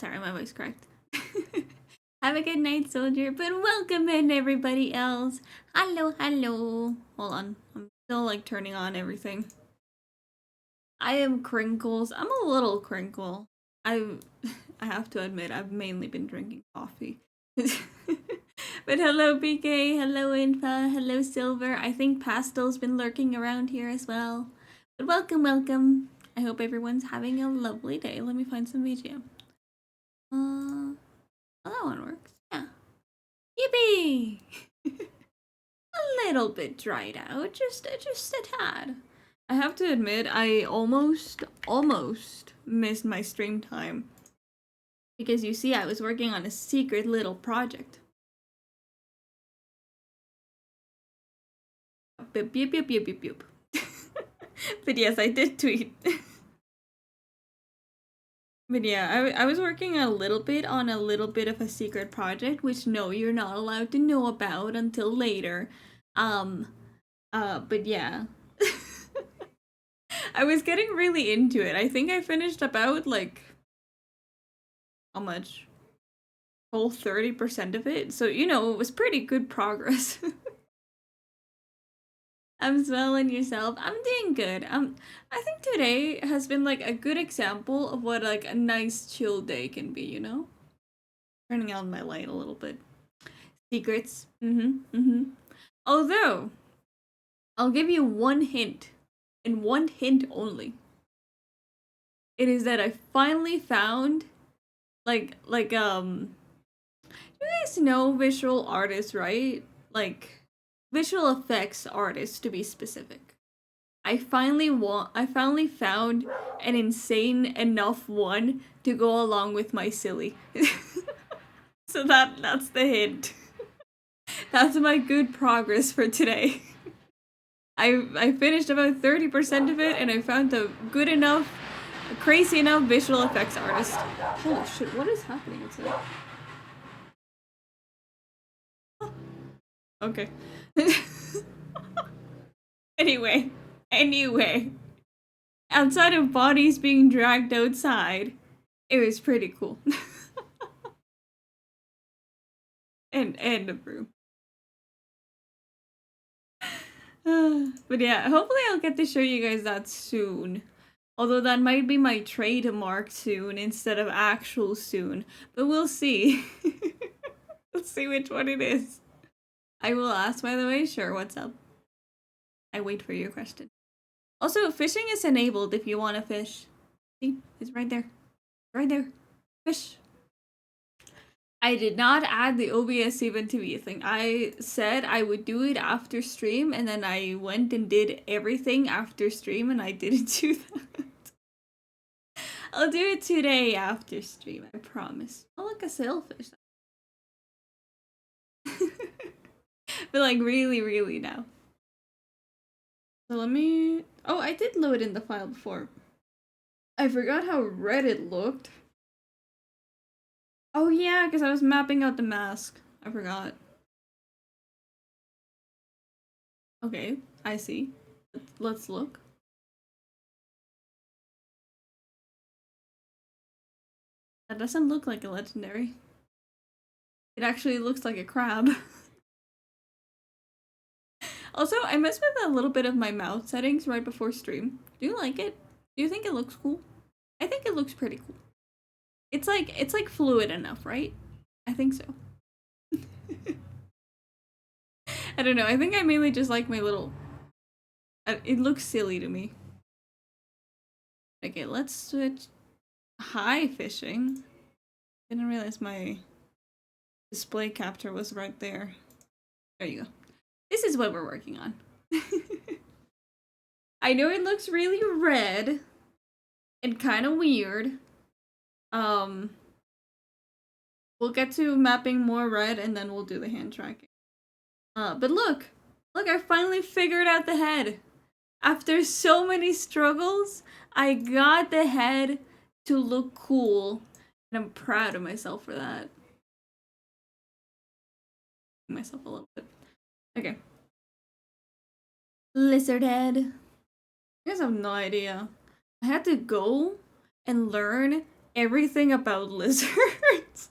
sorry, my voice cracked. Have a good night, soldier, but welcome in everybody else. Hello, hello. Hold on, I'm still like turning on everything. I am Crinkles. I'm a little crinkle. I have to admit, I've mainly been drinking coffee. But hello, PK. Hello, Infa. Hello, Silver. I think Pastel's been lurking around here as well. But welcome, welcome. I hope everyone's having a lovely day. Let me find some VGM. Oh, that one works. Yeah. Yippee! A little bit dried out, just a tad. I have to admit, I almost missed my stream time. Because you see, I was working on a secret little project. Beep, beep, beep, beep, beep, beep. But yes, I did tweet. But yeah, I was working a little bit on a little bit of a secret project, which no, you're not allowed to know about until later. But yeah. I was getting really into it. I think I finished about like how much? Whole 30% of it. So, you know, it was pretty good progress. I'm smelling yourself. I'm doing good. I think today has been like a good example of what like a nice chill day can be, you know? Turning on my light a little bit. Secrets. Although, I'll give you one hint, and one hint only. It is that I finally found you guys know visual artists, right? Like visual effects artists to be specific. I finally found an insane enough one to go along with my silly. So that's the hint. That's my good progress for today. I finished about 30% of it and I found a good enough, crazy enough visual effects artist. Holy shit, what is happening outside? Okay. Anyway. Outside of bodies being dragged outside, it was pretty cool. and the room. But yeah, hopefully I'll get to show you guys that soon. Although that might be my trademark soon instead of actual soon. But we'll see. Let's see which one it is. I will ask, by the way. Sure, what's up? I wait for your question. Also, fishing is enabled if you want to fish. See? It's right there. Right there. Fish. I did not add the OBS even to be a thing. I said I would do it after stream, and then I went and did everything after stream, and I didn't do that. I'll do it today after stream, I promise. Oh, look, a sailfish. But like really now. So let me... Oh, I did load in the file before. I forgot how red it looked. Oh yeah, because I was mapping out the mask. I forgot. Okay, I see. Let's look. That doesn't look like a legendary. It actually looks like a crab. Also, I messed with a little bit of my mouth settings right before stream. Do you like it? Do you think it looks cool? I think it looks pretty cool. It's like fluid enough, right? I think so. I don't know. I think I mainly just like my little... It looks silly to me. Okay, let's switch. Hi, fishing. Didn't realize my display capture was right there. There you go. This is what we're working on. I know it looks really red and kind of weird. We'll get to mapping more red and then we'll do the hand tracking. But look, I finally figured out the head. After so many struggles, I got the head to look cool, and I'm proud of myself for that. Myself a little bit. Okay. Lizard head. You guys have no idea. I had to go and learn everything about lizards.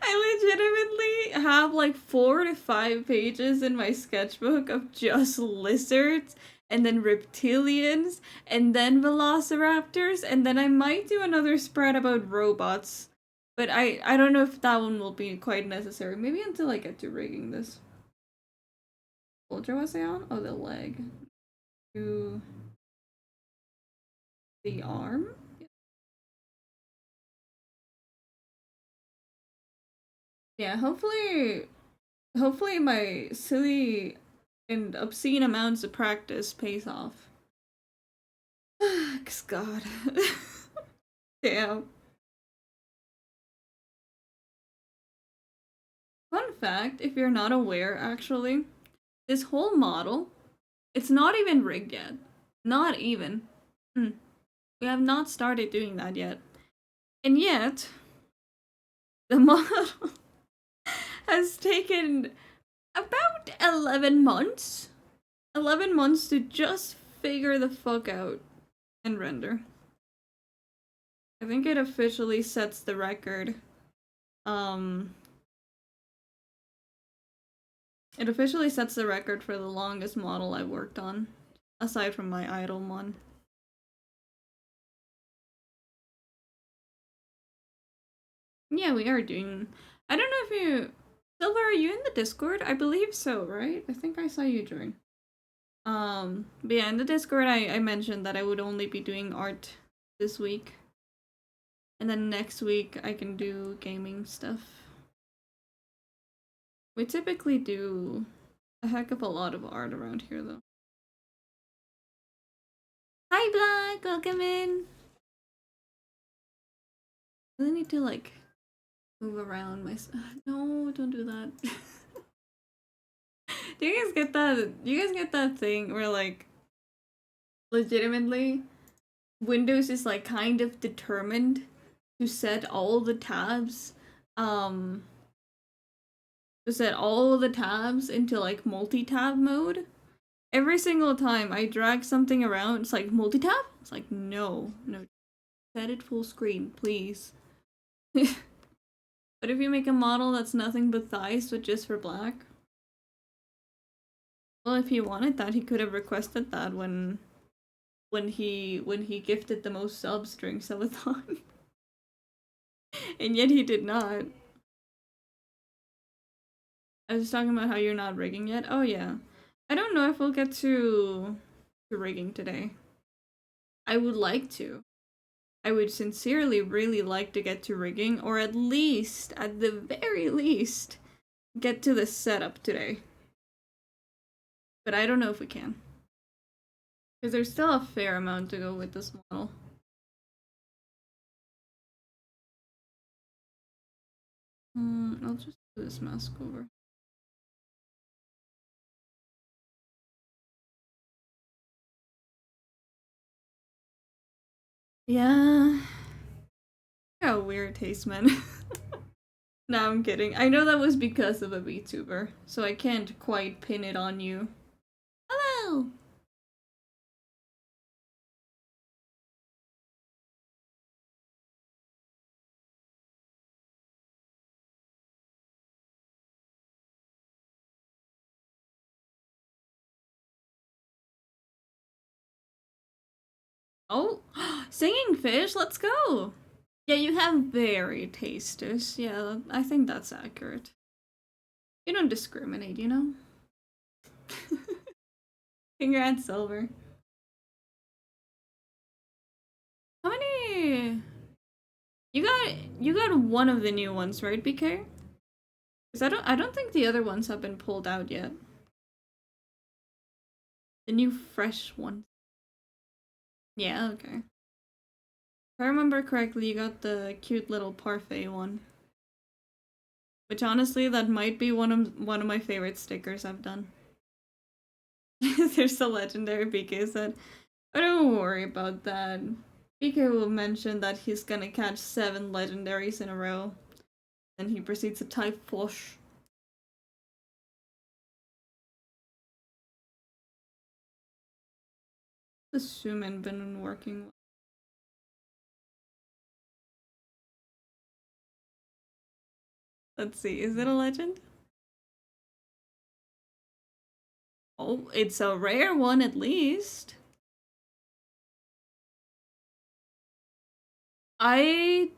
I legitimately have like 4 to 5 pages in my sketchbook of just lizards, and then reptilians, and then velociraptors, and then I might do another spread about robots. But I don't know if that one will be quite necessary. Maybe until I get to rigging this. Ultra was I on? Oh, the leg. To the arm? Yeah, hopefully my silly and obscene amounts of practice pays off. Cause God. Damn. Fun fact, if you're not aware, actually, this whole model, it's not even rigged yet. Not even. Mm. We have not started doing that yet. And yet, the model has taken about 11 months. 11 months to just figure the fuck out and render. I think it officially sets the record. Um, it officially sets the record for the longest model I've worked on, aside from my idle one. Yeah, we are doing. I don't know if you. Silver, are you in the Discord? I believe so, right? I think I saw you join. But yeah, in the Discord, I mentioned that I would only be doing art this week. And then next week, I can do gaming stuff. We typically do a heck of a lot of art around here, though. Hi, Black! Welcome in! I really need to, like, move around my. No, don't do that. Do you guys get that? Do you guys get that thing where, like, legitimately, Windows is, like, kind of determined to set all the tabs, um, to set all the tabs into, like, multi-tab mode? Every single time I drag something around, it's like, multi-tab? It's like, no, no, set it full screen, please. But if you make a model that's nothing but thighs but just for black, well, if he wanted that, he could have requested that when he gifted the most subs during subathon. And yet he did not. I was talking about how you're not rigging yet. Oh yeah. I don't know if we'll get to rigging today. I would like to. I would sincerely really like to get to rigging, or at least, at the very least, get to the setup today. But I don't know if we can. Because there's still a fair amount to go with this model. I'll just do this mask over. Yeah. Got a weird taste, man. No, I'm kidding. I know that was because of a VTuber, so I can't quite pin it on you. Hello! Oh, singing fish, let's go! Yeah, you have very tasters. Yeah, I think that's accurate. You don't discriminate, you know? Congrats, Silver. How many? You got one of the new ones, right, BK? Because I don't think the other ones have been pulled out yet. The new fresh one. Yeah, okay. If I remember correctly, you got the cute little parfait one. Which honestly, that might be one of my favorite stickers I've done. There's the legendary BK said, "Oh, don't worry about that. BK will mention that he's gonna catch 7 legendaries in a row. Then he proceeds to type Fosh." The Suman been working. Let's see, is it a legend? Oh, it's a rare one at least. I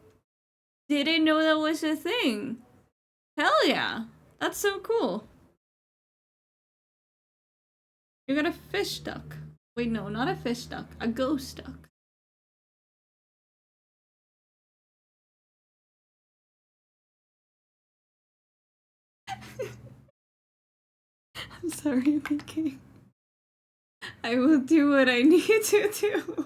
didn't know that was a thing. Hell yeah. That's so cool. You got a fish duck. Wait, no, not a fish duck. A ghost duck. I'm sorry, Mickey. I will do what I need to do.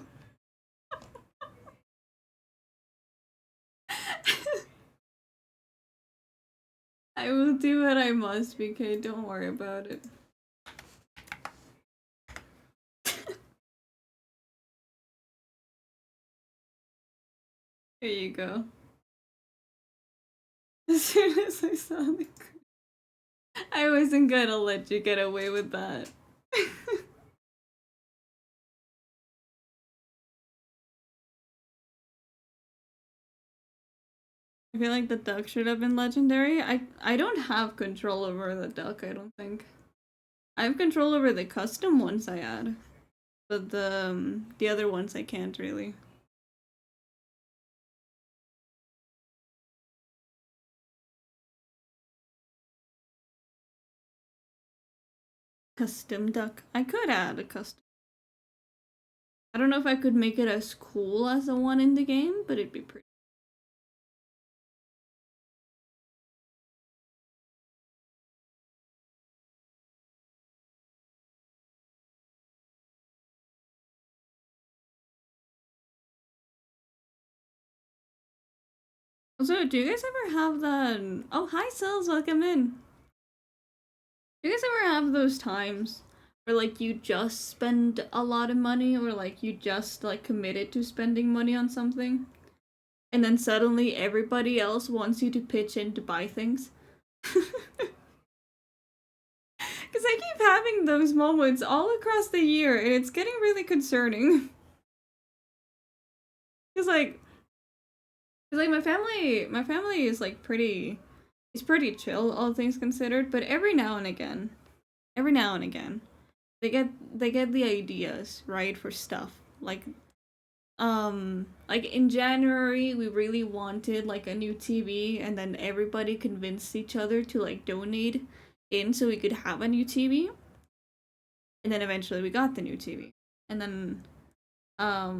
I will do what I must, BK. Don't worry about it. Here you go. As soon as I saw the I wasn't gonna let you get away with that. I feel like the duck should have been legendary. I don't have control over the duck, I don't think. I have control over the custom ones I add. But the other ones I can't really. Custom duck. I could add a custom. I don't know if I could make it as cool as the one in the game, but it'd be pretty. Also, do you guys ever have the... Oh, hi, Cells, welcome in. Do you guys ever have those times where, like, you just spend a lot of money or, like, you just, like, committed to spending money on something? And then suddenly everybody else wants you to pitch in to buy things? Because I keep having those moments all across the year, and it's getting really concerning. Because, like my family is, like, it's pretty chill, all things considered, but every now and again, they get the ideas, right, for stuff. Like in January we really wanted like a new TV, and then everybody convinced each other to like donate in so we could have a new TV. And then eventually we got the new TV. And then a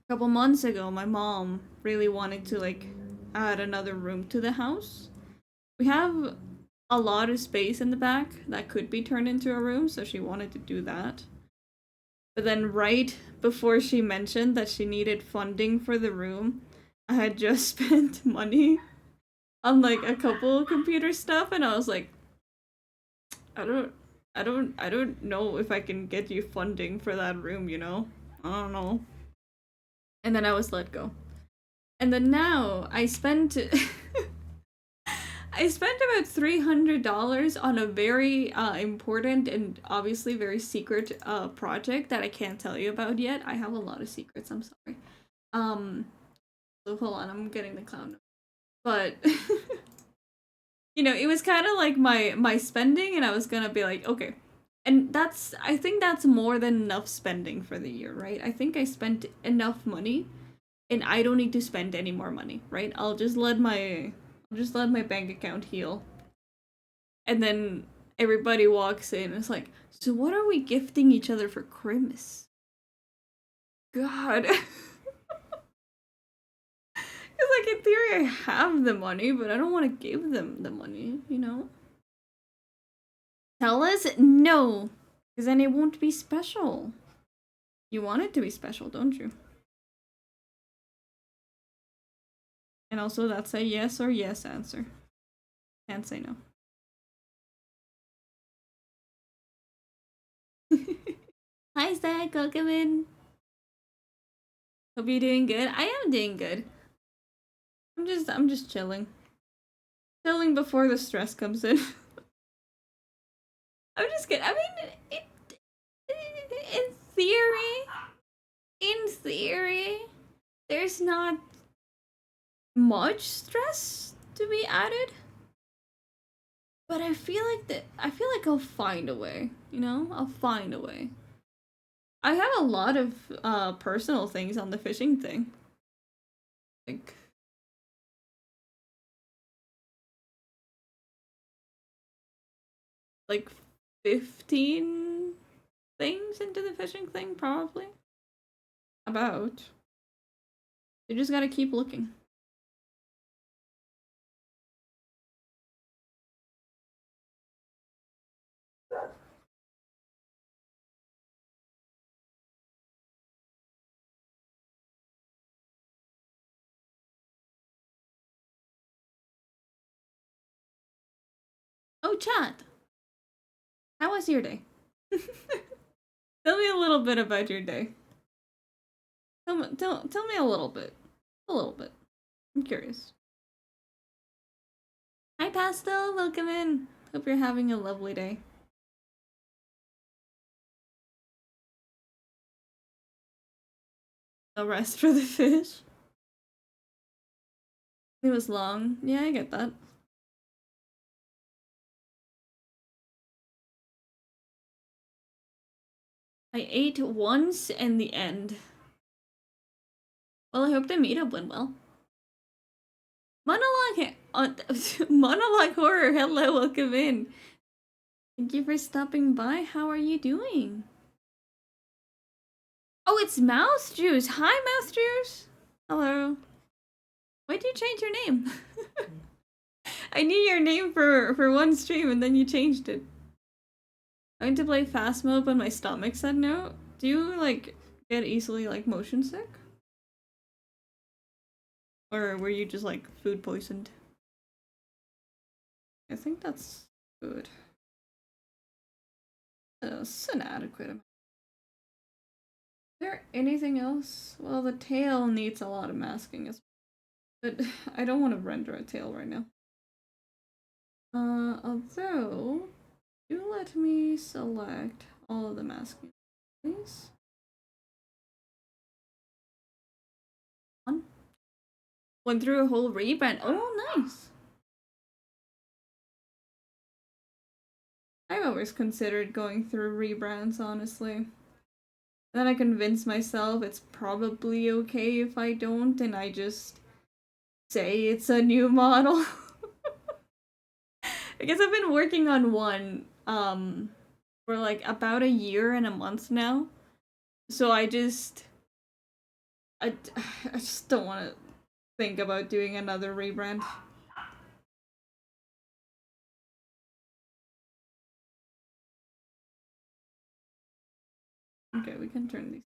couple months ago my mom really wanted to like add another room to the house. We have a lot of space in the back that could be turned into a room, so she wanted to do that. But then, right before she mentioned that she needed funding for the room, I had just spent money on like a couple computer stuff, and I was like, I don't, I don't know if I can get you funding for that room. I don't know. And then I was let go. And then now I spent I spent about $300 on a very important and obviously very secret project that I can't tell you about yet. I have a lot of secrets. I'm sorry. Um, so hold on, I'm getting the clown. But it was kind of like my spending, and I was gonna be like, okay, and I think that's more than enough spending for the year, right? I think I spent enough money, and I don't need to spend any more money, right? I'll just let my bank account heal. And then everybody walks in and it's like, so what are we gifting each other for Christmas? God. Because, like, in theory, I have the money, but I don't want to give them the money? Tell us no, because then it won't be special. You want it to be special, don't you? And also, that's a yes or yes answer. Can't say no. Hi, Zach. Welcome in. Hope you're doing good. I am doing good. I'm just chilling. Chilling before the stress comes in. I'm just kidding. I mean, in theory, in theory, there's not much stress to be added. But I feel like I'll find a way, you know? I'll find a way. I have a lot of personal things on the fishing thing. Like like 15 things into the fishing thing probably. About. You just got to keep looking. Oh, chat. How was your day? Tell me a little bit about your day. Tell me a little bit. A little bit. I'm curious. Hi, Pastel. Welcome in. Hope you're having a lovely day. No rest for the fish. It was long. Yeah, I get that. I ate once in the end. Well, I hope the meetup went well. Monologue horror. Hello, welcome in. Thank you for stopping by. How are you doing? Oh, it's Mouse Juice. Hi, Mouse Juice. Hello. Why did you change your name? I knew your name for one stream and then you changed it. I went to play fast mode, but my stomach said no. Do you like get easily like motion sick? Or were you just like food poisoned? I think that's good. It's an adequate amount. Is there anything else? Well, the tail needs a lot of masking as well. But I don't want to render a tail right now. Although, do let me select all of the masking, please. Went through a whole rebrand. Oh, nice. I've always considered going through rebrands, honestly. Then I convince myself it's probably okay if I don't, and I just say it's a new model. I guess I've been working on one for like about a year and a month now. So I just I just don't want to think about doing another rebrand. Okay, we can turn these.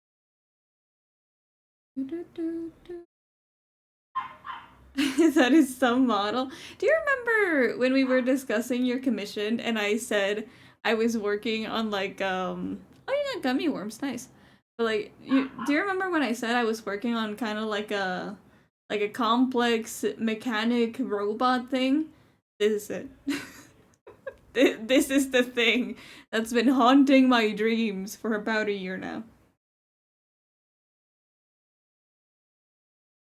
That is some model. Do you remember when we were discussing your commission and I said I was working on like oh yeah, gummy worms, nice. But like do you remember when I said I was working on kind of like a complex mechanic robot thing? This is it. This is the thing that's been haunting my dreams for about a year now.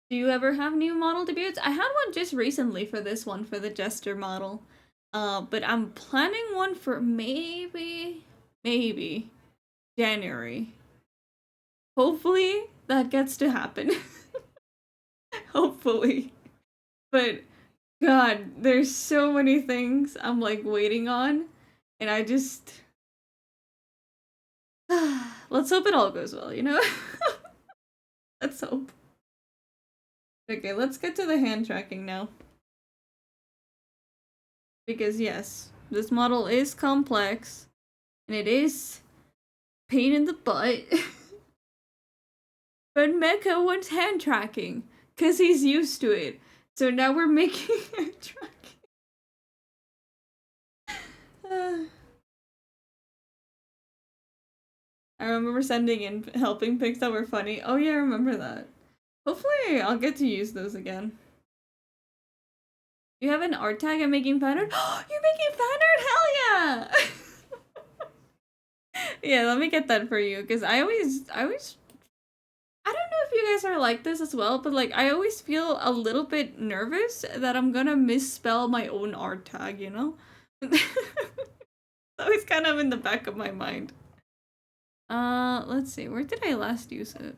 Do you ever have new model debuts? I had one just recently for this one, for the Jester model. But I'm planning one for maybe January. Hopefully that gets to happen. Hopefully. But God, there's so many things I'm like waiting on, and I just let's hope it all goes well, you know? Let's hope. Okay, let's get to the hand tracking now. Because yes, this model is complex, and it is pain in the butt. But Mecha wants hand tracking, because he's used to it. So now we're making hand tracking. I remember sending in helping pics that were funny. Oh yeah, I remember that. Hopefully I'll get to use those again. You have an art tag I'm making fan art? You're making fan art? Hell yeah! Yeah, let me get that for you, because I don't know if you guys are like this as well, but like I always feel a little bit nervous that I'm gonna misspell my own art tag, you know? Always kind of in the back of my mind. Let's see. Where did I last use it?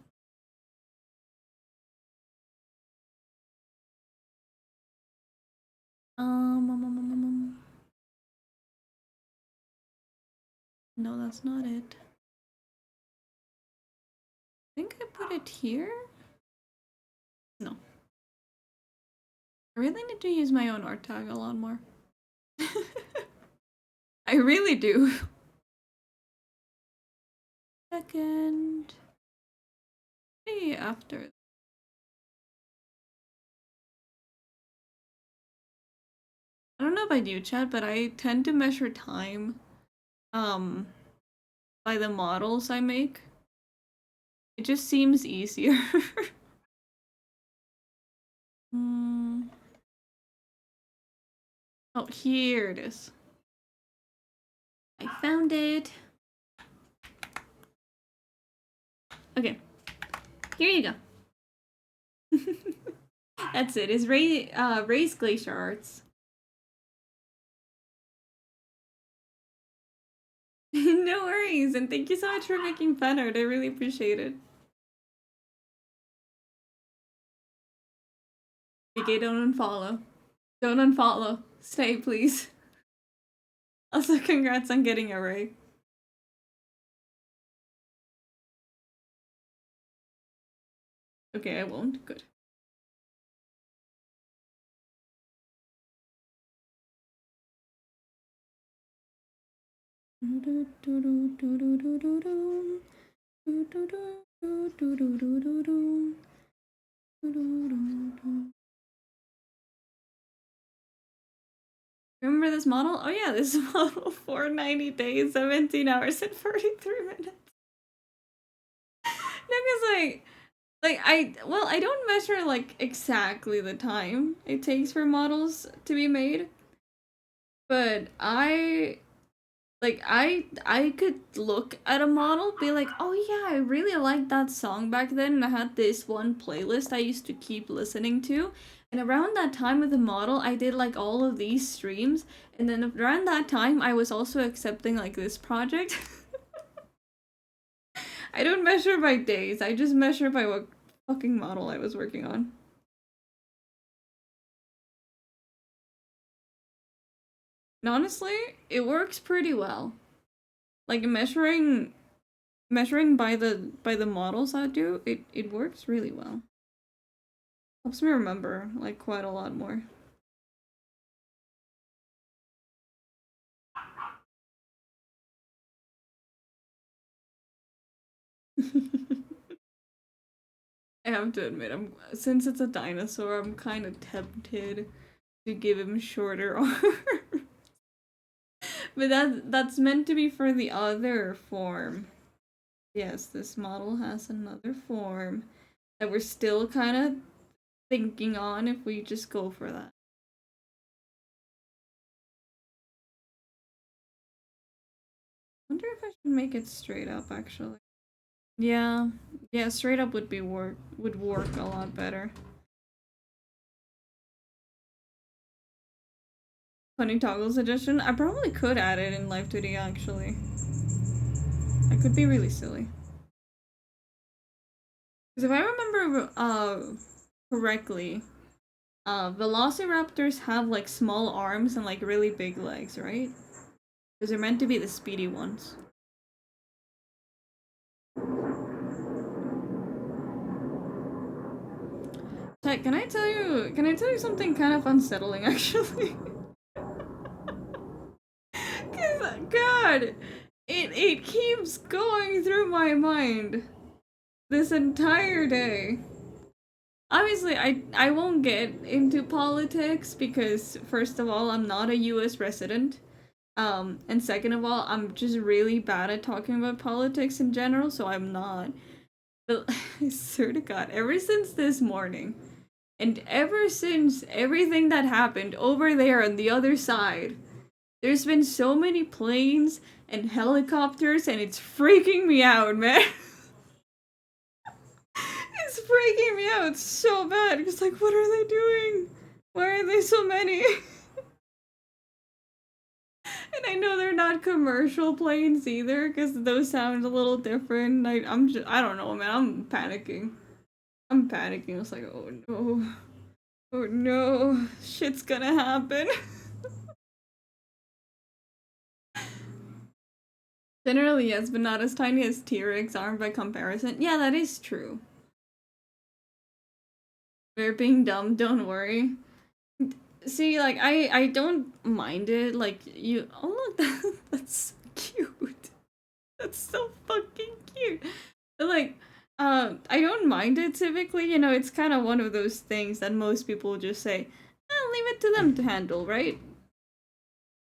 No, that's not it. I think I put it here? No. I really need to use my own art tag a lot more. I really do. Second. Maybe after. I don't know about you, Chad, but I tend to measure time um by the models I make. It just seems easier. mm. Oh, here it is. I found it. Okay, here you go. That's it. It's Ray's Glacier Arts. No worries, and thank you so much for making fan art. I really appreciate it. BK, don't unfollow. Don't unfollow. Stay, please. Also, congrats on getting a Ray. Okay, I won't. Good. Remember this model? Oh yeah, this model for 90 days, 17 hours, and 43 minutes. No, because I don't measure like exactly the time it takes for models to be made, but I could look at a model, be like, oh yeah, I really liked that song back then, and I had this one playlist I used to keep listening to. And around that time with the model, I did like all of these streams, and then around that time, I was also accepting like this project. I don't measure by days, I just measure by what fucking model I was working on. And honestly, it works pretty well. Like measuring by the models I do, it works really well. Helps me remember like quite a lot more. I have to admit, I'm since it's a dinosaur, I'm kind of tempted to give him shorter arms. But that's meant to be for the other form. Yes, this model has another form that we're still kind of thinking on if we just go for that. I wonder if I should make it straight up actually. Yeah. Yeah, straight up would work a lot better. Funny toggles edition. I probably could add it in live 2D actually. I could be really silly. Because if I remember correctly, velociraptors have like small arms and like really big legs, right? Because they're meant to be the speedy ones. Chat, can I tell you something kind of unsettling actually? Cause God, it keeps going through my mind this entire day. Obviously, I won't get into politics because first of all, I'm not a US resident. And second of all, I'm just really bad at talking about politics in general, so I'm not. But I swear to God, ever since this morning, and ever since everything that happened over there on the other side, there's been so many planes and helicopters, and it's freaking me out, man. It's freaking me out so bad. It's like, what are they doing? Why are they so many? I know they're not commercial planes either, because those sound a little different. I don't know, man. I'm panicking. I'm panicking. It's like, oh no. Oh no. Shit's gonna happen. Generally, yes, but not as tiny as T-Rex arm by comparison. Yeah, that is true. We're being dumb, don't worry. See, like, I don't mind it. Like, you. Oh, look, that's so cute. That's so fucking cute. Like, I don't mind it typically. You know, it's kind of one of those things that most people just say, leave it to them to handle, right?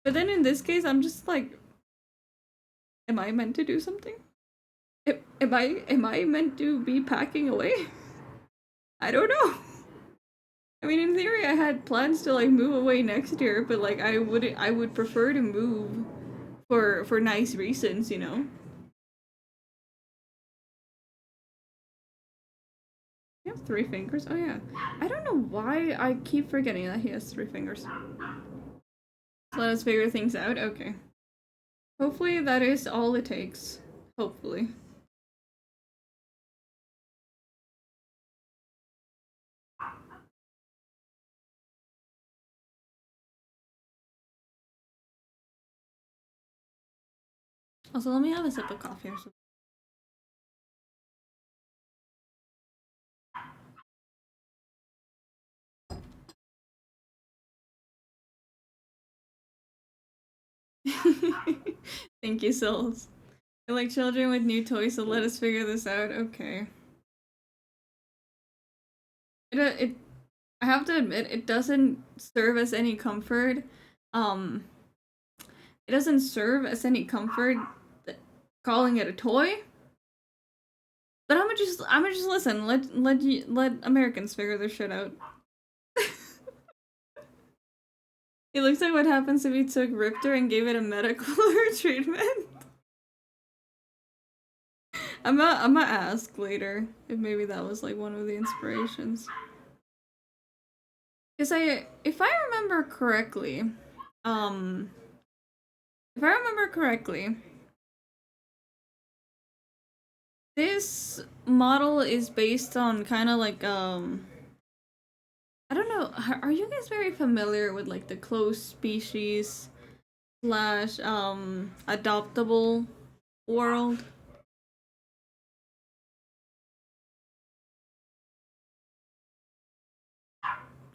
But then in this case, I'm just like, am I meant to do something? Am I meant to be packing away? I don't know. I mean, in theory, I had plans to like move away next year, but like I would prefer to move for nice reasons, you know. You have 3 fingers? Oh yeah. I don't know why I keep forgetting that he has 3 fingers. Let us figure things out. Okay. Hopefully that is all it takes. Hopefully. Also, let me have a sip of coffee or something. Thank you, Souls. I like children with new toys, so let us figure this out. Okay. It I have to admit, it doesn't serve as any comfort. Um, it doesn't serve as any comfort calling it a toy. But I'm gonna just listen. Let Americans figure their shit out. It looks like what happens if we took Riptor and gave it a medical treatment. I'm gonna ask later if maybe that was like one of the inspirations. Cause if I remember correctly, um, if I remember correctly, this model is based on kind of like I don't know. Are you guys very familiar with like the closed species slash adoptable world?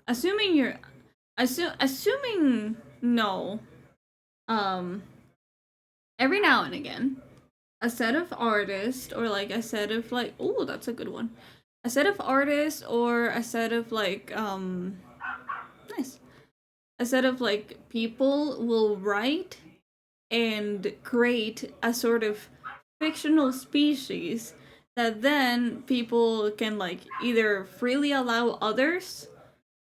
Assuming you're assuming no. Um every now and again, a set of artists or like a set of like oh, that's a good one. A set of artists or a set of like nice. A set of like people will write and create a sort of fictional species that then people can like either freely allow others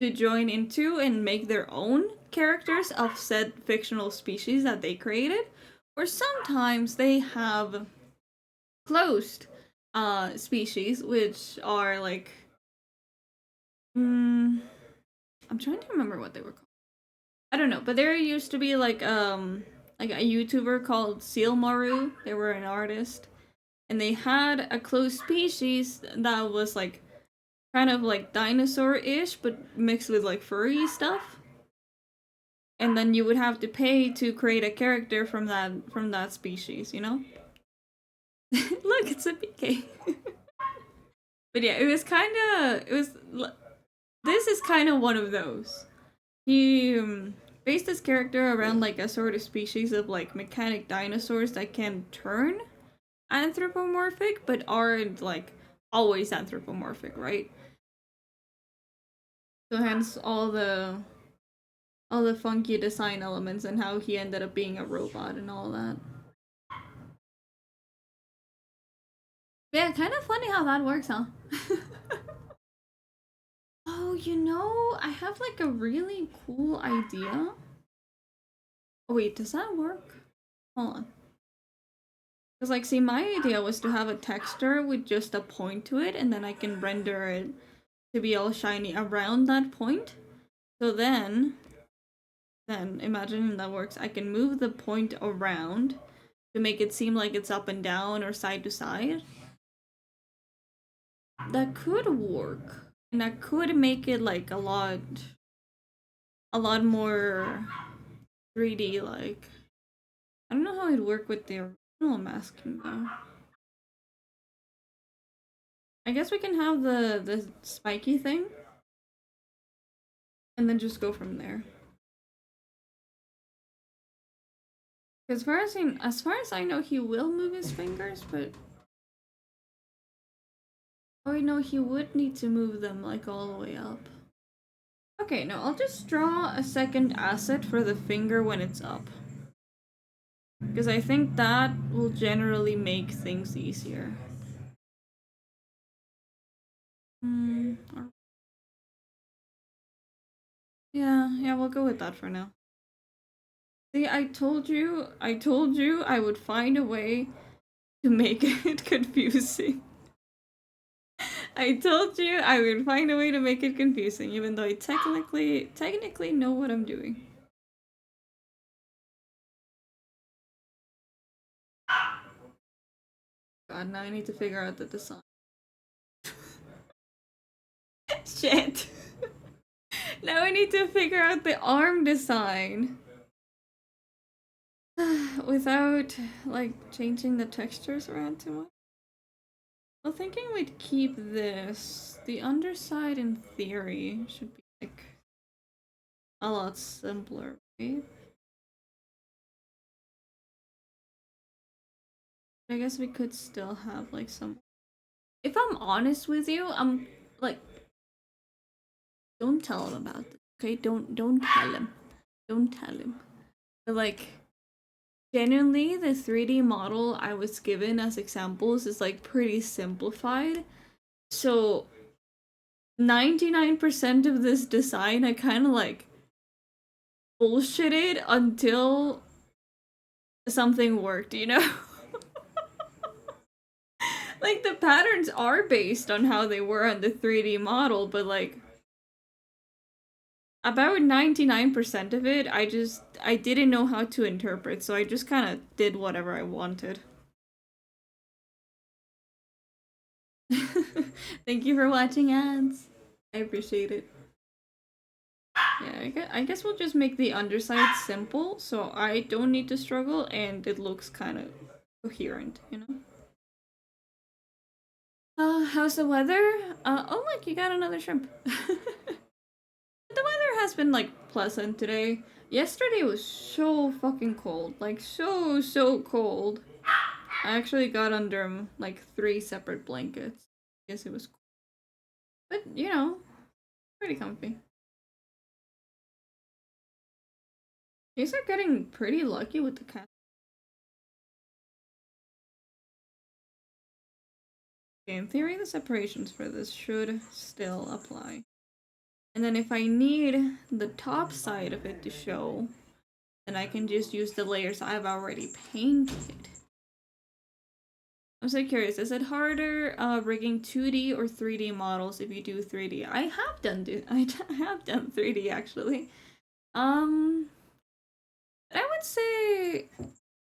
to join into and make their own characters of said fictional species that they created, or sometimes they have closed species which are like I'm trying to remember what they were called. I don't know, but there used to be like a YouTuber called Seal Maru. They were an artist, and they had a closed species that was like kind of like dinosaur-ish, but mixed with like furry stuff. And then you would have to pay to create a character from that species, you know? Look, it's a PK. But yeah, this is kind of one of those. He based his character around like a sort of species of like mechanic dinosaurs that can turn anthropomorphic but aren't like always anthropomorphic, right? So hence all the funky design elements and how he ended up being a robot and all that. Yeah, kind of funny how that works, huh? Oh, I have like a really cool idea. Oh wait, does that work? Hold on. Because like, see, my idea was to have a texture with just a point to it, and then I can render it to be all shiny around that point. So then then imagining that works, I can move the point around to make it seem like it's up and down or side to side. That could work. And that could make it like a lot more 3D like. I don't know how it'd work with the original masking though. I guess we can have the spiky thing and then just go from there. As far as I know, he will move his fingers, but oh no, he would need to move them like all the way up. Okay, no, I'll just draw a second asset for the finger when it's up. Because I think that will generally make things easier. Hmm. Yeah, we'll go with that for now. See, I told you I would find a way to make it confusing. I told you I would find a way to make it confusing, even though I technically know what I'm doing. God, now I need to figure out the design. Shit. Now I need to figure out the arm design. Without, like, changing the textures around too much. I'm thinking we'd keep this. The underside, in theory, should be, like, a lot simpler, right? I guess we could still have, like, some. If I'm honest with you, I'm, like, don't tell him about this, okay? Don't tell him. Don't tell him. But, like, genuinely, the 3D model I was given as examples is, like, pretty simplified. So 99% of this design I kind of like bullshitted until something worked, you know? Like the patterns are based on how they were on the 3D model, but like about 99% of it I didn't know how to interpret, so I just kind of did whatever I wanted. Thank you for watching ads. I appreciate it. Yeah, I guess we'll just make the underside simple so I don't need to struggle and it looks kind of coherent, you know? How's the weather? Oh look, you got another shrimp. The weather has been like pleasant today. Yesterday was so fucking cold. Like so cold. I actually got under like 3 separate blankets. I guess it was cool. But you know, pretty comfy. You guys are getting pretty lucky with the cat. In theory, the separations for this should still apply. And then if I need the top side of it to show, then I can just use the layers I've already painted. I'm so curious, is it harder rigging 2D or 3D models if you do 3D? I have done 3D actually. I would say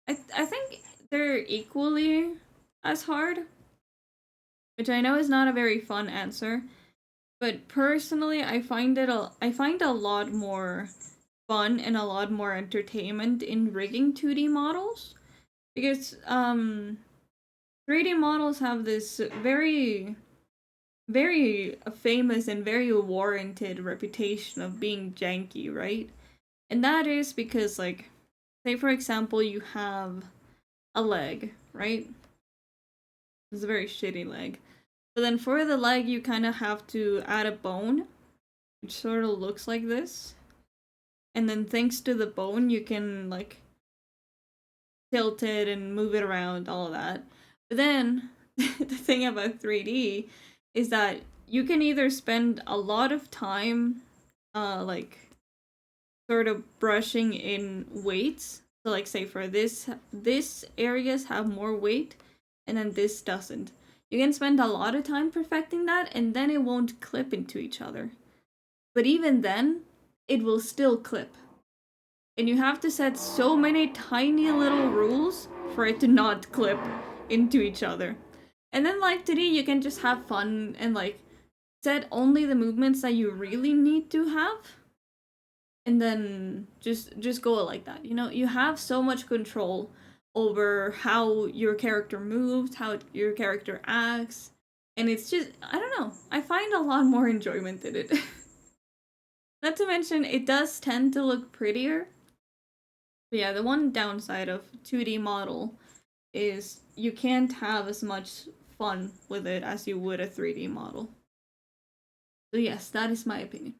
I think they're equally as hard, which I know is not a very fun answer, but personally I find a lot more fun and a lot more entertainment in rigging 2D models because 3D models have this very famous and very warranted reputation of being janky, right? And that is because, like, say for example, you have a leg, right? It's a very shitty leg. But then for the leg, you kind of have to add a bone, which sort of looks like this. And then thanks to the bone, you can, like, tilt it and move it around, all of that. But then, the thing about 3D is that you can either spend a lot of time, like, sort of brushing in weights. So, like, say for this areas have more weight, and then this doesn't. You can spend a lot of time perfecting that, and then it won't clip into each other. But even then, it will still clip. and you have to set so many tiny little rules for it to not clip into each other. And then like today you can just have fun and like set only the movements that you really need to have, and then just go like that. You know, you have so much control over how your character moves, how your character acts, and it's just, I don't know, I find a lot more enjoyment in it. Not to mention it does tend to look prettier. But yeah, the one downside of 2D model is you can't have as much fun with it as you would a 3D model. So yes, that is my opinion.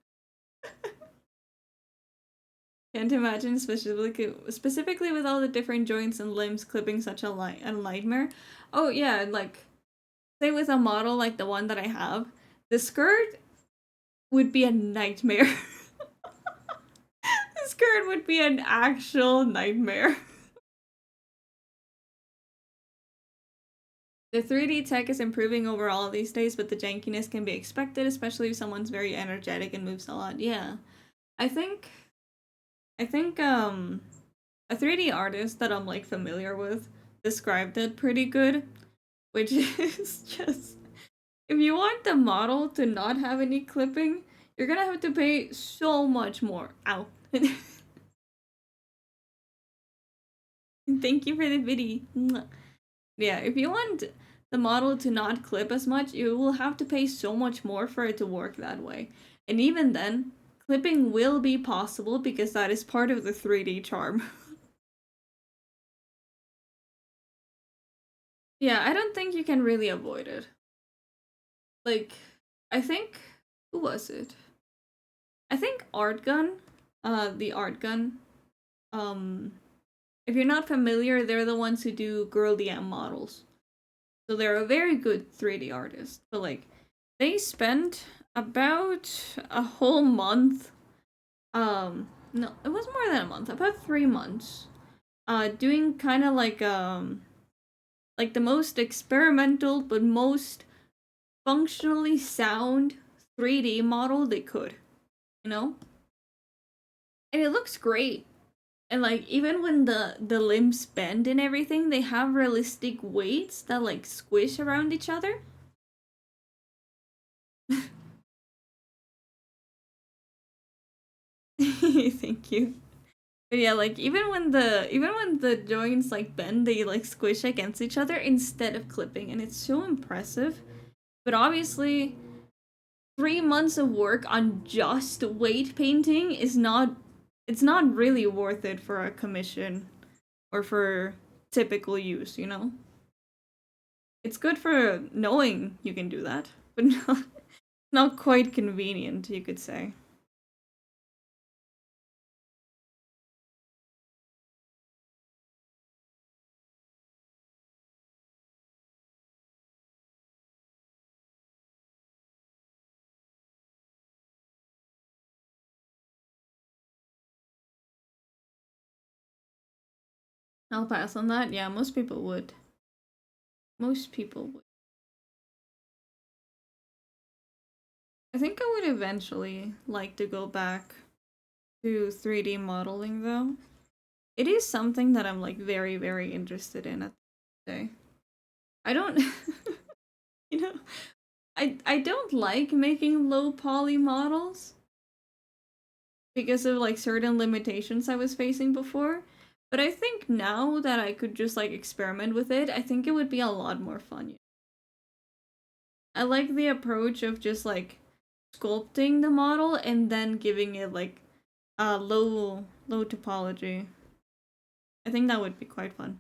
Can't imagine, specifically with all the different joints and limbs clipping such a nightmare. Oh yeah, like say with a model like the one that I have, the skirt would be a nightmare. The skirt would be an actual nightmare. The 3D tech is improving overall these days, but the jankiness can be expected, especially if someone's very energetic and moves a lot. Yeah. I think a 3D artist that I'm like familiar with described it pretty good, which is just, if you want the model to not have any clipping, you're gonna have to pay so much more. Ow. Thank you for the video. Yeah, if you want the model to not clip as much, you will have to pay so much more for it to work that way. And even then, clipping will be possible because that is part of the 3D charm. Yeah, I don't think you can really avoid it. Like, I think, who was it? I think Art Gun, the Art Gun. Um, if you're not familiar, they're the ones who do Girl DM models. So they're a very good 3D artist. But like, they spent about a whole month. No, it was more than a month. About 3 months. Doing kind of like the most experimental but most functionally sound 3D model they could. You know, and it looks great. And like even when the limbs bend and everything, they have realistic weights that like squish around each other. Thank you. But yeah, like even when the joints like bend, they like squish against each other instead of clipping, and it's so impressive. But obviously, 3 months of work on just weight painting is not, it's not really worth it for a commission or for typical use, you know? It's good for knowing you can do that, but not quite convenient, you could say. I'll pass on that. Yeah, most people would. Most people would. I think I would eventually like to go back to 3D modeling though. It is something that I'm like very, very interested in at the day. I don't you know, I don't like making low poly models because of like certain limitations I was facing before. But I think now that I could just like experiment with it, I think it would be a lot more fun. I like the approach of just like sculpting the model and then giving it like low topology. I think that would be quite fun.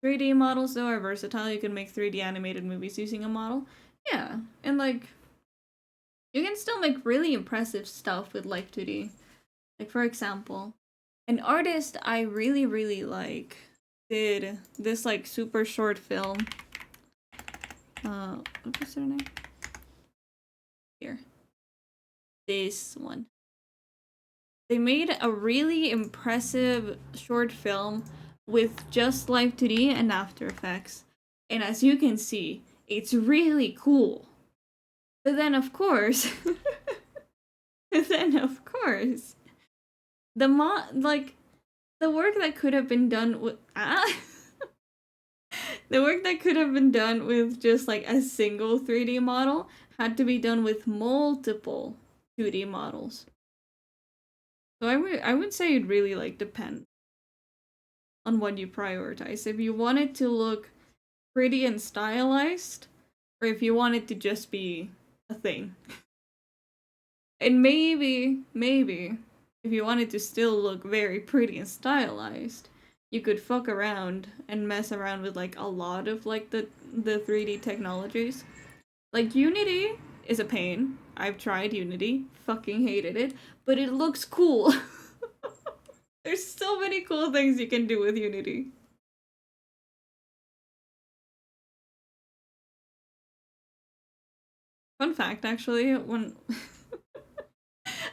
3D models though are versatile. You can make 3D animated movies using a model. Yeah, and like you can still make really impressive stuff with like 2D. Like for example, an artist I really really like did this like super short film. What was her name? Here. This one. They made a really impressive short film with just Live 2D and After Effects. And as you can see, it's really cool. But then of course, like the work that could have been done with the work that could have been done with just like a single 3D model had to be done with multiple 2D models. So I would say it really like depends on what you prioritize. If you want it to look pretty and stylized, or if you want it to just be a thing. And maybe, if you wanted to still look very pretty and stylized, you could fuck around and mess around with like a lot of like the 3D technologies. Like Unity is a pain. I've tried Unity, fucking hated it, but it looks cool. There's so many cool things you can do with Unity. Fun fact, actually, when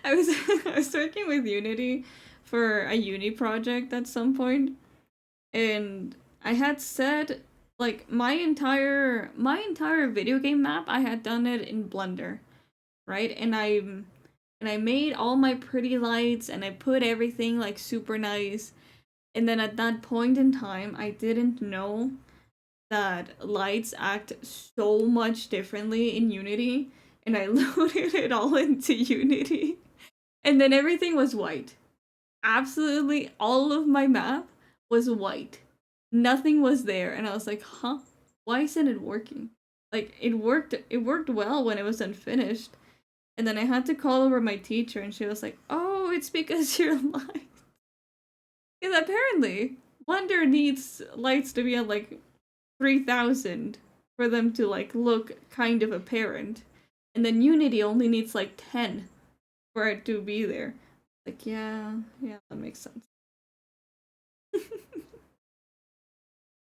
I was I was working with Unity for a uni project at some point, and I had said like my entire video game map I had done it in Blender, right? And I made all my pretty lights and I put everything like super nice. And then at that point in time, I didn't know that lights act so much differently in Unity, and I loaded it all into Unity. And then everything was white. Absolutely all of my map was white. Nothing was there, and I was like, "Huh? Why isn't it working?" Like it worked well when it was unfinished. And then I had to call over my teacher and she was like, "Oh, it's because your light." Because apparently Blender needs lights to be at like 3,000 for them to like look kind of apparent. And then Unity only needs like 10 for it to be there. Like, yeah, that makes sense. It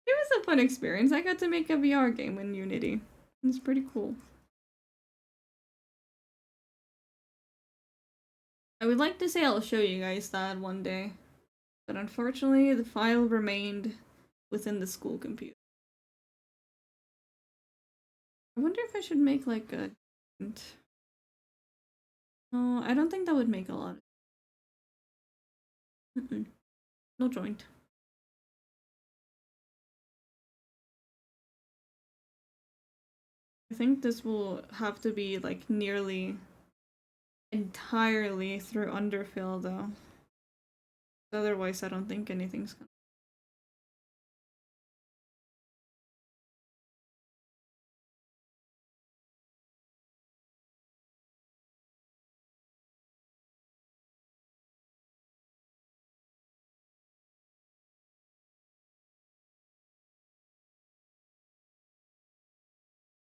was a fun experience. I got to make a VR game in Unity. It was pretty cool. I would like to say I'll show you guys that one day, but unfortunately, the file remained within the school computer. I wonder if I should make like a. No, I don't think that would make a lot. Mm-mm. No joint. I think this will have to be like nearly entirely through underfill though. Otherwise, I don't think anything's gonna.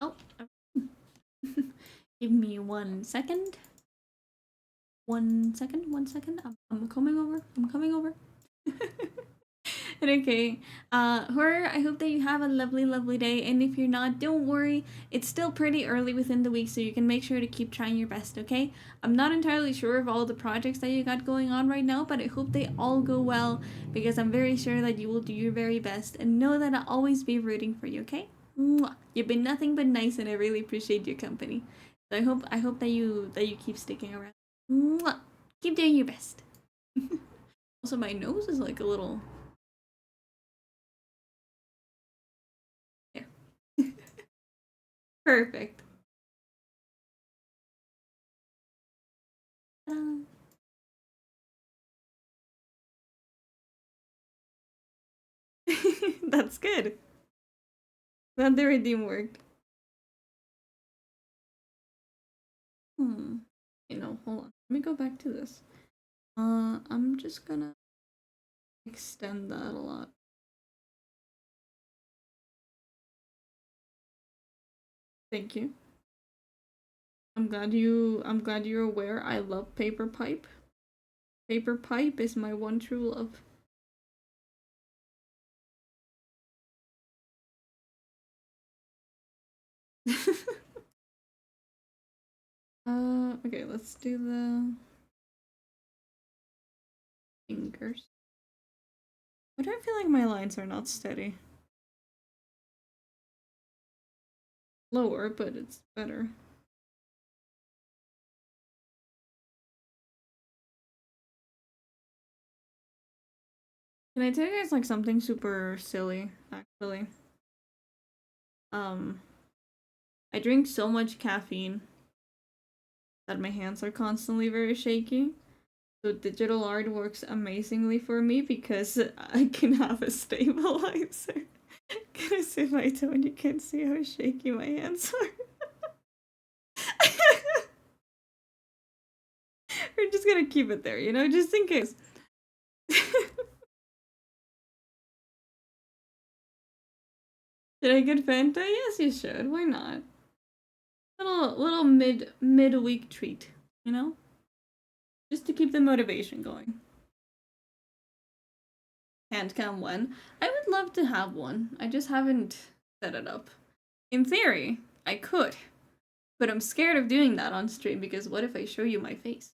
Oh, give me 1 second. 1 second. 1 second. I'm coming over. I'm coming over. Okay. Horror, I hope that you have a lovely, lovely day. And if you're not, don't worry. It's still pretty early within the week, so you can make sure to keep trying your best, okay? I'm not entirely sure of all the projects that you got going on right now, but I hope they all go well because I'm very sure that you will do your very best. And know that I'll always be rooting for you, okay? Mwah. You've been nothing but nice, and I really appreciate your company. So I hope that you keep sticking around. Mwah. Keep doing your best. Also, my nose is like a little there. Perfect. That's good. Glad the redeem worked. Hmm. Hold on. Let me go back to this. I'm just gonna extend that a lot. Thank you. I'm glad you're aware I love paper pipe. Paper pipe is my one true love. Okay, let's do the fingers. Why do I feel like my lines are not steady? Lower, but it's better. Can I tell you guys like something super silly, actually? Um, I drink so much caffeine that my hands are constantly very shaky. So digital art works amazingly for me because I can have a stabilizer. Because if I don't, you can see how shaky my hands are. We're just gonna keep it there, just in case. Did I get Fanta? Yes, you should. Why not? Little midweek treat, you know, just to keep the motivation going. Hand cam when? I would love to have one. I just haven't set it up. In theory, I could, but I'm scared of doing that on stream because what if I show you my face?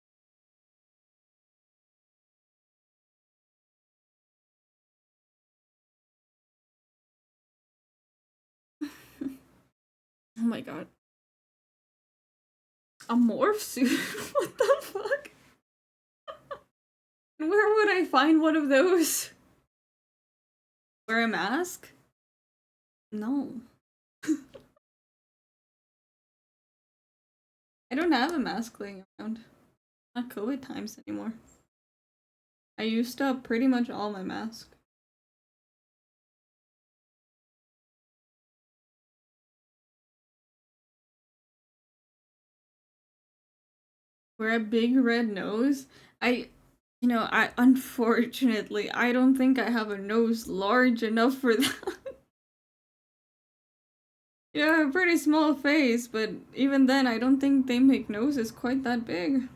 Oh my god. A morph suit? What the fuck? Where would I find one of those? Wear a mask? No. I don't have a mask laying around. Not COVID times anymore. I used up pretty much all my masks. Wear a big red nose? I unfortunately, I don't think I have a nose large enough for that. I have a pretty small face, but even then, I don't think they make noses quite that big.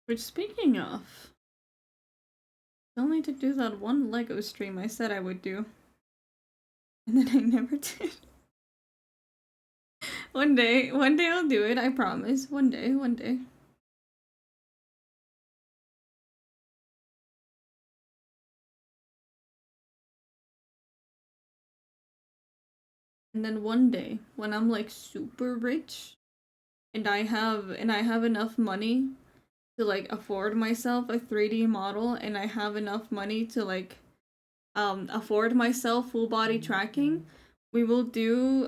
Which, speaking of, still need to do that one Lego stream I said I would do. And then I never did. One day I'll do it, I promise. One day. And then one day, when I'm like super rich, and I have enough money to like afford myself a 3D model, and I have enough money to like afford myself full body tracking, we will do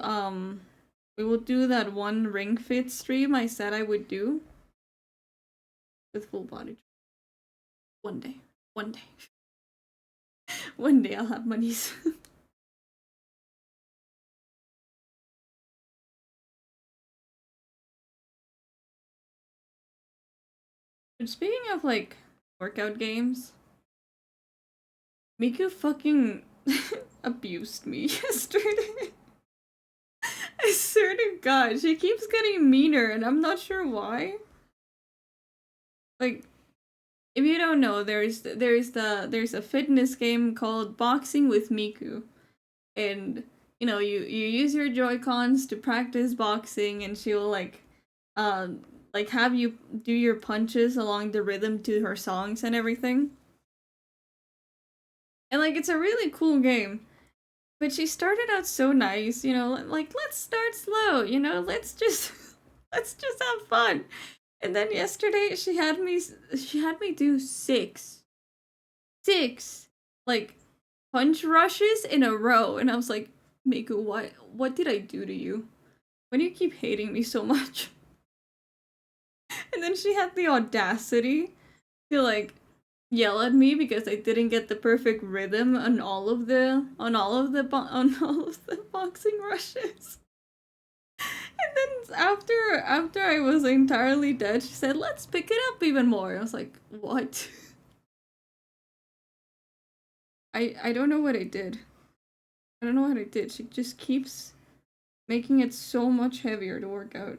that one ring fit stream I said I would do with full body. One day. One day. One day I'll have monies. But speaking of like workout games, Miku fucking abused me yesterday. I swear to God, she keeps getting meaner, and I'm not sure why. Like, if you don't know, there's a fitness game called Boxing with Miku, and you use your Joy Cons to practice boxing, and she'll like have you do your punches along the rhythm to her songs and everything. And like it's a really cool game. But she started out so nice, like let's start slow, let's just let's just have fun. And then yesterday she had me do six like punch rushes in a row, and I was like, Miku, what did I do to you? Why do you keep hating me so much? And then she had the audacity to like yell at me because I didn't get the perfect rhythm on on all of the boxing rushes. And then after I was entirely dead, she said, "Let's pick it up even more." I was like, "What?" I don't know what I did. I don't know what I did. She just keeps making it so much heavier to work out.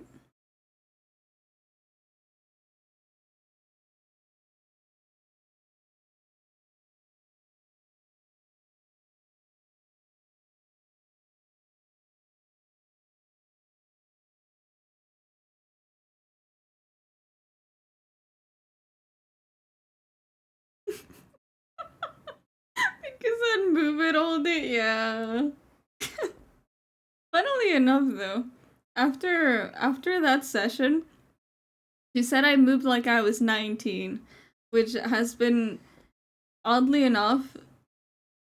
Cause I'd move it all day. Yeah. Funnily enough, though, after that session, she said I moved like I was 19, which has been oddly enough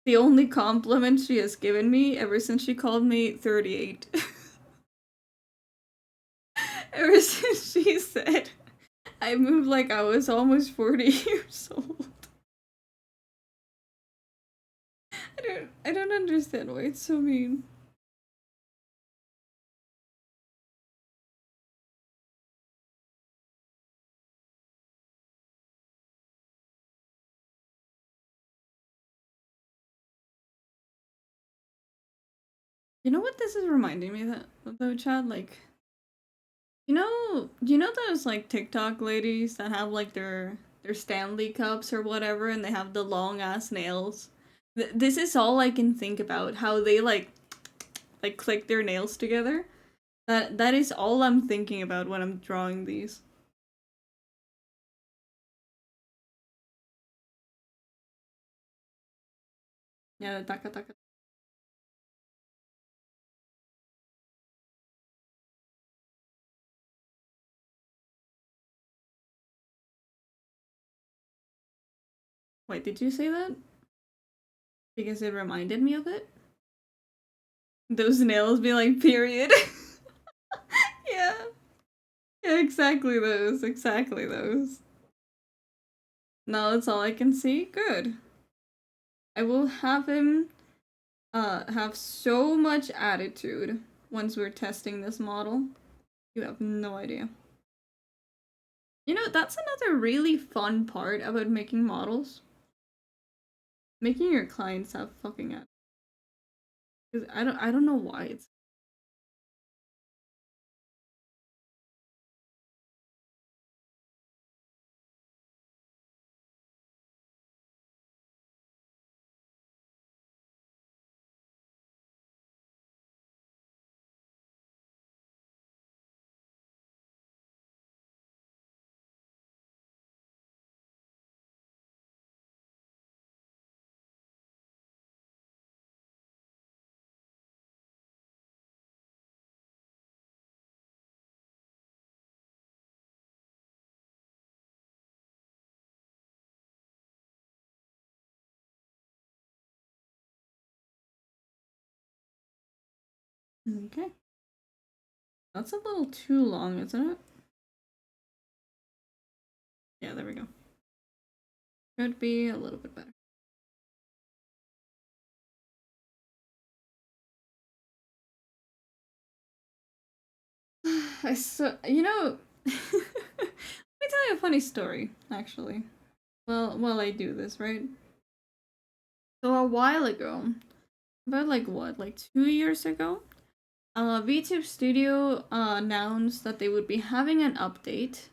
the only compliment she has given me ever since she called me 38. Ever since she said I moved like I was almost 40 years old. I don't understand why it's so mean. You know what this is reminding me that though, Chad? Like, you know those like TikTok ladies that have like their Stanley cups or whatever, and they have the long ass nails. This is all I can think about. How they like click their nails together. That is all I'm thinking about when I'm drawing these. Yeah, the taka taka. Wait, did you say that? Because it reminded me of it. Those nails be like period. Yeah. Yeah, exactly those. Exactly those. Now that's all I can see. Good. I will have him have so much attitude once we're testing this model. You have no idea. You know, that's another really fun part about making models. Making your clients have fucking attitude. Cause I don't know why it's okay. That's a little too long, isn't it? Yeah, there we go. Could be a little bit better. let me tell you a funny story, actually. Well, while I do this, right? So a while ago, about like what, like 2 years ago, VTube Studio announced that they would be having an update.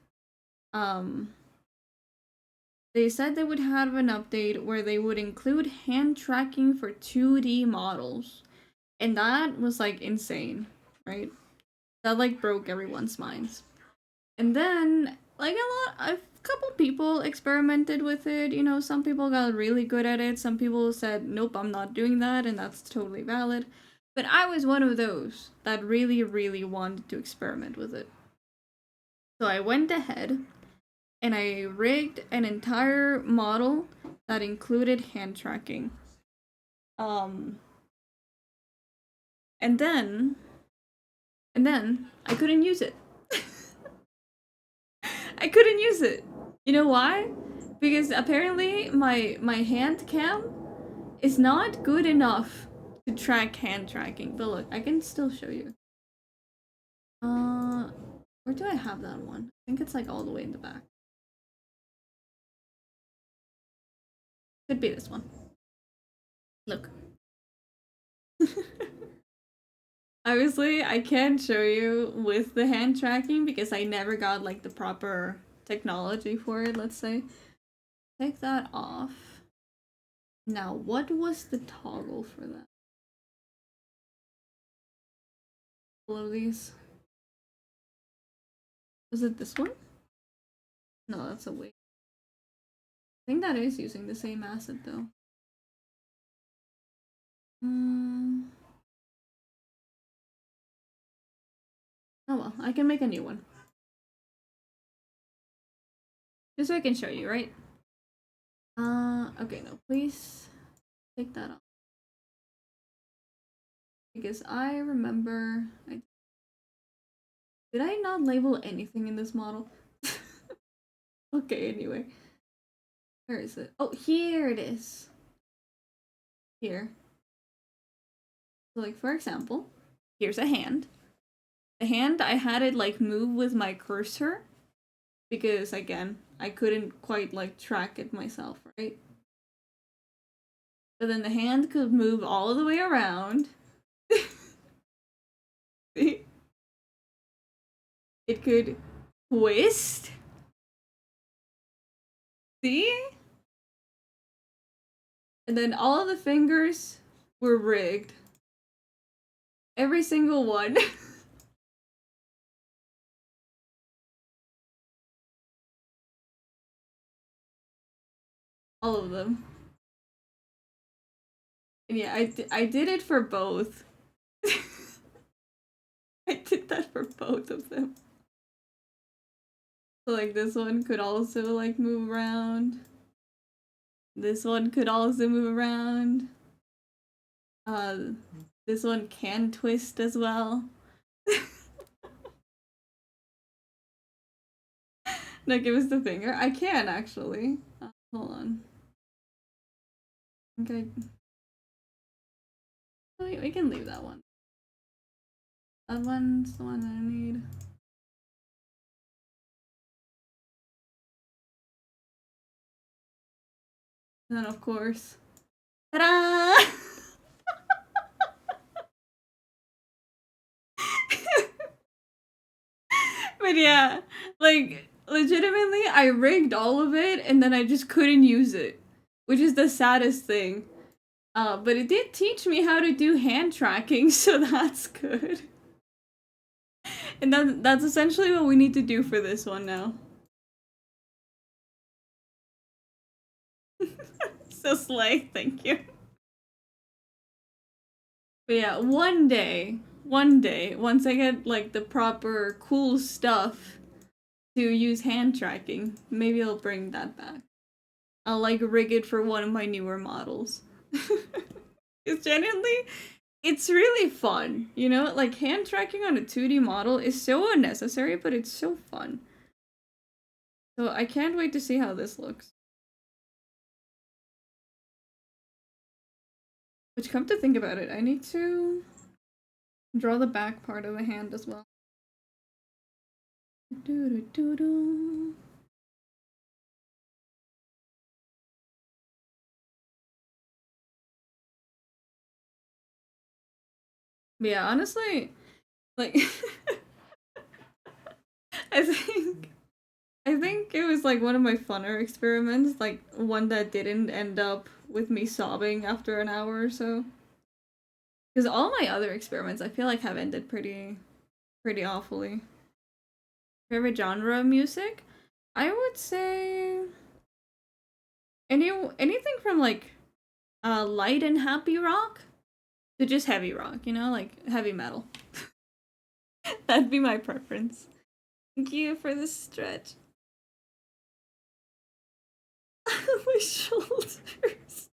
Um, they said they would have an update where they would include hand tracking for 2D models, and that was like insane, right? That like broke everyone's minds. And then like a couple people experimented with it. You know, some people got really good at it. Some people said, "Nope, I'm not doing that," and that's totally valid. But I was one of those that really, really wanted to experiment with it. So I went ahead and I rigged an entire model that included hand tracking. Um, and then, and then I couldn't use it. I couldn't use it. You know why? Because apparently my hand cam is not good enough to track hand tracking. But look, I can still show you. Uh, where do I have that one? I think it's like all the way in the back. Could be this one. Look. Obviously, I can't show you with the hand tracking because I never got like the proper technology for it, let's say. Take that off. Now, what was the toggle for that? All of these. Was it this one? No, that's a wait. I think that is using the same asset though. Mm. Oh well, I can make a new one. Just so I can show you, right? Okay, no, please take that off. Because I remember... Did I not label anything in this model? Okay, anyway. Where is it? Oh, here it is. Here. So, like, for example, here's a hand. The hand, I had it, like, move with my cursor. Because, again, I couldn't quite, like, track it myself, right? But then the hand could move all the way around. See? It could twist. See? And then all the fingers were rigged. Every single one. All of them. And yeah, I did it for both. I did that for both of them. So like this one could also like move around. This one could also move around. Uh, this one can twist as well. No, give us the finger. I can actually. Hold on. Okay. We can leave that one. That one's the one I need. And then of course. Ta-da! But yeah, like legitimately, I rigged all of it and then I just couldn't use it, which is the saddest thing. But it did teach me how to do hand tracking, so that's good. And that's essentially what we need to do for this one now. So slay, thank you. But yeah, one day, once I get like the proper cool stuff to use hand tracking, maybe I'll bring that back. I'll like rig it for one of my newer models. It's genuinely, it's really fun, you know? Like hand tracking on a 2D model is so unnecessary, but it's so fun. So I can't wait to see how this looks. Which, come to think about it, I need to draw the back part of the hand as well. Doo-doo-doo-doo. But yeah, honestly, like I think I think it was like one of my funner experiments, like one that didn't end up with me sobbing after an hour or so. Because all my other experiments, I feel like have ended pretty awfully. Favorite genre of music? I would say anything from like light and happy rock to just heavy rock, you know, like heavy metal. That'd be my preference. Thank you for the stretch. My shoulders.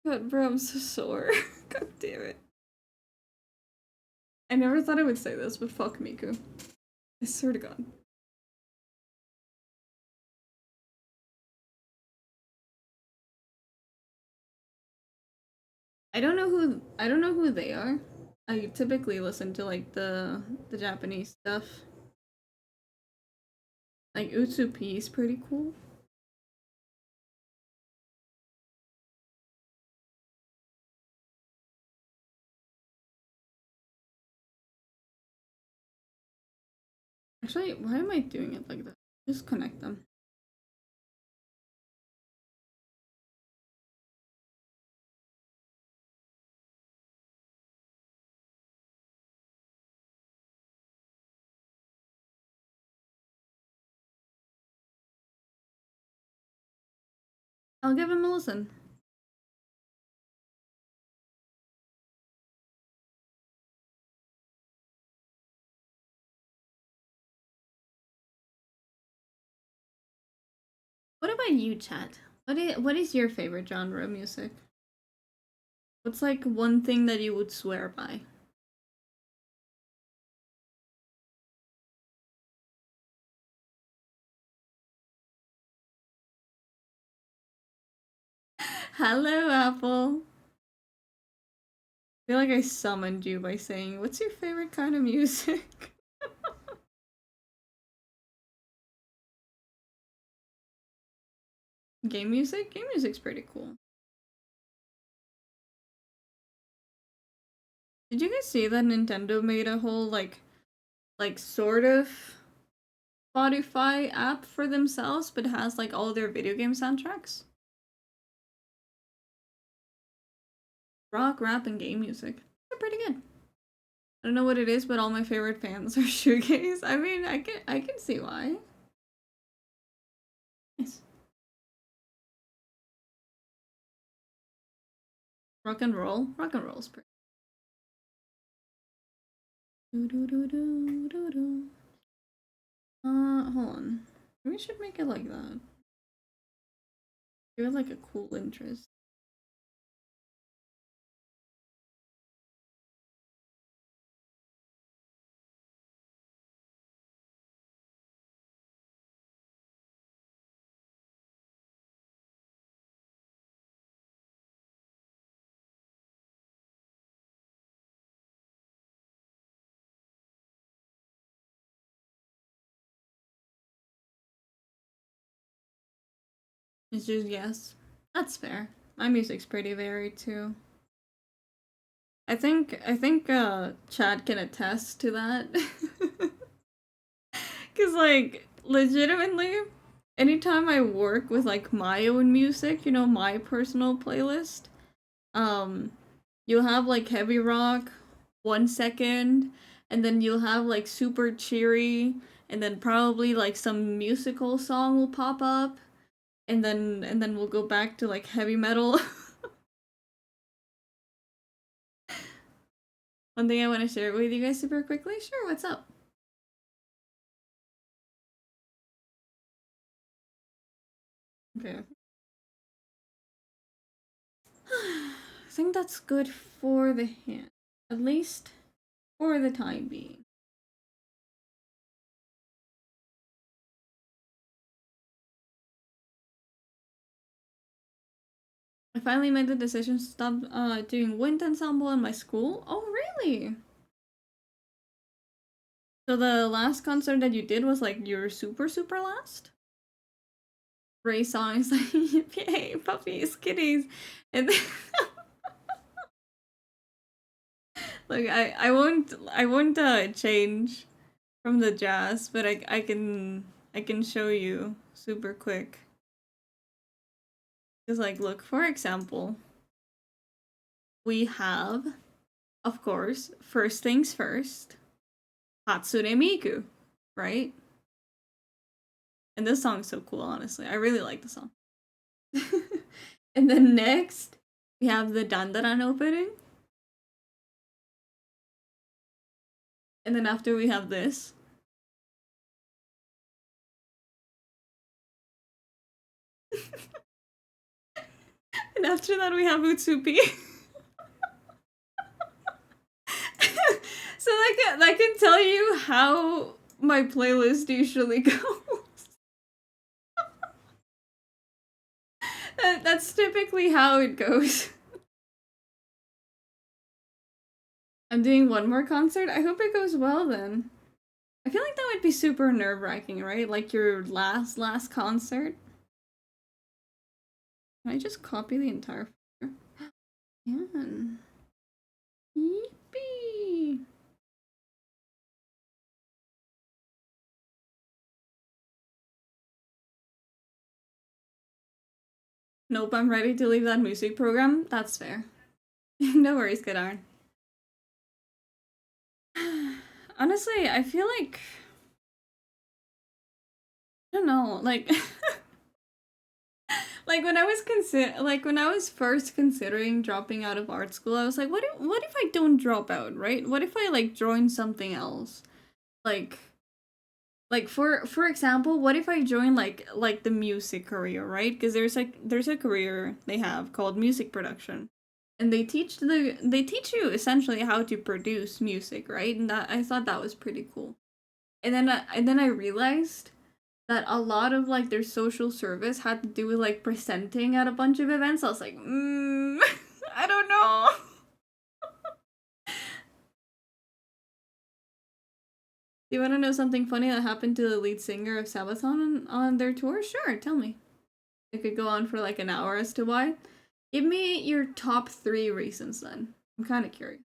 God, bro, I'm so sore. God damn it. I never thought I would say this, but fuck Miku. I swear to God. I don't know who they are. I typically listen to like the Japanese stuff. Like Utsupi is pretty cool. Actually, why am I doing it like that? Just connect them. I'll give him a listen. What about you, chat? What is your favorite genre of music? What's like one thing that you would swear by? Hello, Apple. I feel like I summoned you by saying, "What's your favorite kind of music?" Game music? Game music's pretty cool. Did you guys see that Nintendo made a whole like sort of Spotify app for themselves, but has like all their video game soundtracks? Rock, rap, and game music. They're pretty good. I don't know what it is, but all my favorite fans are shoegaze. I mean, I can see why. Nice. Rock and roll. Rock and roll's pretty. Do do do do do do. Hold on. We should make it like that. Give it like a cool interest. It's just yes. That's fair. My music's pretty varied too. I think Chad can attest to that. Cause like legitimately, anytime I work with like my own music, my personal playlist, um, you'll have like heavy rock, 1 second, and then you'll have like super cheery, and then probably like some musical song will pop up, and then we'll go back to like heavy metal. One thing I want to share with you guys super quickly. Sure, what's up? Okay. I think that's good for the hand. At least for the time being. I finally made the decision to stop doing wind ensemble in my school. Oh, really? So the last concert that you did was like your super super last? Ray song is like, yay, puppies, kitties. And like I won't change from the jazz, but I can show you super quick. Just like look, for example, we have, of course, first things first, Hatsune Miku, right? And this song's so cool, honestly. I really like the song. And then next, we have the Dandaran opening. And then after we have this. And after that we have Utsupi. So that can tell you how my playlist usually goes. That's typically how it goes. I'm doing one more concert. I hope it goes well then. I feel like that would be super nerve-wracking, right? Like your last concert. Can I just copy the entire folder? Yeah. Yippee! Nope, I'm ready to leave that music program. That's fair. No worries, Kadar. Honestly, I feel like I don't know, like when I was first considering dropping out of art school, I was like, what if I don't drop out, right? What if I like join something else? Like Like for example, what if I join like the music career, right? Because there's a career they have called music production, and they teach you essentially how to produce music, right? And that I thought that was pretty cool. And then I realized that a lot of like their social service had to do with like presenting at a bunch of events. I was like, I don't know. Do you want to know something funny that happened to the lead singer of Sabaton on their tour? Sure, tell me. It could go on for like an hour as to why. Give me your top three reasons then. I'm kind of curious.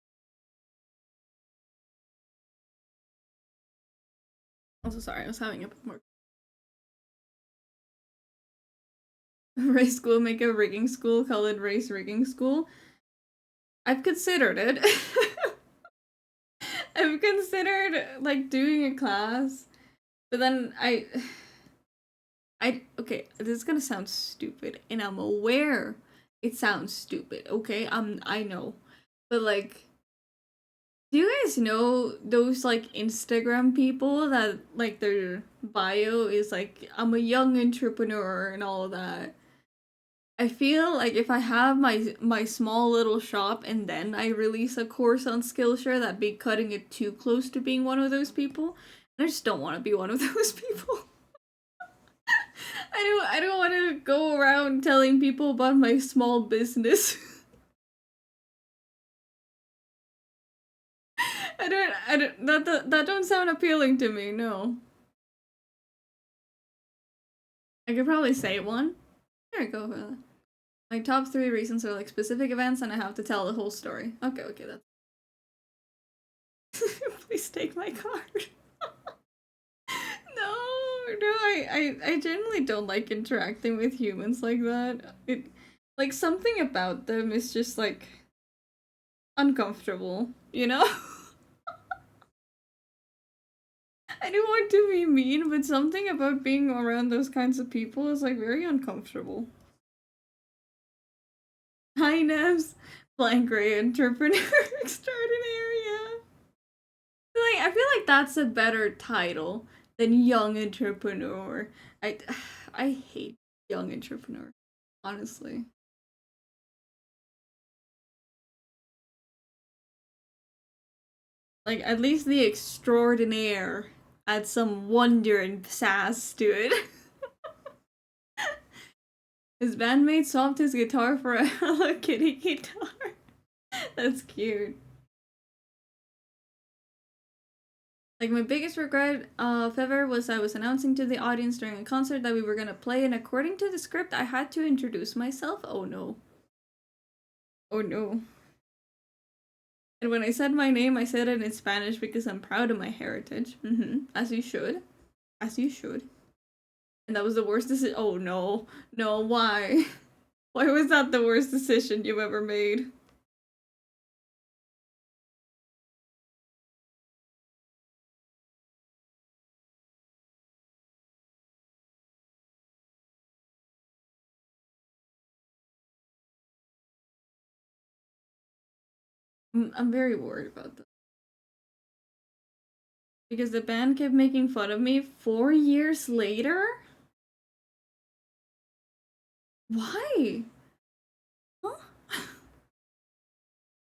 Also, sorry, I was having a bit more. Race school, make a rigging school, call it race rigging school. I've considered it. I've considered like doing a class, but then okay, this is gonna sound stupid, and I'm aware it sounds stupid. Okay, I know, but like, do you guys know those like Instagram people that like their bio is like I'm a young entrepreneur and all of that? I feel like if I have my small little shop and then I release a course on Skillshare, that'd be cutting it too close to being one of those people. And I just don't want to be one of those people. I don't want to go around telling people about my small business. I don't that don't sound appealing to me. No. I could probably say one. There you go. My top three reasons are like specific events, and I have to tell the whole story. Okay, okay, that's. Please take my card. No, no, I generally don't like interacting with humans like that. It, like something about them is just like uncomfortable, you know? I don't want to be mean, but something about being around those kinds of people is like very uncomfortable. Hi, Nevs. Blank Ray Entrepreneur Extraordinaire, yeah. I feel like that's a better title than Young Entrepreneur. I, I hate Young Entrepreneur, honestly. Like, at least the Extraordinaire had some wonder and sass to it. His bandmate swapped his guitar for a Hello Kitty guitar. That's cute. Like my biggest regret of ever was I was announcing to the audience during a concert that we were gonna play, and according to the script, I had to introduce myself. Oh no. Oh no. And when I said my name, I said it in Spanish because I'm proud of my heritage. As you should. As you should. And that was the worst decision. Oh no. No, why? Why was that the worst decision you've ever made? I'm very worried about that. Because the band kept making fun of me 4 years later? Why? Huh?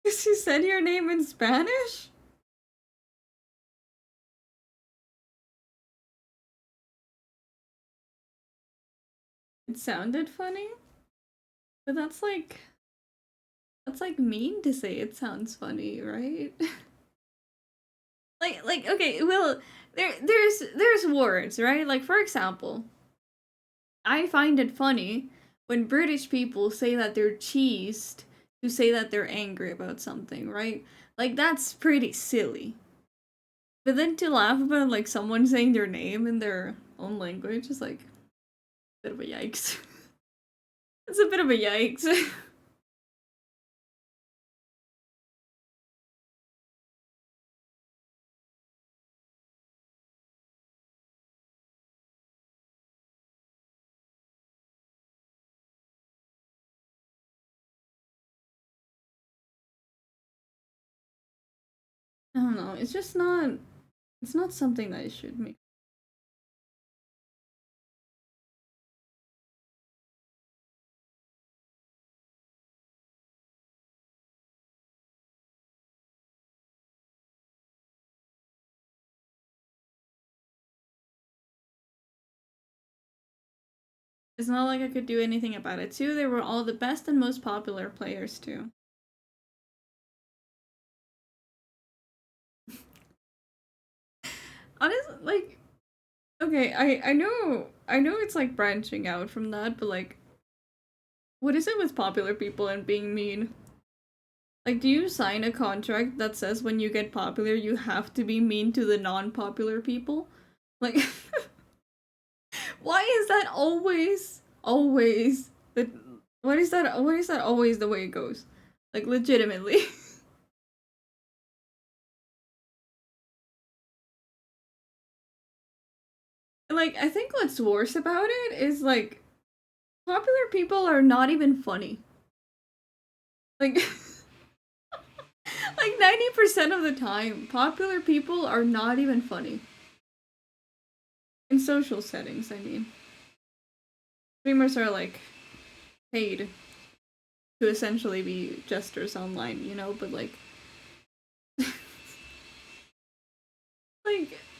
Because you said your name in Spanish? It sounded funny? But that's like mean to say it sounds funny, right? Like okay, well there's words, right? Like for example, I find it funny when British people say that they're cheesed to say that they're angry about something, right? Like that's pretty silly. But then to laugh about like someone saying their name in their own language is like a bit of a yikes. It's a bit of a yikes. I don't know. It's just not. It's not something that I should make. It's not like I could do anything about it too. They were all the best and most popular players too. Honestly, like, okay, I know it's like branching out from that, but like, what is it with popular people and being mean? Like, do you sign a contract that says when you get popular, you have to be mean to the non-popular people? Like, why is that always the what is that always the way it goes? Like, legitimately. Like, I think what's worse about it is like popular people are not even funny. Like like 90% of the time, popular people are not even funny. In social settings, I mean. Streamers are like paid to essentially be jesters online, but like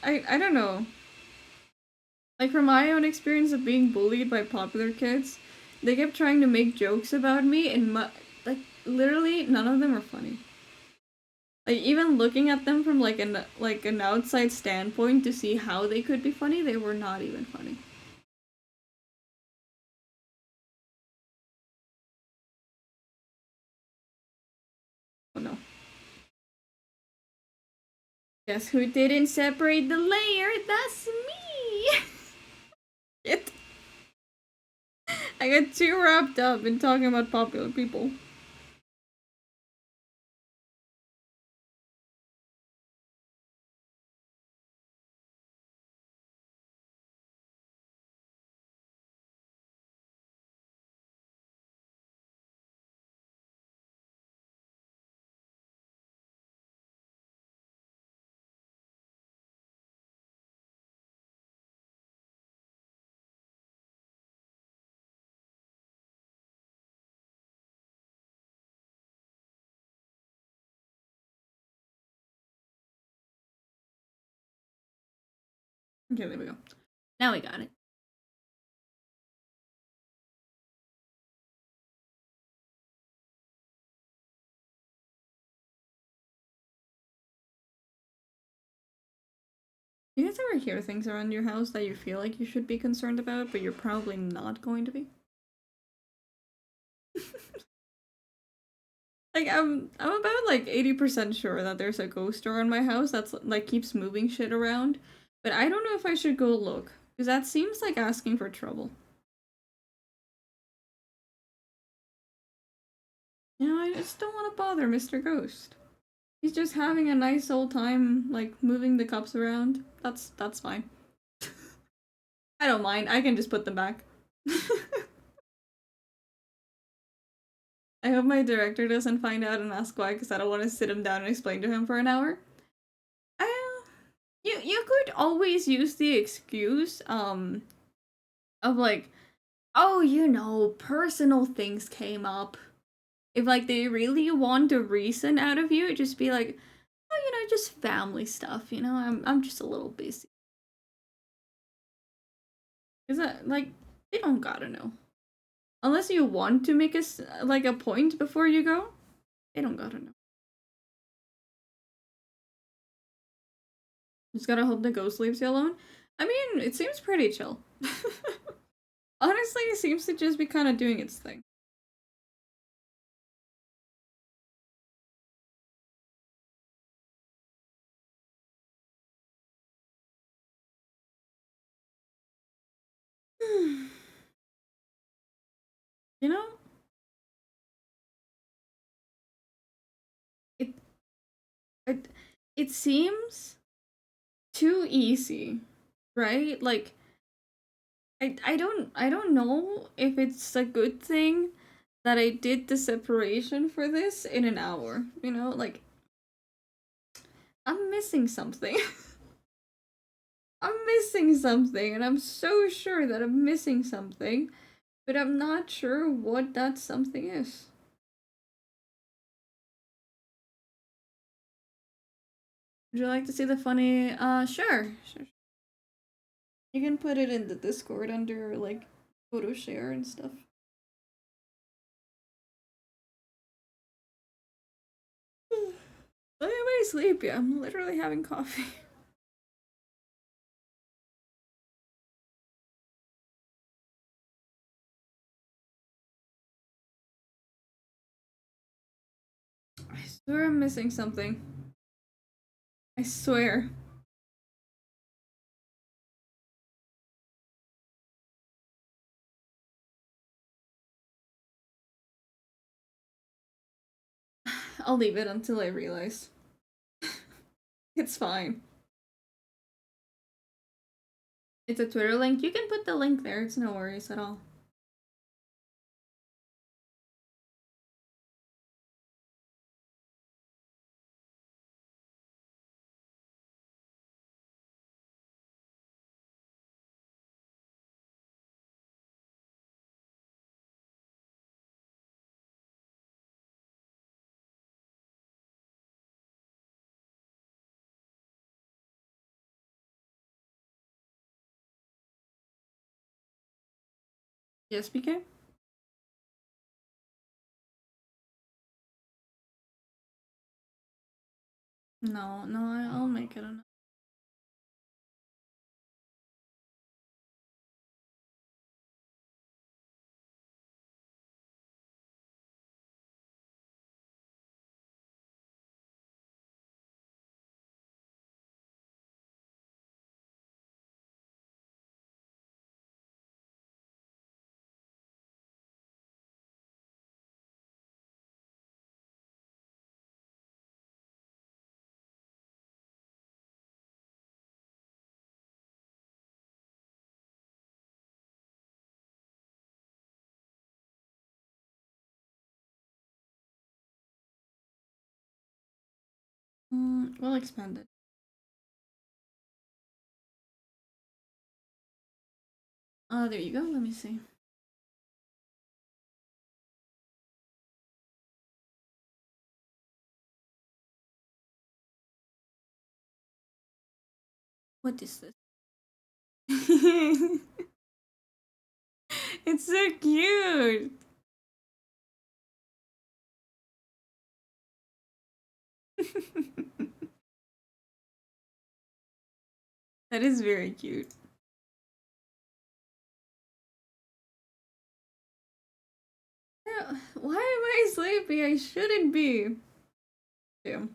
I don't know. Like from my own experience of being bullied by popular kids, they kept trying to make jokes about me and like literally none of them are funny. Like even looking at them from like an outside standpoint to see how they could be funny, they were not even funny. Oh no. Guess who didn't separate the layer? That's me. Shit. I got too wrapped up in talking about popular people. Okay, there we go. Now we got it. Do you guys ever hear things around your house that you feel like you should be concerned about, but you're probably not going to be? Like I'm about like 80% sure that there's a ghost around my house that's like keeps moving shit around, but I don't know if I should go look because that seems like asking for trouble. I just don't want to bother Mr. Ghost. He's just having a nice old time like moving the cups around. That's fine. I don't mind. I can just put them back. I hope my director doesn't find out and ask why because I don't want to sit him down and explain to him for an hour. I you could always use the excuse of like, oh, personal things came up. If like they really want a reason out of you, just be like, oh, just family stuff. I'm just a little busy. Is that like they don't gotta know unless you want to make like a point before you go. They don't gotta know. Just gotta hope the ghost leaves you alone. I mean, it seems pretty chill. Honestly, it seems to just be kind of doing its thing. you know, it it it seems too easy, right? Like I don't know if it's a good thing that I did the separation for this in an hour. Like I'm missing something. I'm missing something, and I'm so sure that I'm missing something, but I'm not sure what that something is. Would you like to see the funny? Sure. You can put it in the Discord under like photo share and stuff. Why am I sleepy? I'm literally having coffee. I swear I'm missing something. I swear. I'll leave it until I realize. It's fine. It's a Twitter link. You can put the link there. It's no worries at all. Yes, BK? No, no, I'll make it. We'll expand it. There you go. Let me see. What is this? It's so cute. That is very cute. Yeah, why am I sleepy? I shouldn't be. Damn.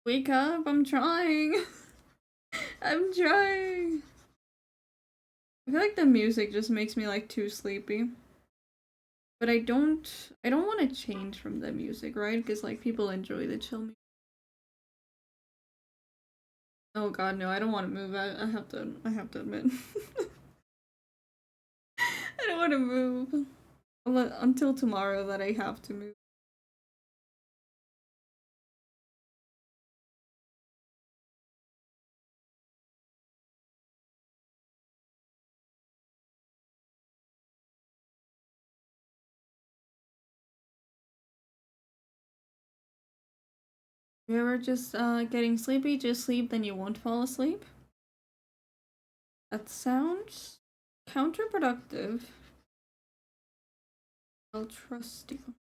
Wake up, I'm trying. I'm trying. I feel like the music just makes me like too sleepy. But I don't want to change from the music, right? Because like people enjoy the chill music. Oh god, no, I don't want to move. I have to admit. I don't want to move. Until tomorrow that I have to move. If you ever just getting sleepy, just sleep, then you won't fall asleep. That sounds counterproductive. I'll trust you.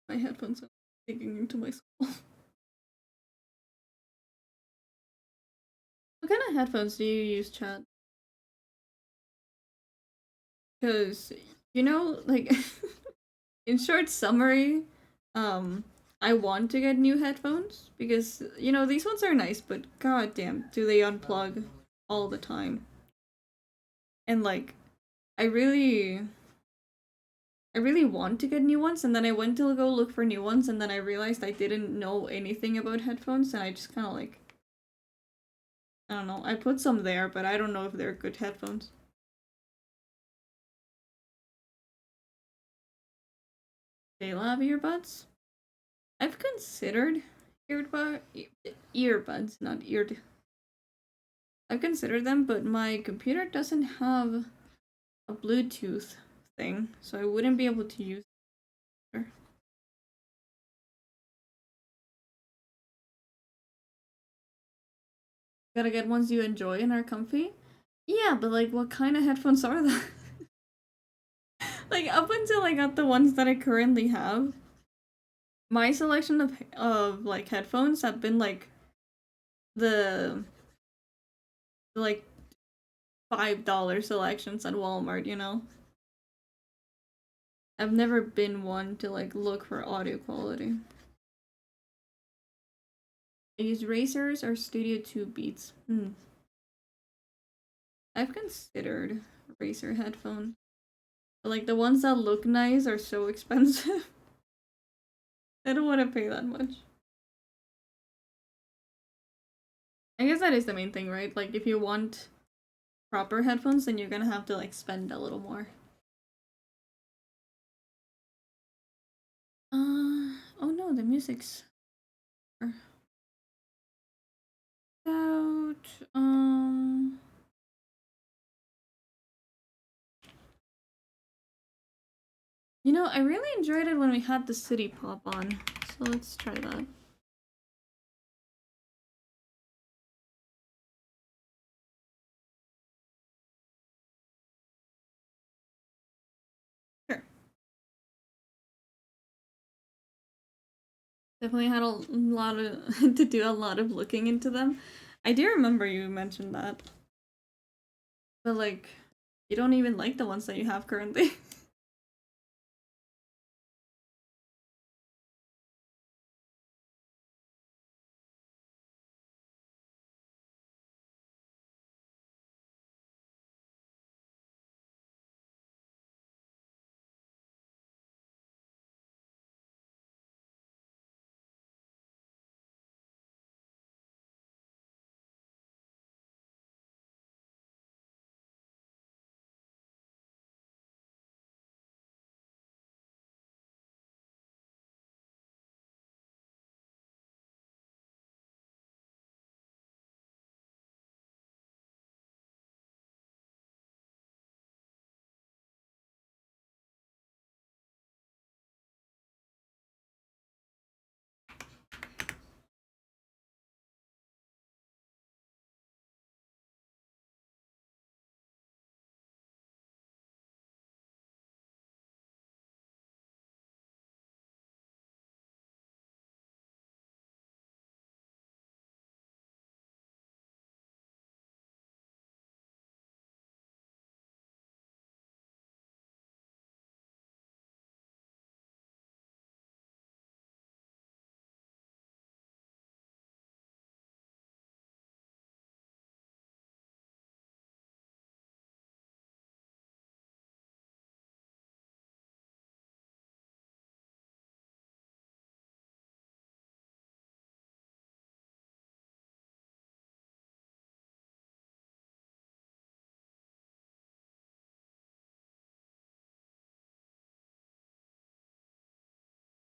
My headphones are digging into my skull. What kind of headphones do you use, Chad? Because, like, in short summary, um, I want to get new headphones because, these ones are nice, but goddamn, do they unplug all the time. And, like, I really I really want to get new ones, and then I went to go look for new ones, and then I realized I didn't know anything about headphones, and I just kind of like, I don't know. I put some there, but I don't know if they're good headphones. They love earbuds. I've considered earbuds, not eared. I've considered them, but my computer doesn't have a Bluetooth thing, so I wouldn't be able to use it. Gotta get ones you enjoy and are comfy. Yeah, but like, what kind of headphones are that? Like, up until I got the ones that I currently have, my selection of like headphones have been like the like $5 selections at Walmart, you know? I've never been one to like look for audio quality. I use Razors or Studio 2 Beats. I've considered Razer headphones. But like the ones that look nice are so expensive. I don't want to pay that much. I guess that is the main thing, right? Like if you want proper headphones, then you're gonna have to like spend a little more. Oh no, the music's out. You know, I really enjoyed it when we had the city pop on. So let's try that. Sure. Definitely had a lot of to do a lot of looking into them. I do remember you mentioned that. But like you don't even like the ones that you have currently.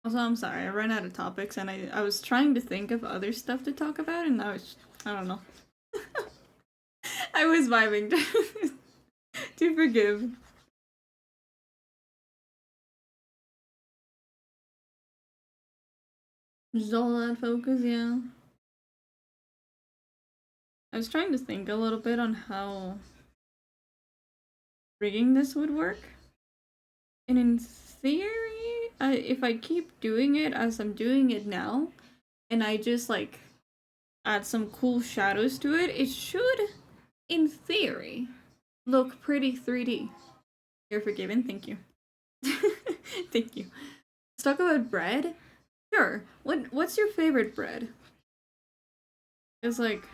Also, I'm sorry, I ran out of topics and I was trying to think of other stuff to talk about and I don't know. I was vibing to forgive. Just all that focus, yeah. I was trying to think a little bit on how rigging this would work. And in theory, if I keep doing it as I'm doing it now, and I just like add some cool shadows to it, it should, in theory, look pretty 3D. You're forgiven, thank you. Thank you. Let's talk about bread. Sure. What's your favorite bread? It's like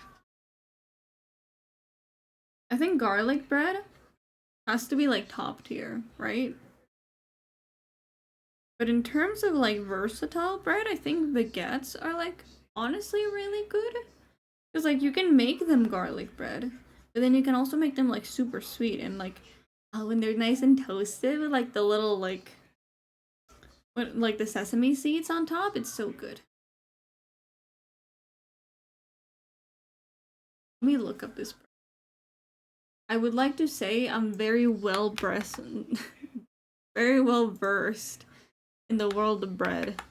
I think garlic bread has to be like top tier, right? But in terms of like versatile bread, I think baguettes are like honestly really good. Because like you can make them garlic bread, but then you can also make them like super sweet and like oh when they're nice and toasted with like the little like the sesame seeds on top, it's so good. Let me look up this. I would like to say I'm very well breast, very well versed in the world of bread,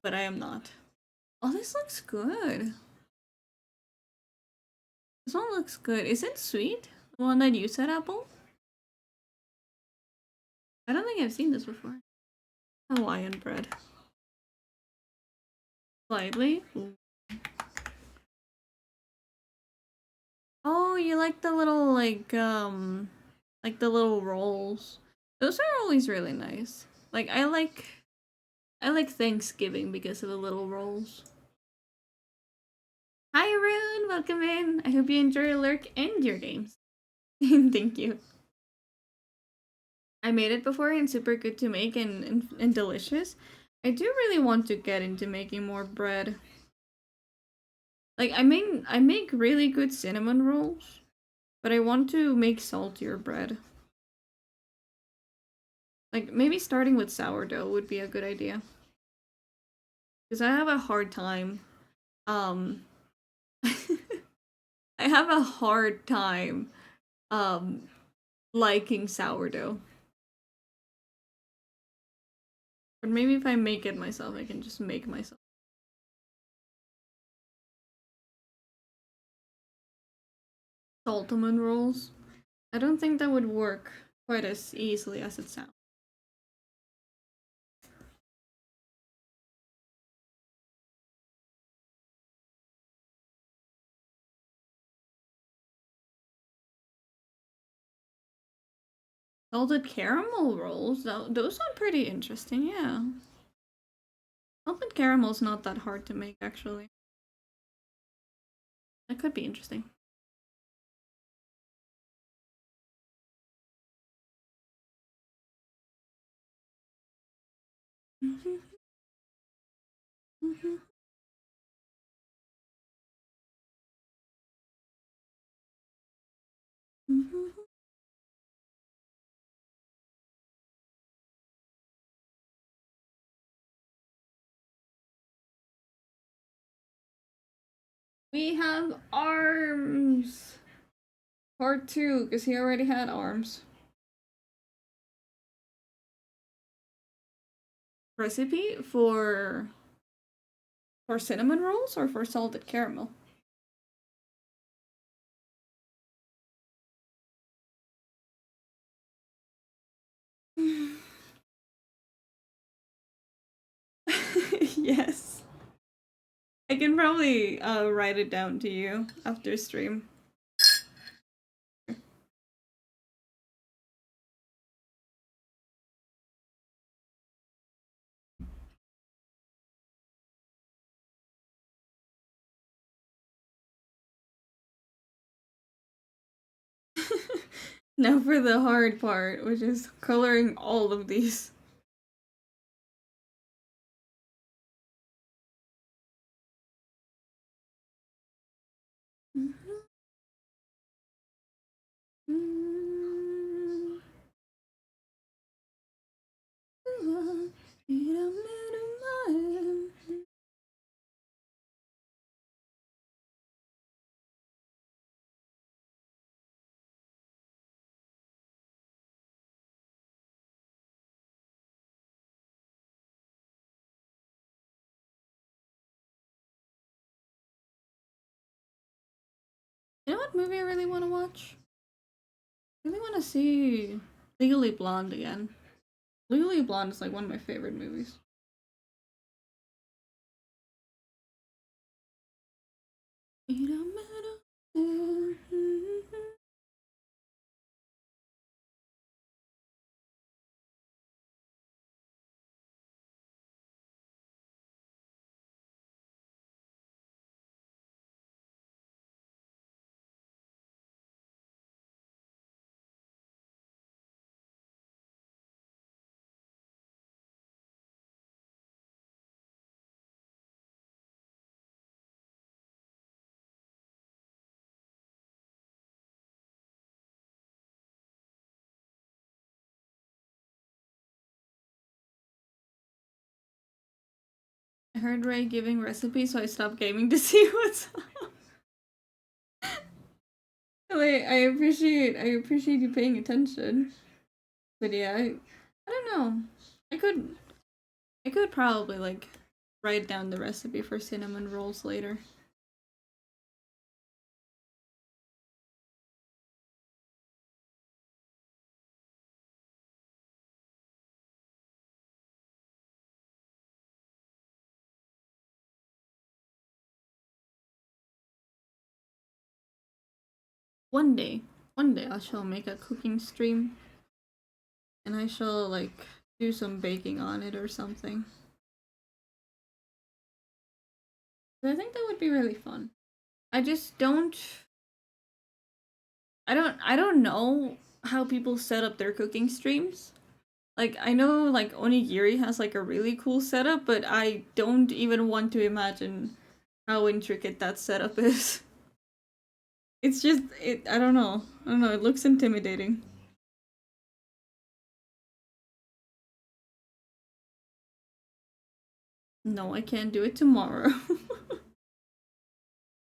but I am not. Oh, this looks good. This one looks good. Is it sweet? The one that you said, Apple? I don't think I've seen this before. Hawaiian bread. Slightly. Ooh. Oh, you like the little like the little rolls. Those are always really nice. Like I like Thanksgiving because of the little rolls. Hi Arun, welcome in. I hope you enjoy your lurk and your games. Thank you. I made it before and super good to make and delicious. I do really want to get into making more bread. Like I make really good cinnamon rolls, but I want to make saltier bread. Like maybe starting with sourdough would be a good idea. Because I have a hard time um I have a hard time um liking sourdough. But maybe if I make it myself, I can just make myself. Saltman rolls. I don't think that would work quite as easily as it sounds. Salted caramel rolls, those sound pretty interesting, yeah. Salted caramel's not that hard to make, actually. That could be interesting. We have arms! Part 2, because he already had arms. Recipe for cinnamon rolls or for salted caramel? Yes. I can probably write it down to you after stream. Now for the hard part, which is coloring all of these. You know what movie I really want to watch? I really want to see Legally Blonde again. Legally Blonde is like one of my favorite movies. It don't matter. I heard Ray giving recipes, so I stopped gaming to see what's up. Like, I appreciate you paying attention. But yeah, I don't know. I could I could probably like write down the recipe for cinnamon rolls later. One day, one day I shall make a cooking stream and I shall like do some baking on it or something. But I think that would be really fun. I just don't I don't know how people set up their cooking streams. Like I know like Onigiri has like a really cool setup, but I don't even want to imagine how intricate that setup is. It's just it I don't know. I don't know, it looks intimidating. No, I can't do it tomorrow. I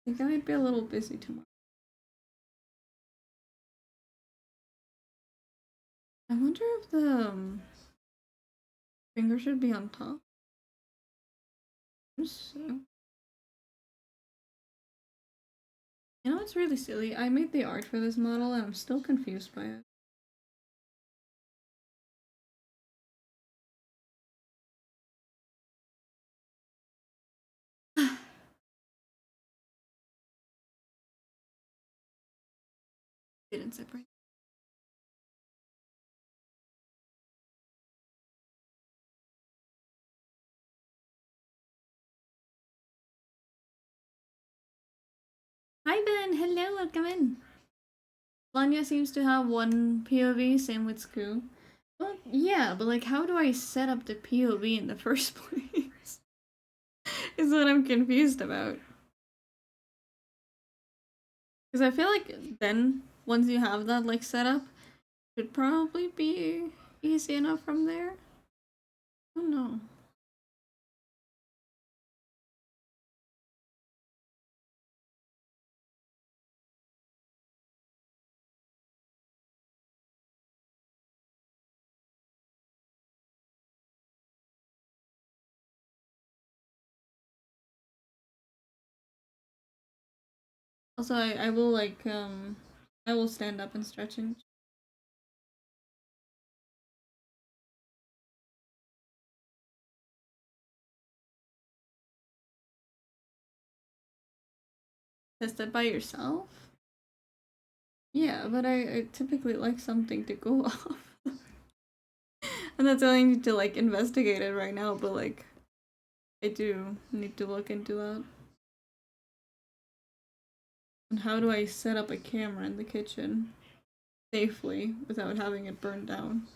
think I might be a little busy tomorrow. I wonder if the finger should be on top. So, you know, it's really silly. I made the art for this model and I'm still confused by it. Didn't separate. Hi Ben, hello, welcome in. Lanya seems to have one POV, same with Scoo. Well, yeah, but like, how do I set up the POV in the first place? Is what I'm confused about. Because I feel like then, once you have that like set up, should probably be easy enough from there. I don't know. Also, I will like I will stand up and stretch and test it by yourself. Yeah, but I typically like something to go off. I'm not telling you to like investigate it right now, but like I do need to look into that. And how do I set up a camera in the kitchen safely without having it burned down?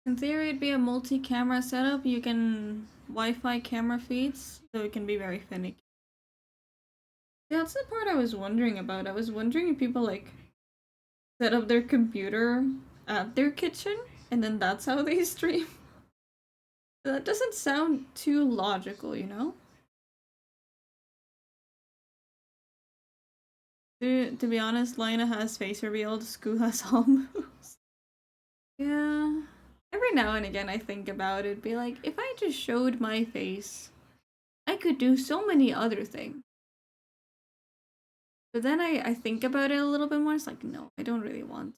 In theory, it'd be a multi-camera setup. You can Wi-Fi camera feeds, so it can be very finicky. Yeah, that's the part I was wondering about. I was wondering if people like set up their computer at their kitchen and then that's how they stream. That doesn't sound too logical, you know? To be honest, Lina has face revealed, Scoo has all moves. Yeah. Every now and again I think about it, be like, if I just showed my face, I could do so many other things. But then I think about it a little bit more, it's like, no, I don't really want.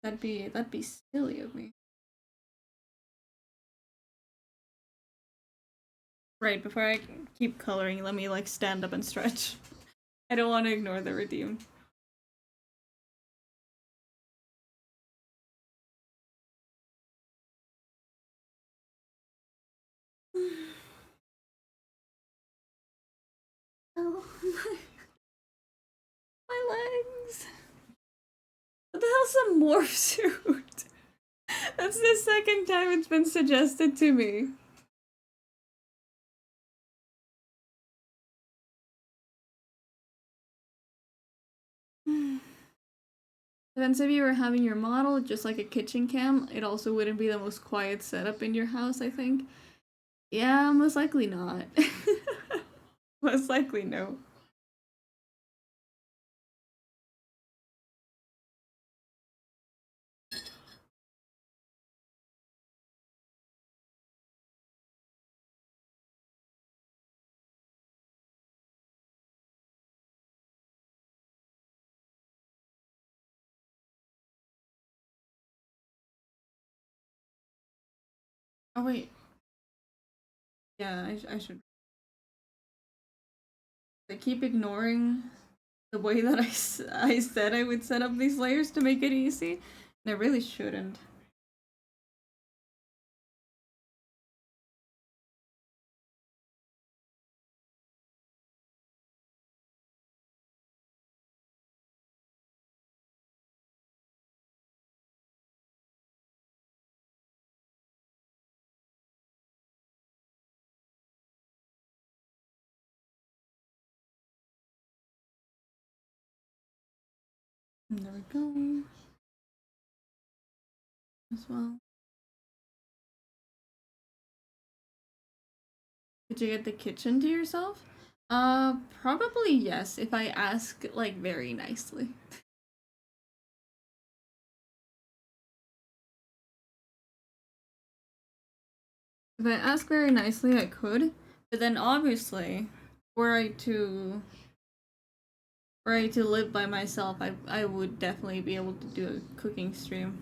That'd be silly of me. Right, before I keep coloring, let me like stand up and stretch. I don't want to ignore the redeem. Oh, my legs. What the hell's a morph suit? That's the second time it's been suggested to me. Depends if you were having your model just like a kitchen cam, it also wouldn't be the most quiet setup in your house, I think. Yeah, most likely not. Most likely no. Oh wait, yeah, I should. I keep ignoring the way that I said I would set up these layers to make it easy, and I really shouldn't. There we go. As well. Did you get the kitchen to yourself? Probably yes, if I ask like very nicely. If I ask very nicely, I could. But then obviously, were I to were I to live by myself, I would definitely be able to do a cooking stream.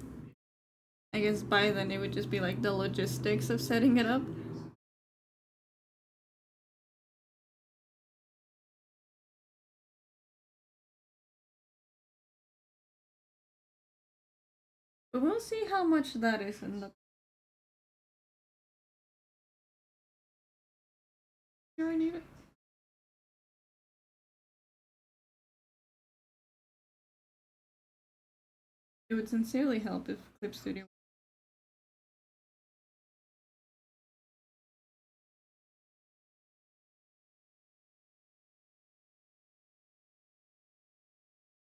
I guess by then it would just be like the logistics of setting it up. But we'll see how much that is in the. Do I need it? It would sincerely help if Clip Studio.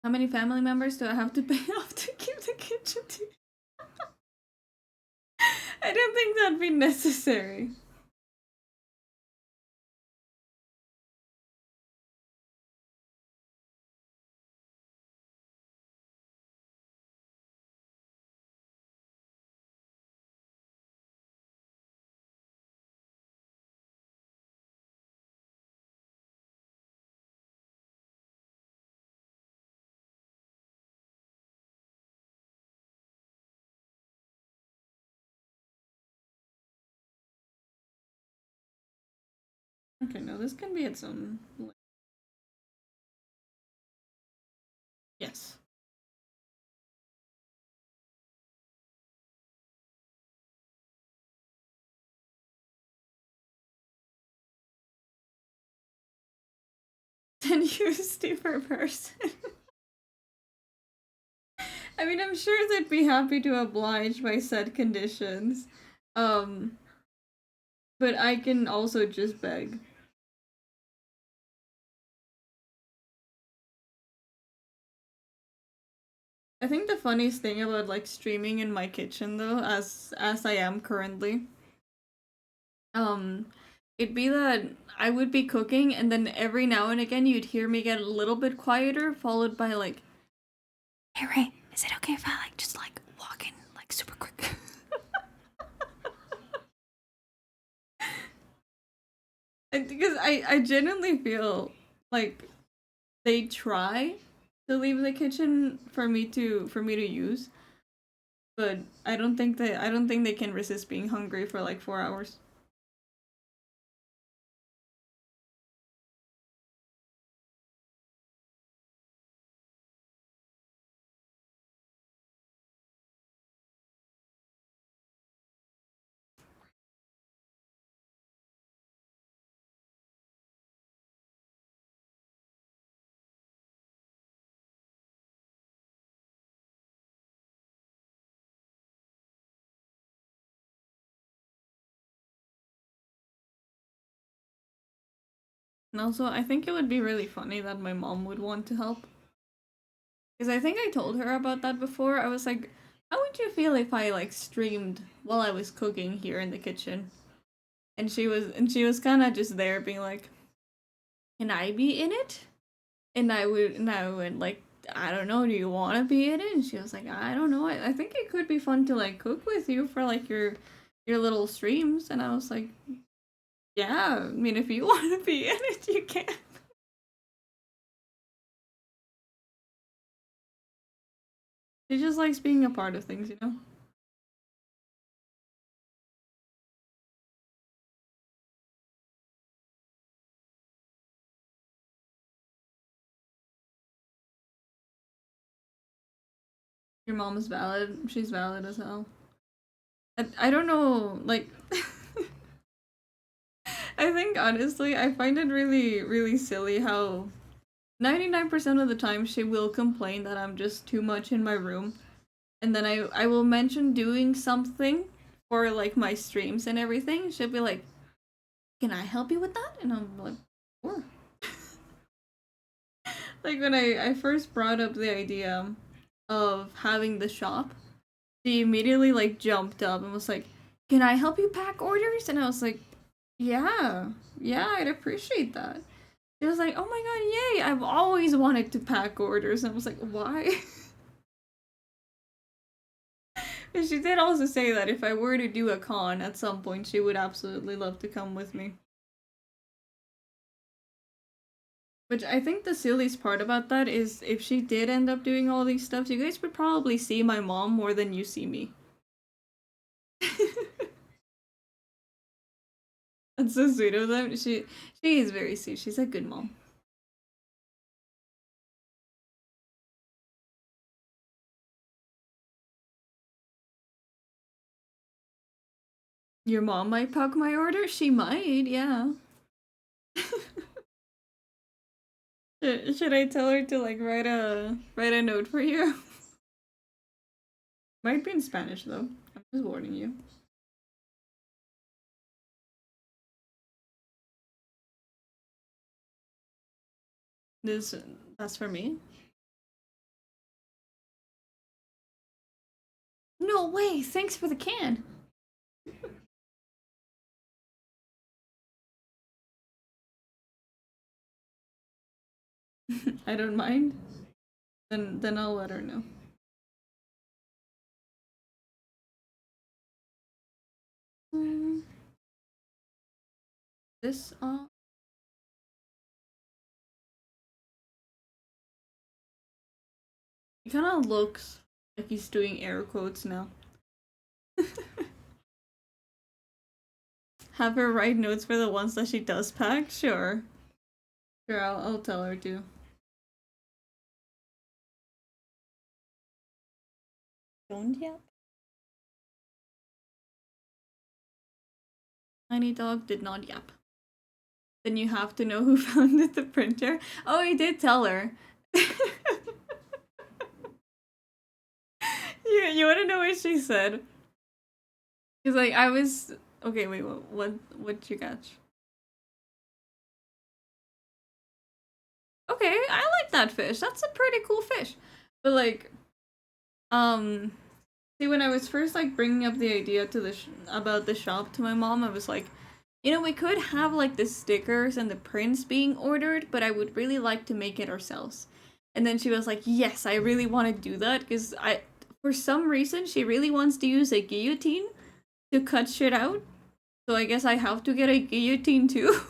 How many family members do I have to pay off to keep the kitchen? I don't think that'd be necessary. Okay, no, this can be its own. Yes. Then use per person. I mean, I'm sure they'd be happy to oblige by said conditions. Um, but I can also just beg. I think the funniest thing about like streaming in my kitchen though, as I am currently, um, it'd be that I would be cooking and then every now and again you'd hear me get a little bit quieter, followed by like, "Hey Ray, is it okay if I like just like walk in like super quick?" And because I genuinely feel like they try to leave the kitchen for me to use, but I don't think they can resist being hungry for like 4 hours. And also, I think it would be really funny that my mom would want to help. Because I think I told her about that before. I was like, how would you feel if I like streamed while I was cooking here in the kitchen? And she was kind of just there being like, "Can I be in it?" And I went like, "I don't know, do you want to be in it?" And she was like, "I don't know. I think it could be fun to like cook with you for like your little streams." And I was like, "Yeah, I mean if you want to be in it, you can." She just likes being a part of things, you know? Your mom is valid. She's valid as hell. I don't know, like I think honestly, I find it really, really silly how 99% of the time she will complain that I'm just too much in my room. And then I will mention doing something for like my streams and everything. She'll be like, "Can I help you with that?" And I'm like, "Sure." Like when I first brought up the idea of having the shop, she immediately like jumped up and was like, "Can I help you pack orders?" And I was like, "Yeah, yeah, I'd appreciate that." It was like, "Oh my god, yay! I've always wanted to pack orders." And I was like, "Why?" And she did also say that if I were to do a con at some point, she would absolutely love to come with me. Which I think the silliest part about that is if she did end up doing all these stuff, you guys would probably see my mom more than you see me. That's so sweet of them. She is very sweet. She's a good mom. Your mom might pack my order? She might, yeah. Should I tell her to like write a note for you? Might be in Spanish though. I'm just warning you. This that's for me. No way. Thanks for the can. I don't mind. Then I'll let her know. Mm, this he kind of looks like he's doing air quotes now. Have her write notes for the ones that she does pack? Sure. Sure, I'll tell her to. Don't yet. Tiny dog did not yap. Then you have to know who founded the printer. Oh, he did tell her. You want to know what she said? She's like, I was okay. Wait, what you catch? Okay, I like that fish. That's a pretty cool fish. But like, um, see, when I was first like bringing up the idea to about the shop to my mom, I was like, we could have like the stickers and the prints being ordered, but I would really like to make it ourselves. And then she was like, "Yes, I really want to do that because for some reason, she really wants to use a guillotine to cut shit out. So I guess I have to get a guillotine too."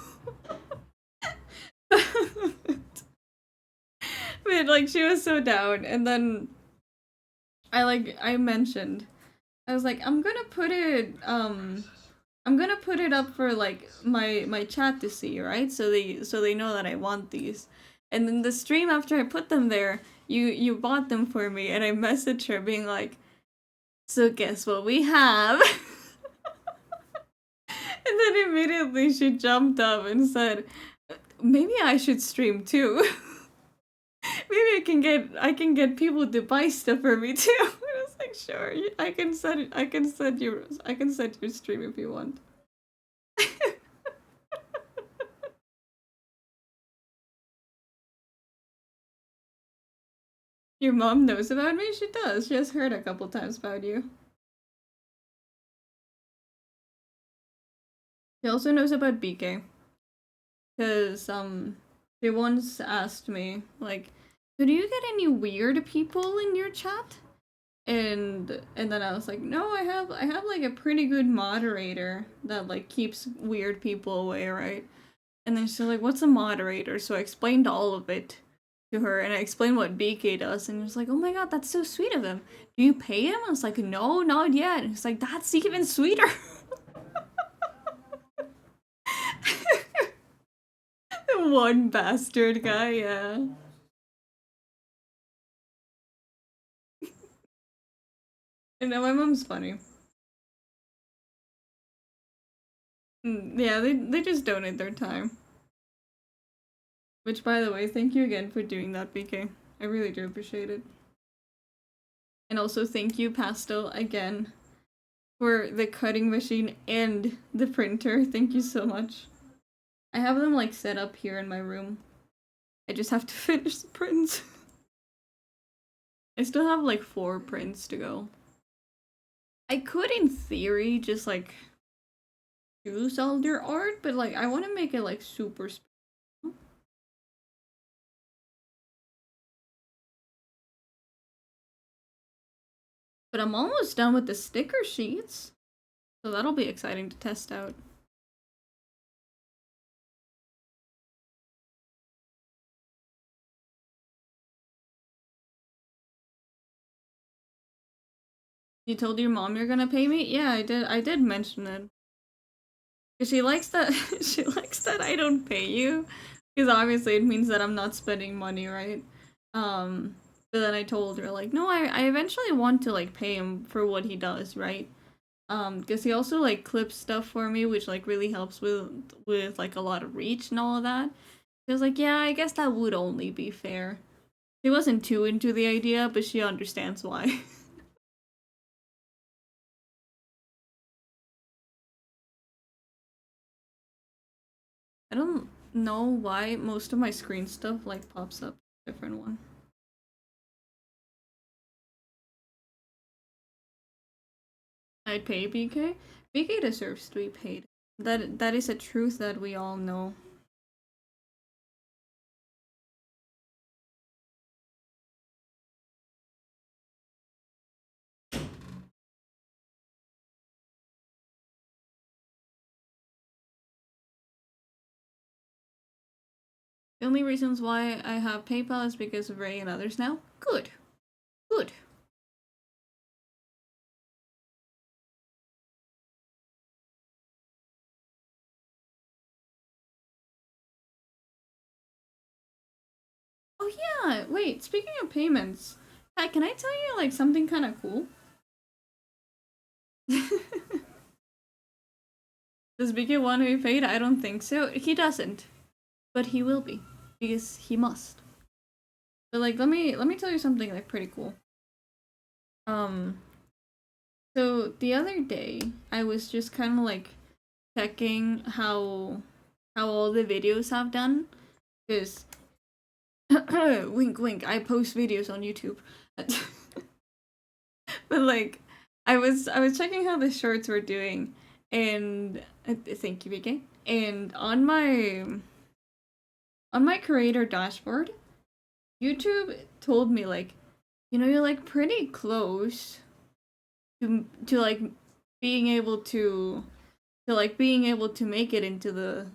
But like, she was so down, and then I mentioned I was like, I'm gonna put it up for like my chat to see, right? So they know that I want these. And then the stream after I put them there, you bought them for me, and I messaged her being like, "So guess what we have?" And then immediately she jumped up and said, "Maybe I should stream too." Maybe I can get people to buy stuff for me too. I was like, sure, I can set your stream if you want. Your mom knows about me? She does. She has heard a couple times about you. She also knows about BK. Because, she once asked me, like, so do you get any weird people in your chat? And then I was like, no, I have like a pretty good moderator that like keeps weird people away, right? And then she's like, what's a moderator? So I explained all of it to her, and I explained what BK does, and he was like, oh my god, that's so sweet of him. Do you pay him? I was like, no, not yet. And he's like, that's even sweeter. One bastard guy, yeah. And then my mom's funny. Yeah, they just donate their time. Which, by the way, thank you again for doing that, BK. I really do appreciate it. And also thank you, Pastel, again, for the cutting machine and the printer. Thank you so much. I have them, like, set up here in my room. I just have to finish the prints. I still have, like, 4 prints to go. I could, in theory, just, like, choose all their art, but, like, I want to make it, like, super special. But I'm almost done with the sticker sheets, so that'll be exciting to test out. You told your mom you're gonna pay me? Yeah, I did mention it. She likes that she likes that I don't pay you. Because obviously it means that I'm not spending money, right? Um but then I told her like, no, I eventually want to like pay him for what he does, right? Because he also like clips stuff for me, which like really helps with like a lot of reach and all of that. She was like, yeah, I guess that would only be fair. She wasn't too into the idea, but she understands why. I don't know why most of my screen stuff like pops up a different one. I'd pay BK. BK deserves to be paid. That is a truth that we all know. The only reasons why I have PayPal is because of Ray and others now. Good. Good. Oh yeah, wait, speaking of payments, can I tell you like something kind of cool? Does BK want to be paid? I don't think so. He doesn't. But he will be. Because he must. But like let me tell you something like pretty cool. Um so the other day I was just kind of like checking how all the videos have done because wink wink I post videos on YouTube. But like I was checking how the shorts were doing and thank you BK. And on my creator dashboard, YouTube told me like, you know, you're like pretty close to like being able to like being able to make it into the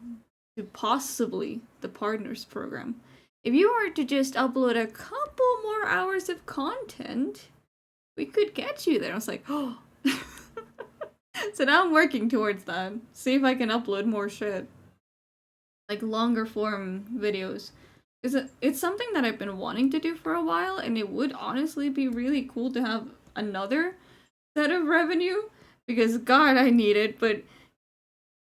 to possibly the partners program. If you were to just upload a couple more hours of content, we could get you there. I was like, oh. So now I'm working towards that. See if I can upload more shit. Like longer form videos. It's something that I've been wanting to do for a while, and it would honestly be really cool to have another set of revenue because God, I need it. But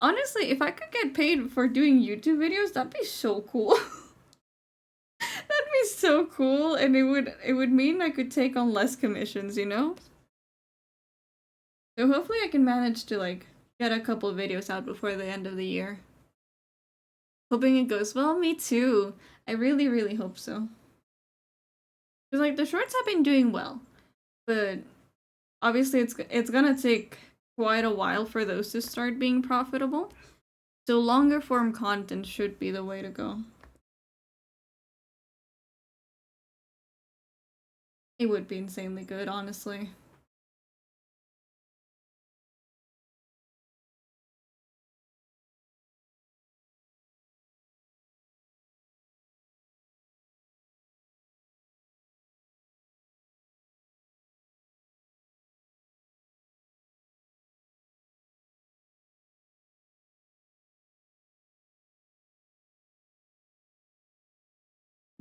honestly, if I could get paid for doing YouTube videos, that'd be so cool. That'd be so cool, and it would mean I could take on less commissions, you know? So hopefully I can manage to like get a couple videos out before the end of the year. Hoping it goes well, me too. I really, really hope so. Because like the shorts have been doing well, but obviously it's gonna take quite a while for those to start being profitable. So longer form content should be the way to go. It would be insanely good, honestly.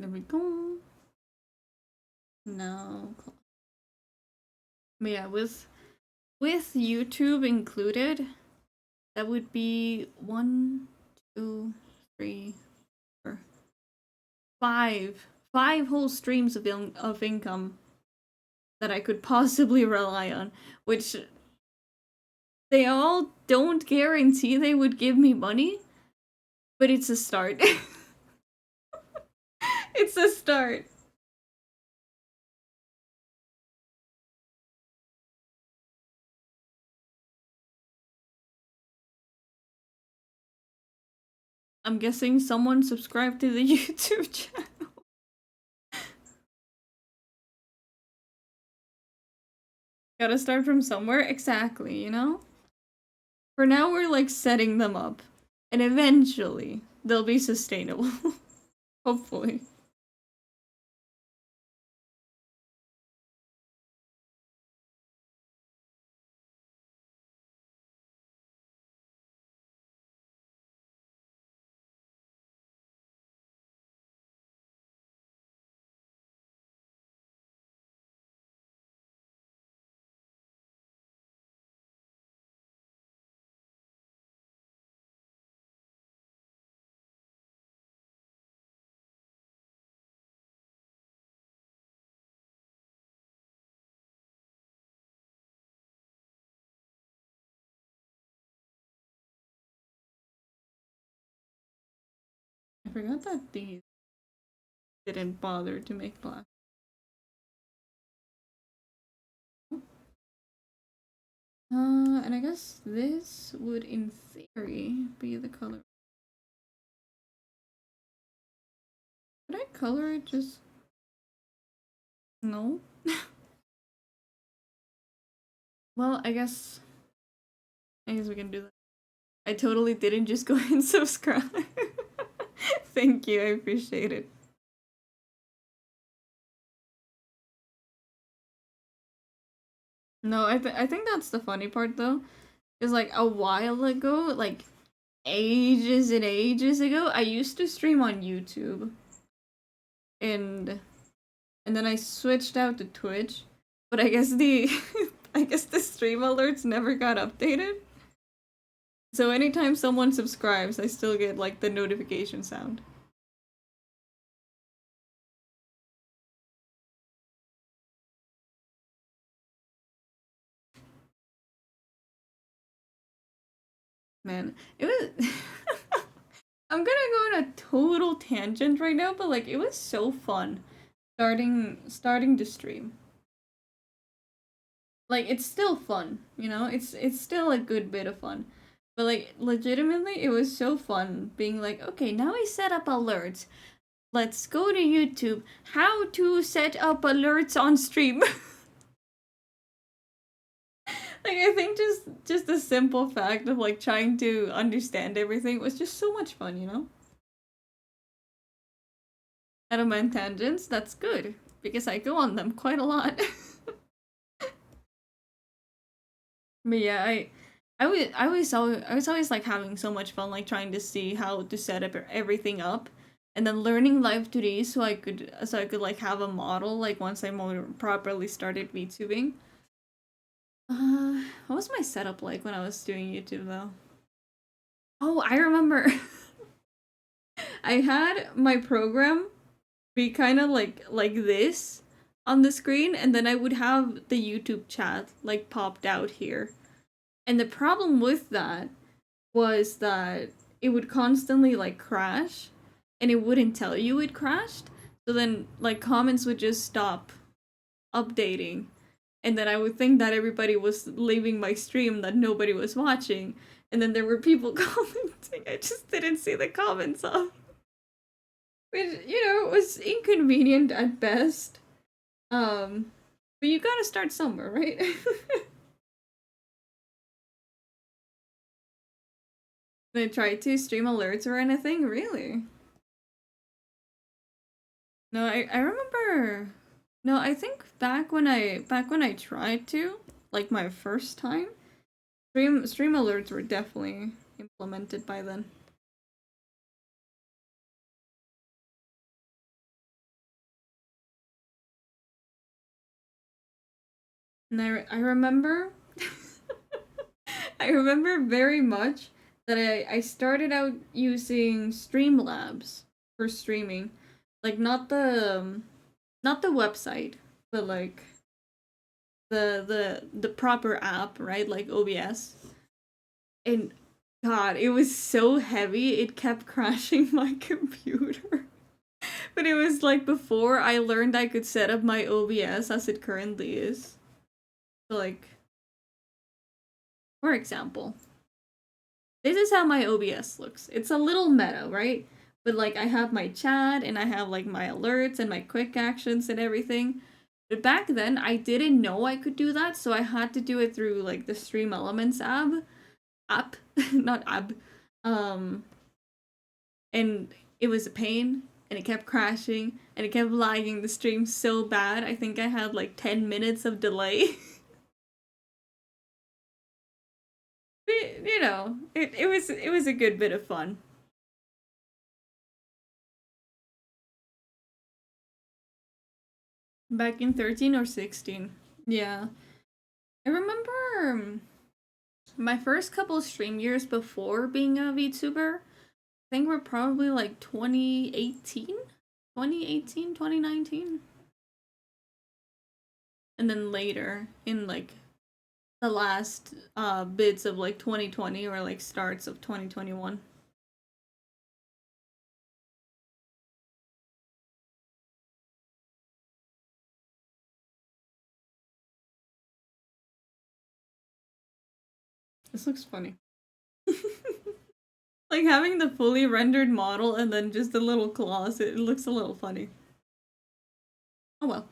There we go. No. But yeah, with YouTube included, that would be one, two, three, four, five whole streams of income that I could possibly rely on, which they all don't guarantee they would give me money, but it's a start. It's a start. I'm guessing someone subscribed to the YouTube channel. Gotta start from somewhere. Exactly, you know? For now, we're like setting them up. And eventually, they'll be sustainable. Hopefully. I forgot that these didn't bother to make black. And I guess this would, in theory, be the color. Would I color it just... No? Well, I guess we can do that. I totally didn't just go and subscribe. Thank you, I appreciate it. No, I think that's the funny part though. Is like a while ago, like ages and ages ago, I used to stream on YouTube. And then I switched out to Twitch. But I guess the I guess the stream alerts never got updated. So anytime someone subscribes, I still get like the notification sound. Man, it was I'm gonna go on a total tangent right now, but like it was so fun starting to stream. Like it's still fun, you know? It's still a good bit of fun. But like legitimately it was so fun being like, okay, now I set up alerts. Let's go to YouTube. How to set up alerts on stream. Like I think just the simple fact of like trying to understand everything was just so much fun, you know? I don't mind tangents, that's good. Because I go on them quite a lot. But yeah, I was always like having so much fun like trying to see how to set up everything up and then learning live 2D so I could like have a model like once I more properly started VTubing. What was my setup like when I was doing YouTube though? Oh, I remember. I had my program be kind of like this on the screen and then I would have the YouTube chat like popped out here. And the problem with that was that it would constantly like crash and it wouldn't tell you it crashed. So then, like, comments would just stop updating. And then I would think that everybody was leaving my stream, that nobody was watching. And then there were people commenting. I just didn't see the comments off. Which, it was inconvenient at best. But you gotta start somewhere, right? They tried to stream alerts or anything, really? No, I remember. No, I think back when I tried to, like my first time, stream alerts were definitely implemented by then. And I remember I remember very much that I started out using Streamlabs for streaming. Like not the website, but like the proper app, right? Like OBS. And God, it was so heavy, it kept crashing my computer. But it was like before I learned I could set up my OBS as it currently is. So like, for example, this is how my OBS looks. It's a little meta, right? But like I have my chat and I have like my alerts and my quick actions and everything. But back then I didn't know I could do that, so I had to do it through like the Stream Elements app, not app. Um and it was a pain and it kept crashing and it kept lagging the stream so bad. I think I had like 10 minutes of delay. But, it was a good bit of fun. Back in 13 or 16. Yeah. I remember my first couple stream years before being a VTuber, I think we're probably like 2018, 2019. And then later in like the last bits of like 2020 or like starts of 2021. This looks funny. Like having the fully rendered model and then just a little claws, it looks a little funny. Oh well.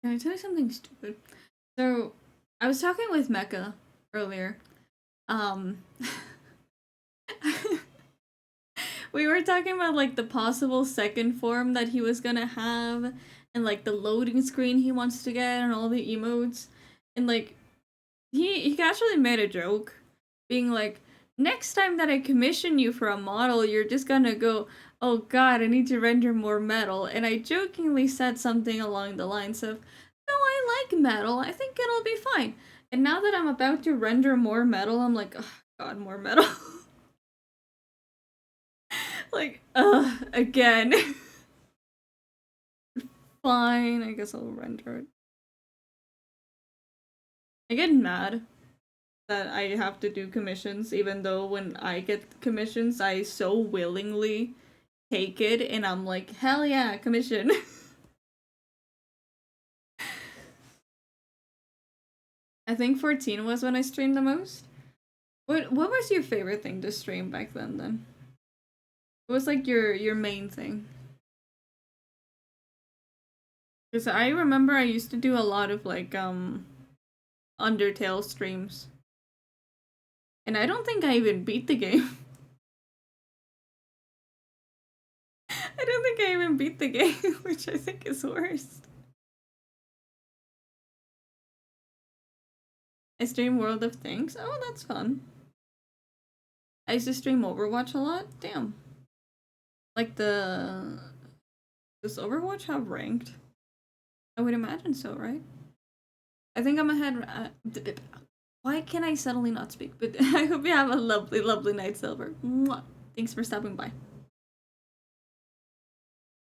Can I tell you something stupid? So, I was talking with Mecca earlier. Um, we were talking about like the possible second form that he was gonna have, and like the loading screen he wants to get, and all the emotes, and like he casually made a joke, being like, next time that I commission you for a model, you're just gonna go, oh god, I need to render more metal. And I jokingly said something along the lines of, no, I like metal, I think it'll be fine. And now that I'm about to render more metal, I'm like, oh god, more metal. Like, again. Fine, I guess I'll render it. I get mad that I have to do commissions, even though when I get commissions, I so willingly take it, and I'm like, hell yeah, commission. I think 14 was when I streamed the most. What was your favorite thing to stream back then? What was like your main thing? Because I remember I used to do a lot of like Undertale streams. And I don't think I even beat the game. I don't think I even beat the game, which I think is worse. I stream World of Tanks. Oh, that's fun. I used to stream Overwatch a lot. Damn. Like the does Overwatch have ranked? I would imagine so, right? I think I'm ahead. Why can I suddenly not speak? But I hope you have a lovely, lovely night, Silver. Mwah. Thanks for stopping by.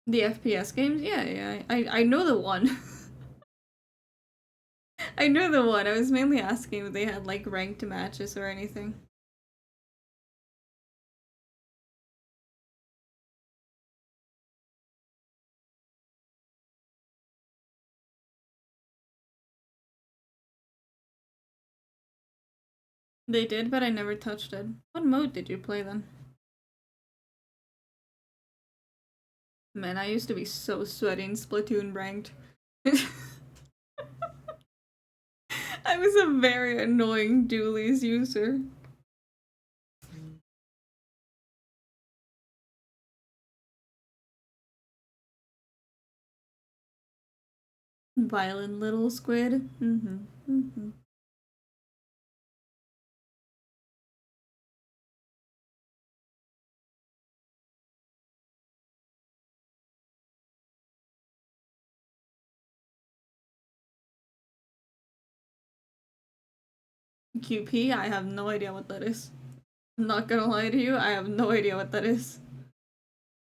The FPS games? Yeah. I know the one. I know the one. I was mainly asking if they had like ranked matches or anything. They did, but I never touched it. What mode did you play then? Man, I used to be so sweaty in Splatoon ranked. I was a very annoying dualies user. Violent little squid. QP, I have no idea what that is. I'm not gonna lie to you, I have no idea what that is.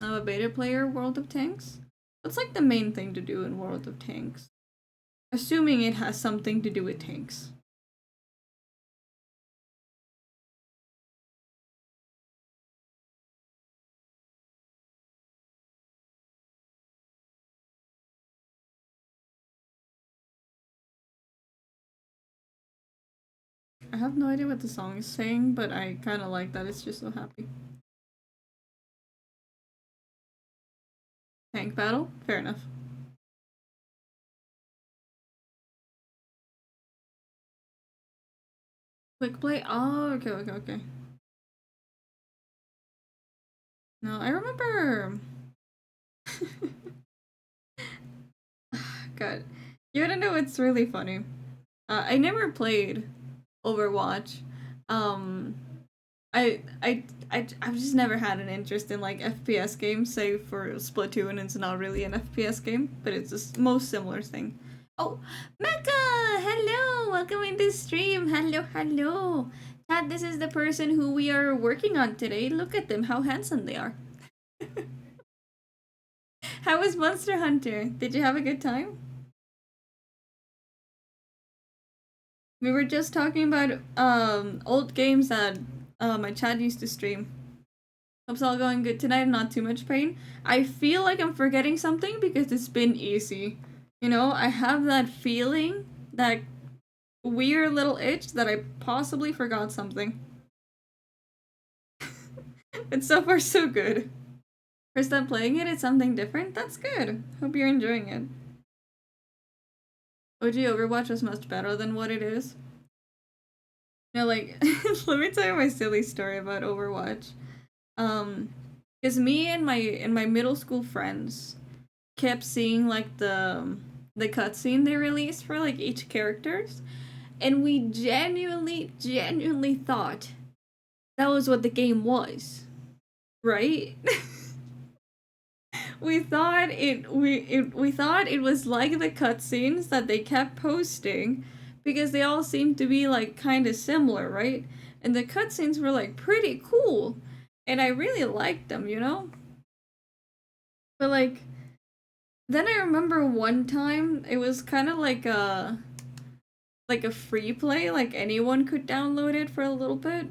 I'm a beta player, World of Tanks. What's like the main thing to do in World of Tanks? Assuming it has something to do with tanks. I have no idea what the song is saying, but I kind of like that it's just so happy. Tank battle? Fair enough. Quick play? Oh, okay. No, I remember. God. You wanna know what's really funny? I never played Overwatch. Um, I've just never had an interest in like FPS games, save for Splatoon. It's not really an FPS game, but it's the most similar thing. Oh, Mecca! Hello! Welcome into stream. Hello. Chad, this is the person who we are working on today. Look at them, how handsome they are. How was Monster Hunter? Did you have a good time? We were just talking about old games that my Chad used to stream. Hope it's all going good tonight, not too much pain. I feel like I'm forgetting something because it's been easy. You know, I have that feeling, that weird little itch that I possibly forgot something. But so far so good. First time playing it, it's something different. That's good. Hope you're enjoying it. OG Overwatch was much better than what it is. You know, like, let me tell you my silly story about Overwatch. Because me and my middle school friends kept seeing like the cutscene they released for like each characters, and we genuinely thought that was what the game was, right? We thought we thought it was like the cutscenes that they kept posting, because they all seemed to be like kind of similar, right? And the cutscenes were like pretty cool, and I really liked them, you know. But like, then I remember one time it was kind of like a free play, like anyone could download it for a little bit.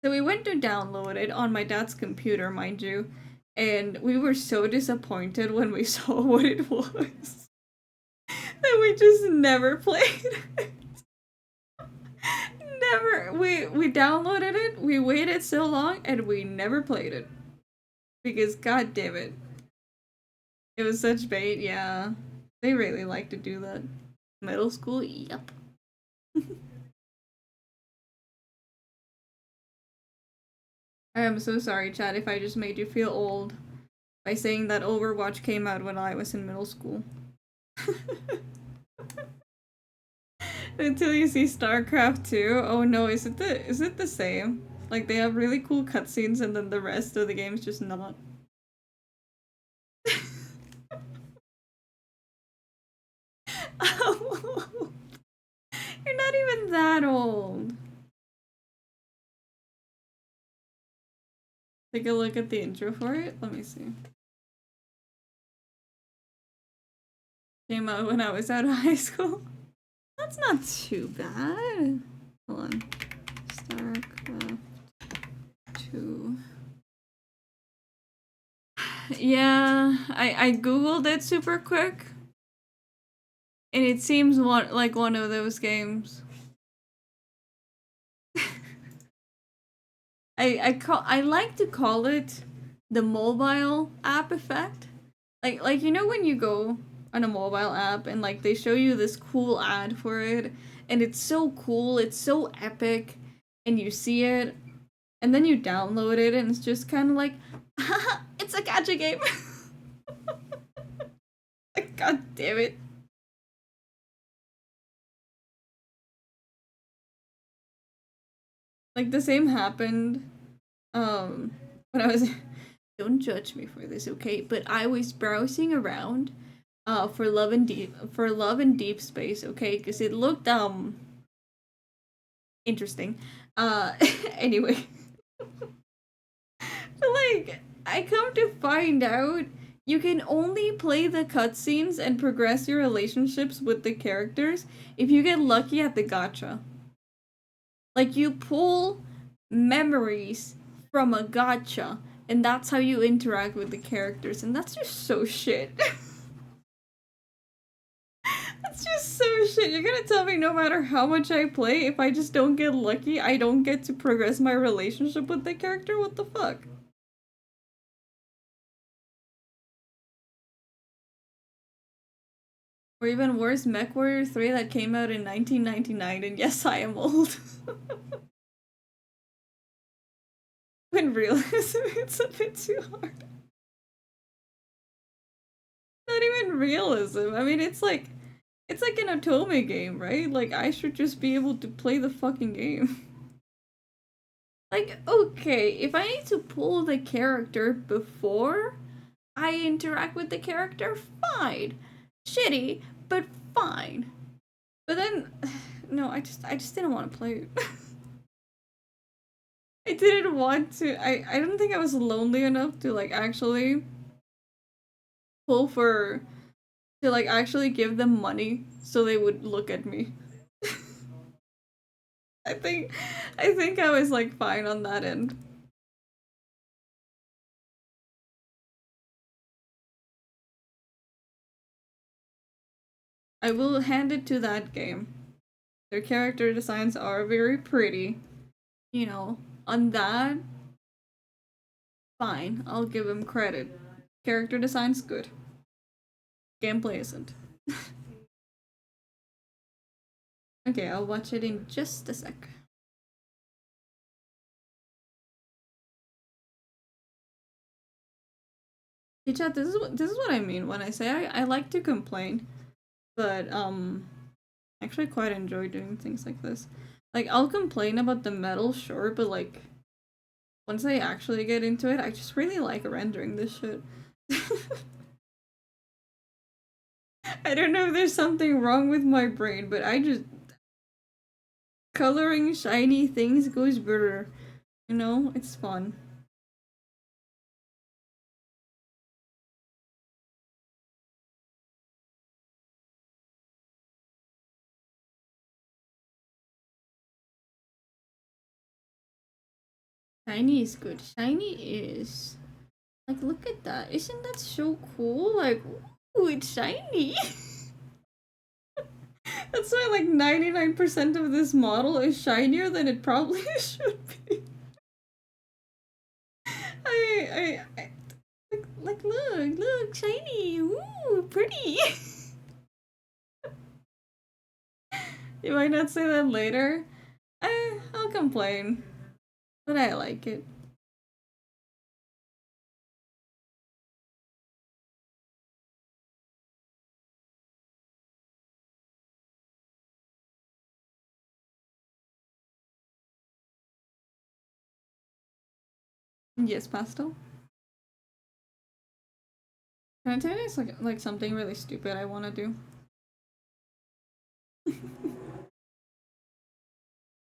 So we went to download it on my dad's computer, mind you, and we were so disappointed when we saw what it was that we just never played it. Never. We downloaded it, we waited so long, and we never played it. Because god damn it. It was such bait, yeah. They really like to do that. Middle school? Yep. I am so sorry, Chad, if I just made you feel old by saying that Overwatch came out when I was in middle school. Until you see StarCraft 2. Oh no, is it the same? Like they have really cool cutscenes and then the rest of the game's just not. Oh, you're not even that old. Take a look at the intro for it. Let me see. Came out when I was out of high school. That's not too bad. Hold on. StarCraft 2. Yeah, I googled it super quick, and it seems like one of those games. I like to call it the mobile app effect. Like you know when you go on a mobile app and like they show you this cool ad for it and it's so cool, it's so epic and you see it and then you download it and it's just kind of like it's a gacha game. Like, god damn it. Like the same happened when I was don't judge me for this, okay? But I was browsing around for love and deep space, okay? Cuz it looked interesting. Anyway, like I come to find out you can only play the cutscenes and progress your relationships with the characters if you get lucky at the gacha. Like you pull memories from a gacha and that's how you interact with the characters and that's just so shit. That's just so shit. You're gonna tell me no matter how much I play, if I just don't get lucky, I don't get to progress my relationship with the character? What the fuck? Or even worse, MechWarrior 3 that came out in 1999, and yes, I am old. When realism, it's a bit too hard. Not even realism. I mean, it's like an Otome game, right? Like I should just be able to play the fucking game. Like, okay, if I need to pull the character before I interact with the character, fine. Shitty, but fine. But then no, I just didn't want to play it. I didn't want to. I don't think I was lonely enough to like actually pull for to like actually give them money so they would look at me. I think I think I was like fine on that end. I will hand it to that game. Their character designs are very pretty. You know, on that, fine. I'll give them credit. Character design's good. Gameplay isn't. Okay, I'll watch it in just a sec. Hey chat, this is what I mean when I say I like to complain, but actually quite enjoy doing things like this. Like I'll complain about the metal, sure, but like once I actually get into it, I just really like rendering this shit. I don't know if there's something wrong with my brain, but I just coloring shiny things goes better. You know, it's fun. Shiny is good. Shiny is like look at that. Isn't that so cool? Like ooh, it's shiny. That's why like 99% of this model is shinier than it probably should be. I like look, shiny. Ooh, pretty. You might not say that later. I'll complain, but I like it. Yes, pastel. Can I tell you it's like something really stupid I want to do?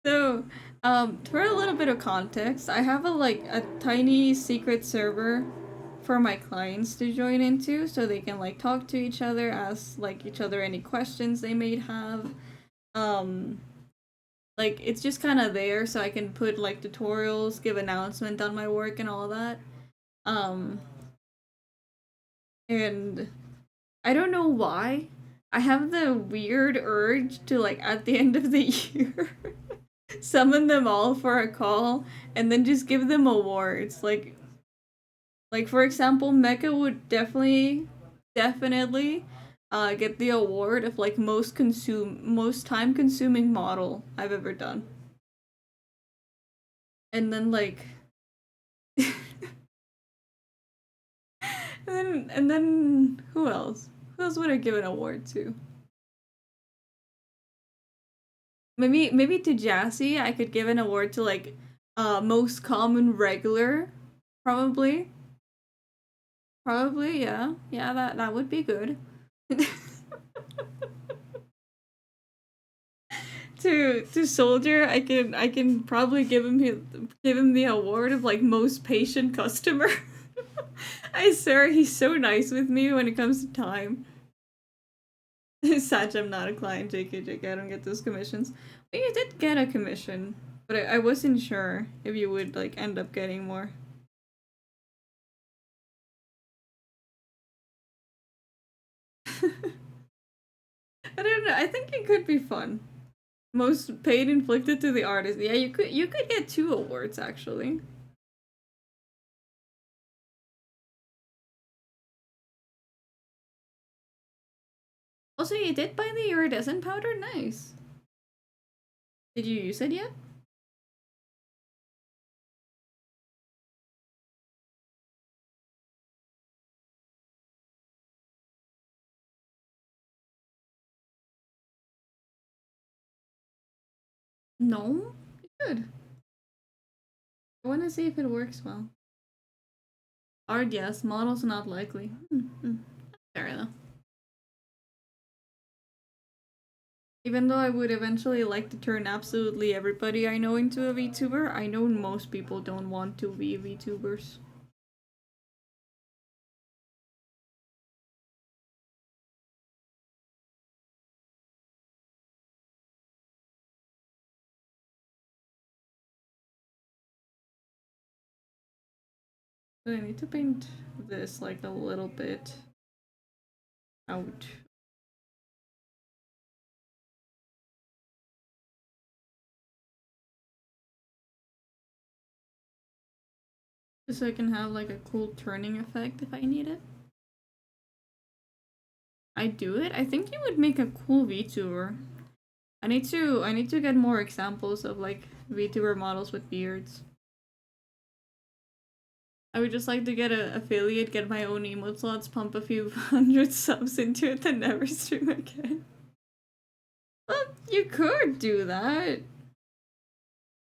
So, for a little bit of context, I have a tiny secret server for my clients to join into, so they can like talk to each other, ask like each other any questions they may have. Um, like it's just kind of there, so I can put like tutorials, give announcement on my work and all that. Um, and I don't know why. I have the weird urge to like at the end of the year Summon them all for a call and then just give them awards. Like for example, Mecha would definitely get the award of like most time consuming model I've ever done. And then like and then who else? Who else would I give an award to? Maybe to Jassy I could give an award to like most common regular, probably. Probably, yeah. Yeah, that would be good. To Soldier, I can probably give him the award of like most patient customer. I swear he's so nice with me when it comes to time. Such I'm not a client, JK. I don't get those commissions. But you did get a commission, but I wasn't sure if you would like end up getting more. I don't know. I think it could be fun. Most pain inflicted to the artist. Yeah, you could get two awards actually. Also, you did buy the iridescent powder. Nice. Did you use it yet? No. Good. I want to see if it works well. Art, yes. Models, not likely. Fair enough. Even though I would eventually like to turn absolutely everybody I know into a VTuber, I know most people don't want to be VTubers. So I need to paint this like a little bit out. Just so I can have like a cool turning effect if I need it. I do it? I think you would make a cool VTuber. I need to get more examples of like VTuber models with beards. I would just like to get an affiliate, get my own emote slots, pump a few hundred subs into it, then never stream again. Well, you could do that.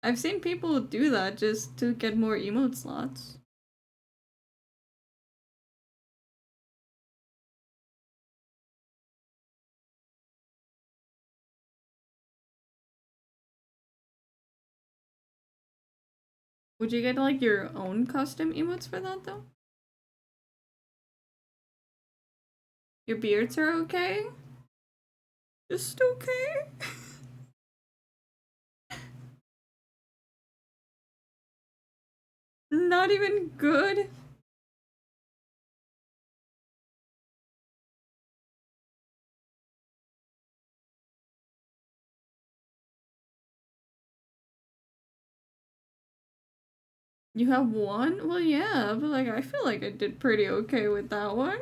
I've seen people do that just to get more emote slots. Would you get like your own custom emotes for that though? Your beards are okay? Just okay? Not even good? You have one? Well, yeah, but like I feel like I did pretty okay with that one.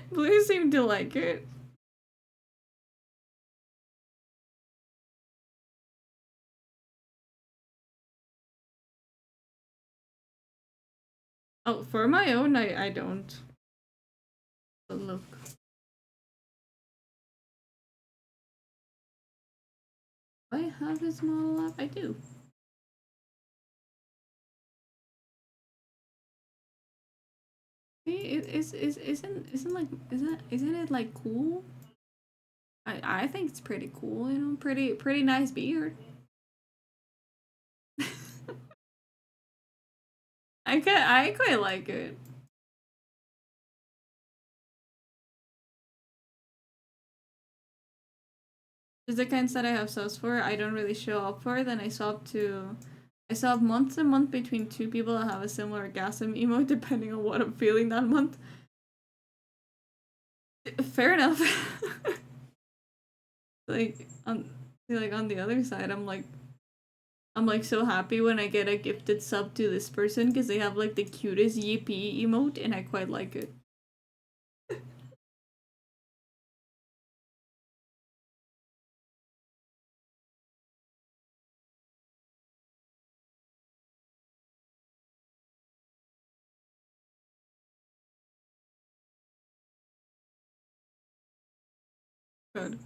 Blue seemed to like it. Oh, for my own, I don't. But look. Do I have his model up? I do. Hey, isn't it like cool? I think it's pretty cool, you know, pretty nice beard. I quite like it. Just the kinds that I have subs for, I don't really show up for. Then I swap month to month between two people that have a similar gasm emote, depending on what I'm feeling that month. Fair enough. Like Like on the other side, I'm like so happy when I get a gifted sub to this person because they have like the cutest yippee emote and I quite like it. Good.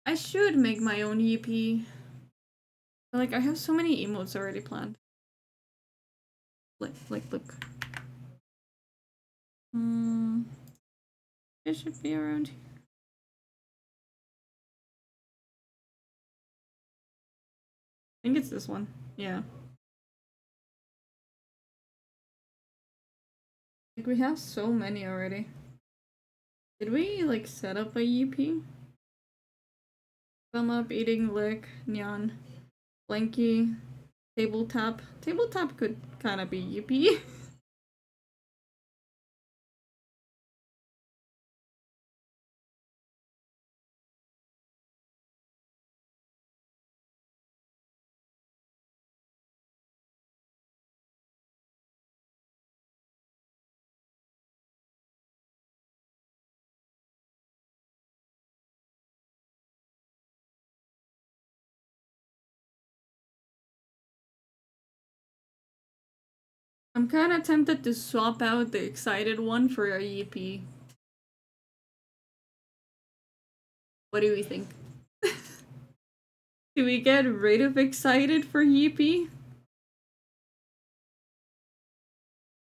I should make my own yippee. But like I have so many emotes already planned. Look. Hmm. It should be around here. I think it's this one. Yeah. Like we have so many already. Did we like set up a yippee? Thumb up, eating, lick, nyan, blanky, tabletop. Tabletop could kind of be yippee. I'm kind of tempted to swap out the excited one for a yippee. What do we think? Do we get rid of excited for yippee?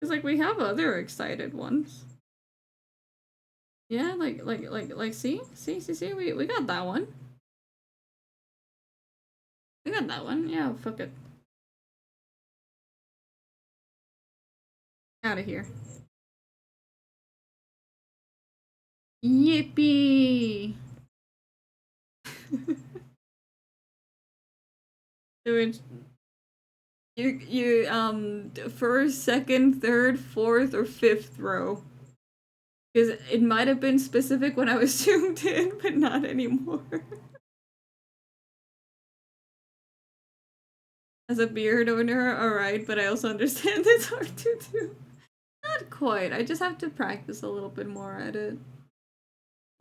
Because like we have other excited ones. Yeah, see, we got that one. We got that one. Yeah, fuck it. Out of here. Yippee! Dude, first, second, third, fourth, or fifth row. Because it might have been specific when I was zoomed in, but not anymore. As a beard owner, alright, but I also understand it's hard to do. Not quite. I just have to practice a little bit more at it.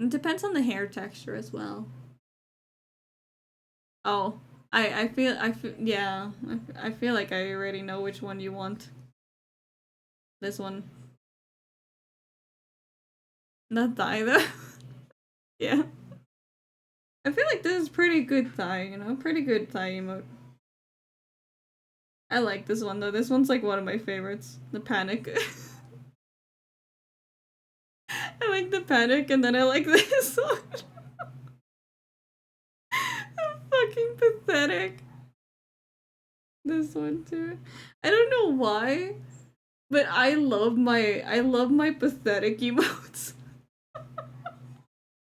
It depends on the hair texture as well. Oh, I feel, yeah. I feel like I already know which one you want. This one. Not thigh though. Yeah. I feel like this is pretty good thigh, you know? Pretty good thigh emote. I like this one though. This one's like one of my favorites. The panic. I like the panic and then I like this one. Fucking pathetic. This one too. I don't know why, but I love my pathetic emotes.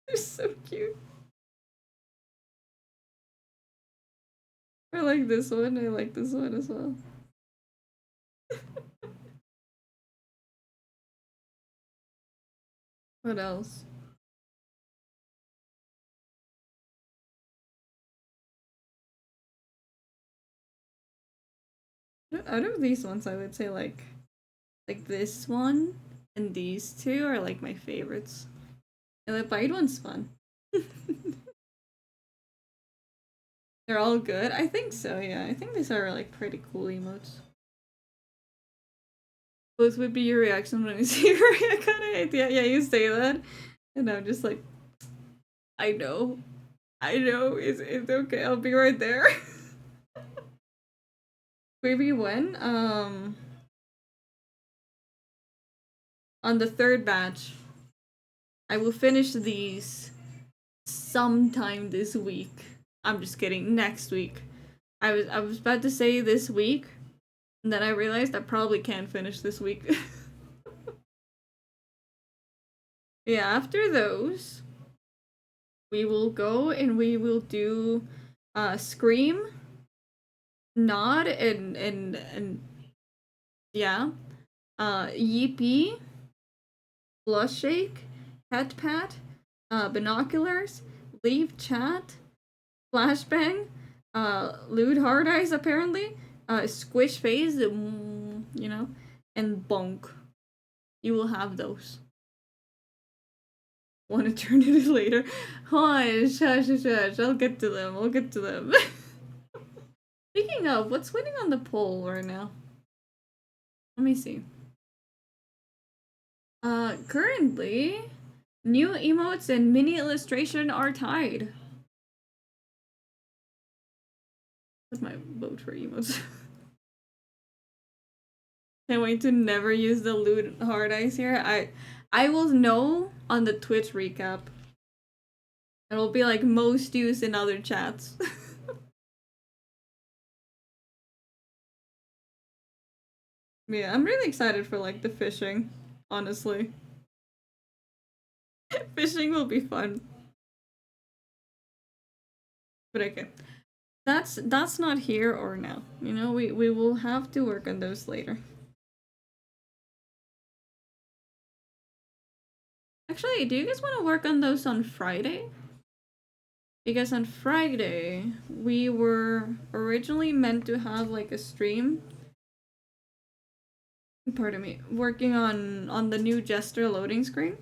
They're so cute. I like this one. I like this one as well. What else? Out of these ones, I would say like this one and these two are like my favorites. And the bite one's fun. They're all good. I think so. Yeah, I think these are like pretty cool emotes. What would be your reaction when you see your reaction? Yeah, you say that, and I'm just like, I know, it's okay. I'll be right there. Maybe when on the third batch, I will finish these sometime this week. I'm just kidding. Next week. I was about to say this week, and then I realized I probably can't finish this week. Yeah, after those, we will go and we will do Scream, Nod, and yeah. Yeepy, Blush Shake, Pet Pat, Binoculars, leave chat, flashbang, lewd hard eyes apparently, squish face, you know, and bonk. You will have those. Want to turn it later? Hush, hush, hush, hush. I'll get to them. I'll get to them. Speaking of, what's winning on the poll right now? Let me see. Currently, new emotes and mini illustration are tied. What's my vote for emotes? Can't wait to never use the lewd hard eyes here. I will know on the Twitch recap. It'll be like most used in other chats. Yeah, I'm really excited for like the fishing, honestly. Fishing will be fun. But okay. That's not here or now. You know, we will have to work on those later. Actually, do you guys want to work on those on Friday? Because on Friday, we were originally meant to have like a stream. Pardon me, working on the new gesture loading screen.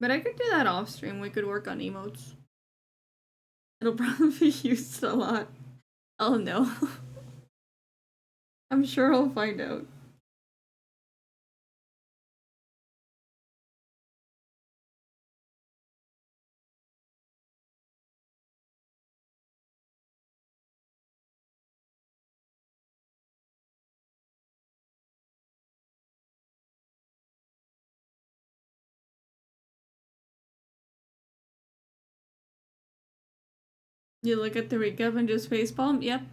But I could do that off stream. We could work on emotes. It'll probably be used a lot. Oh no. I'm sure I'll find out. You look at the recap and just facepalm? Yep.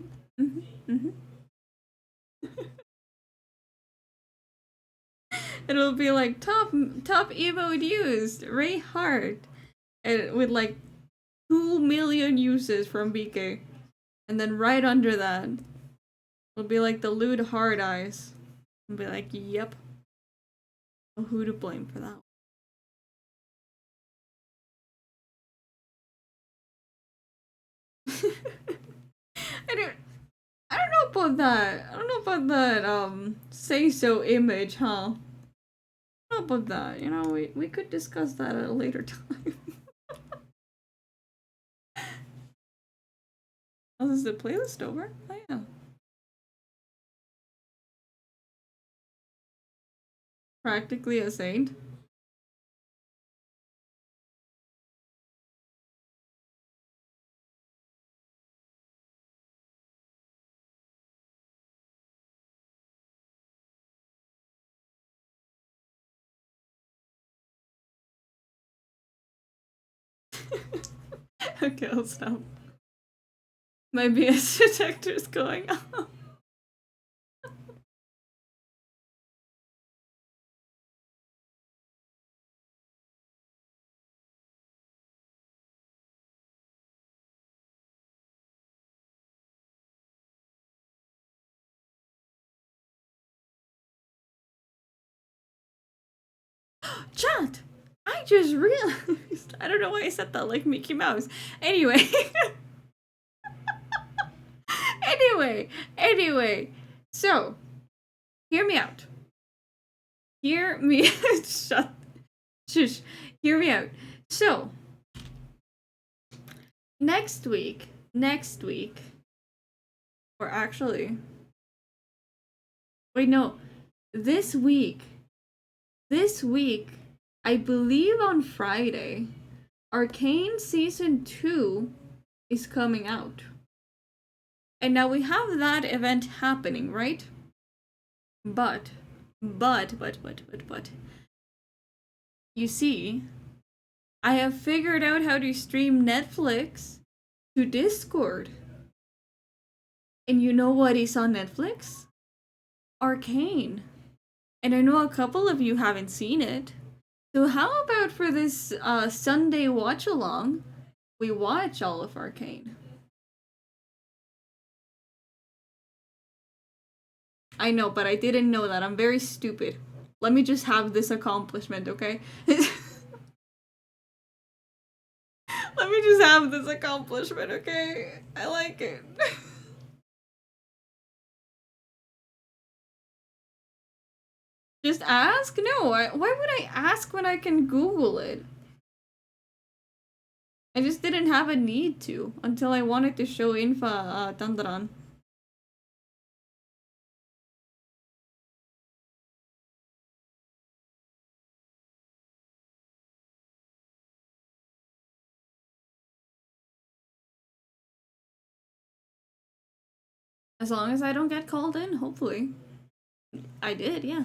It'll be like top emote used, Ray Hart. And with like 2 million uses from BK. And then right under that, it'll be like the lewd hard eyes. And be like, yep. Who to blame for that? I don't know about that. I don't know about that say so image, huh? I don't know about that. You know, we could discuss that at a later time. Oh, is the playlist over? Oh yeah. Practically a saint. Okay, I'll stop. My BS detector's going off. Chat! I just realized. I don't know why I said that like Mickey Mouse. Anyway. anyway. So, hear me out. Hear me. Shush. Hear me out. So, next week, or actually, wait, no, this week, I believe on Friday, Arcane Season 2 is coming out. And now we have that event happening, right? But, you see, I have figured out how to stream Netflix to Discord. And you know what is on Netflix? Arcane. And I know a couple of you haven't seen it. So how about for this Sunday watch along, we watch all of Arcane? I know, but I didn't know that. I'm very stupid. Let me just have this accomplishment, okay? Let me have this accomplishment, okay? I like it. Just ask? No, why would I ask when I can Google it? I just didn't have a need to until I wanted to show Infa Tandaran. As long as I don't get called in, hopefully. I did, yeah.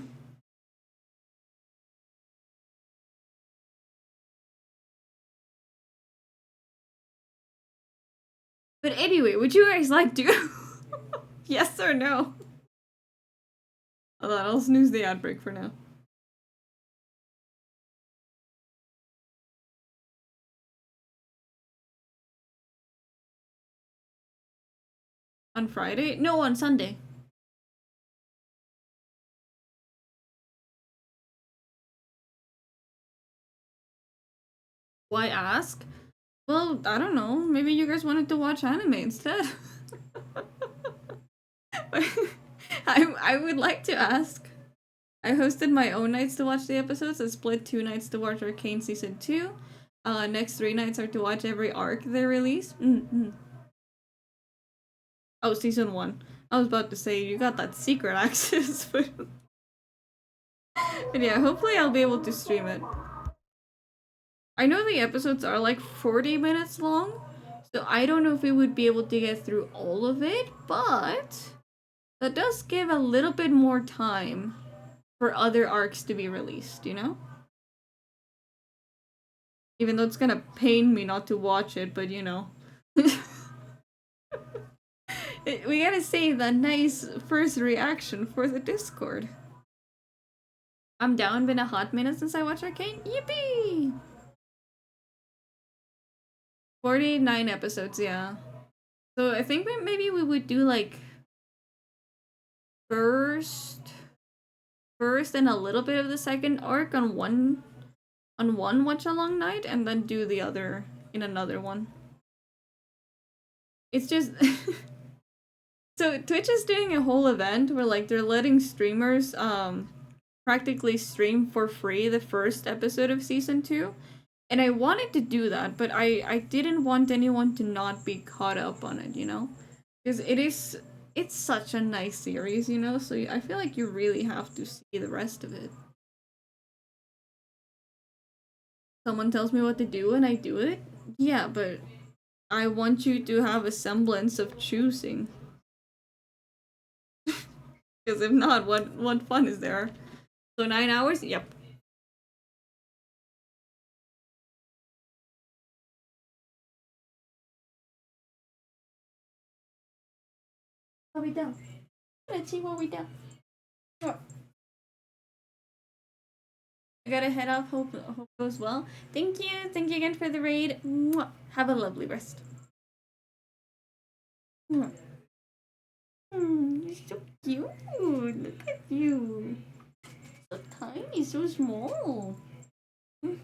But anyway, would you guys like to? Yes or no? Hold on, I'll snooze the ad break for now. On Friday? No, on Sunday. Why ask? Well, I don't know. Maybe you guys wanted to watch anime instead. I would like to ask. I hosted my own nights to watch the episodes. I split 2 nights to watch Arcane Season 2. Next 3 nights are to watch every arc they release. Mm-hmm. Oh, Season 1. I was about to say, you got that secret access, but yeah, hopefully I'll be able to stream it. I know the episodes are like 40 minutes long, so I don't know if we would be able to get through all of it, but that does give a little bit more time for other arcs to be released, you know? Even though it's gonna pain me not to watch it, but you know. We gotta save that nice first reaction for the Discord. I'm down, been a hot minute since I watched Arcane. Yippee! 49 episodes, yeah. So I think maybe we would do like first and a little bit of the second arc on one watch along night and then do the other in another one. It's just so Twitch is doing a whole event where like they're letting streamers practically stream for free the first episode of season 2. And I wanted to do that, but I didn't want anyone to not be caught up on it, you know? Because it's such a nice series, you know? So I feel like you really have to see the rest of it. Someone tells me what to do and I do it? Yeah, but I want you to have a semblance of choosing. Because if not, what fun is there? So 9 hours? Yep. What we done? Let's see what we done. Sure. I gotta head off. Hope goes well. Thank you. Thank you again for the raid. Mwah. Have a lovely rest. Mwah. You're so cute. Look at you. So tiny, so small. You're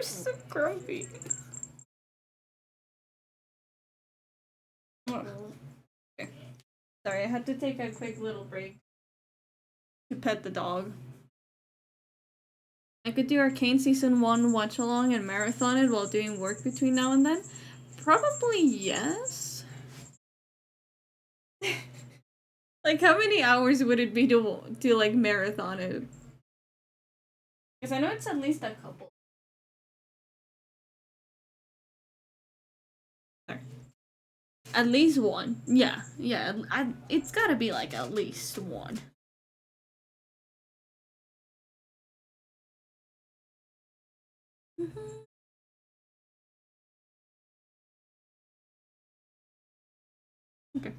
so grumpy. Okay. Sorry, I had to take a quick little break to pet the dog. I could do Arcane Season 1 watch along and marathon it while doing work between now and then. Probably yes. Like, how many hours would it be to like marathon it? Because I know it's at least a couple. At least one. Yeah. It's gotta be like at least one. Mm-hmm. Okay.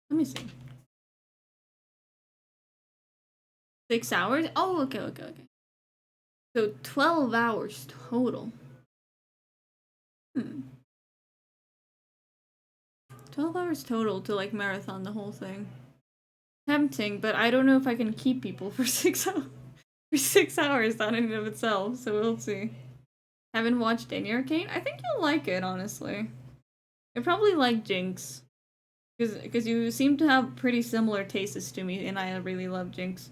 Let me see. 6 hours? Oh, okay. So 12 hours total. 12 hours total to like marathon the whole thing. tempting, but I don't know if I can keep people for 6 hours. For 6 hours, that in and of itself. So we'll see. Haven't watched any Arcane. I think you'll like it, honestly. You probably like Jinx, because you seem to have pretty similar tastes to me, and I really love Jinx.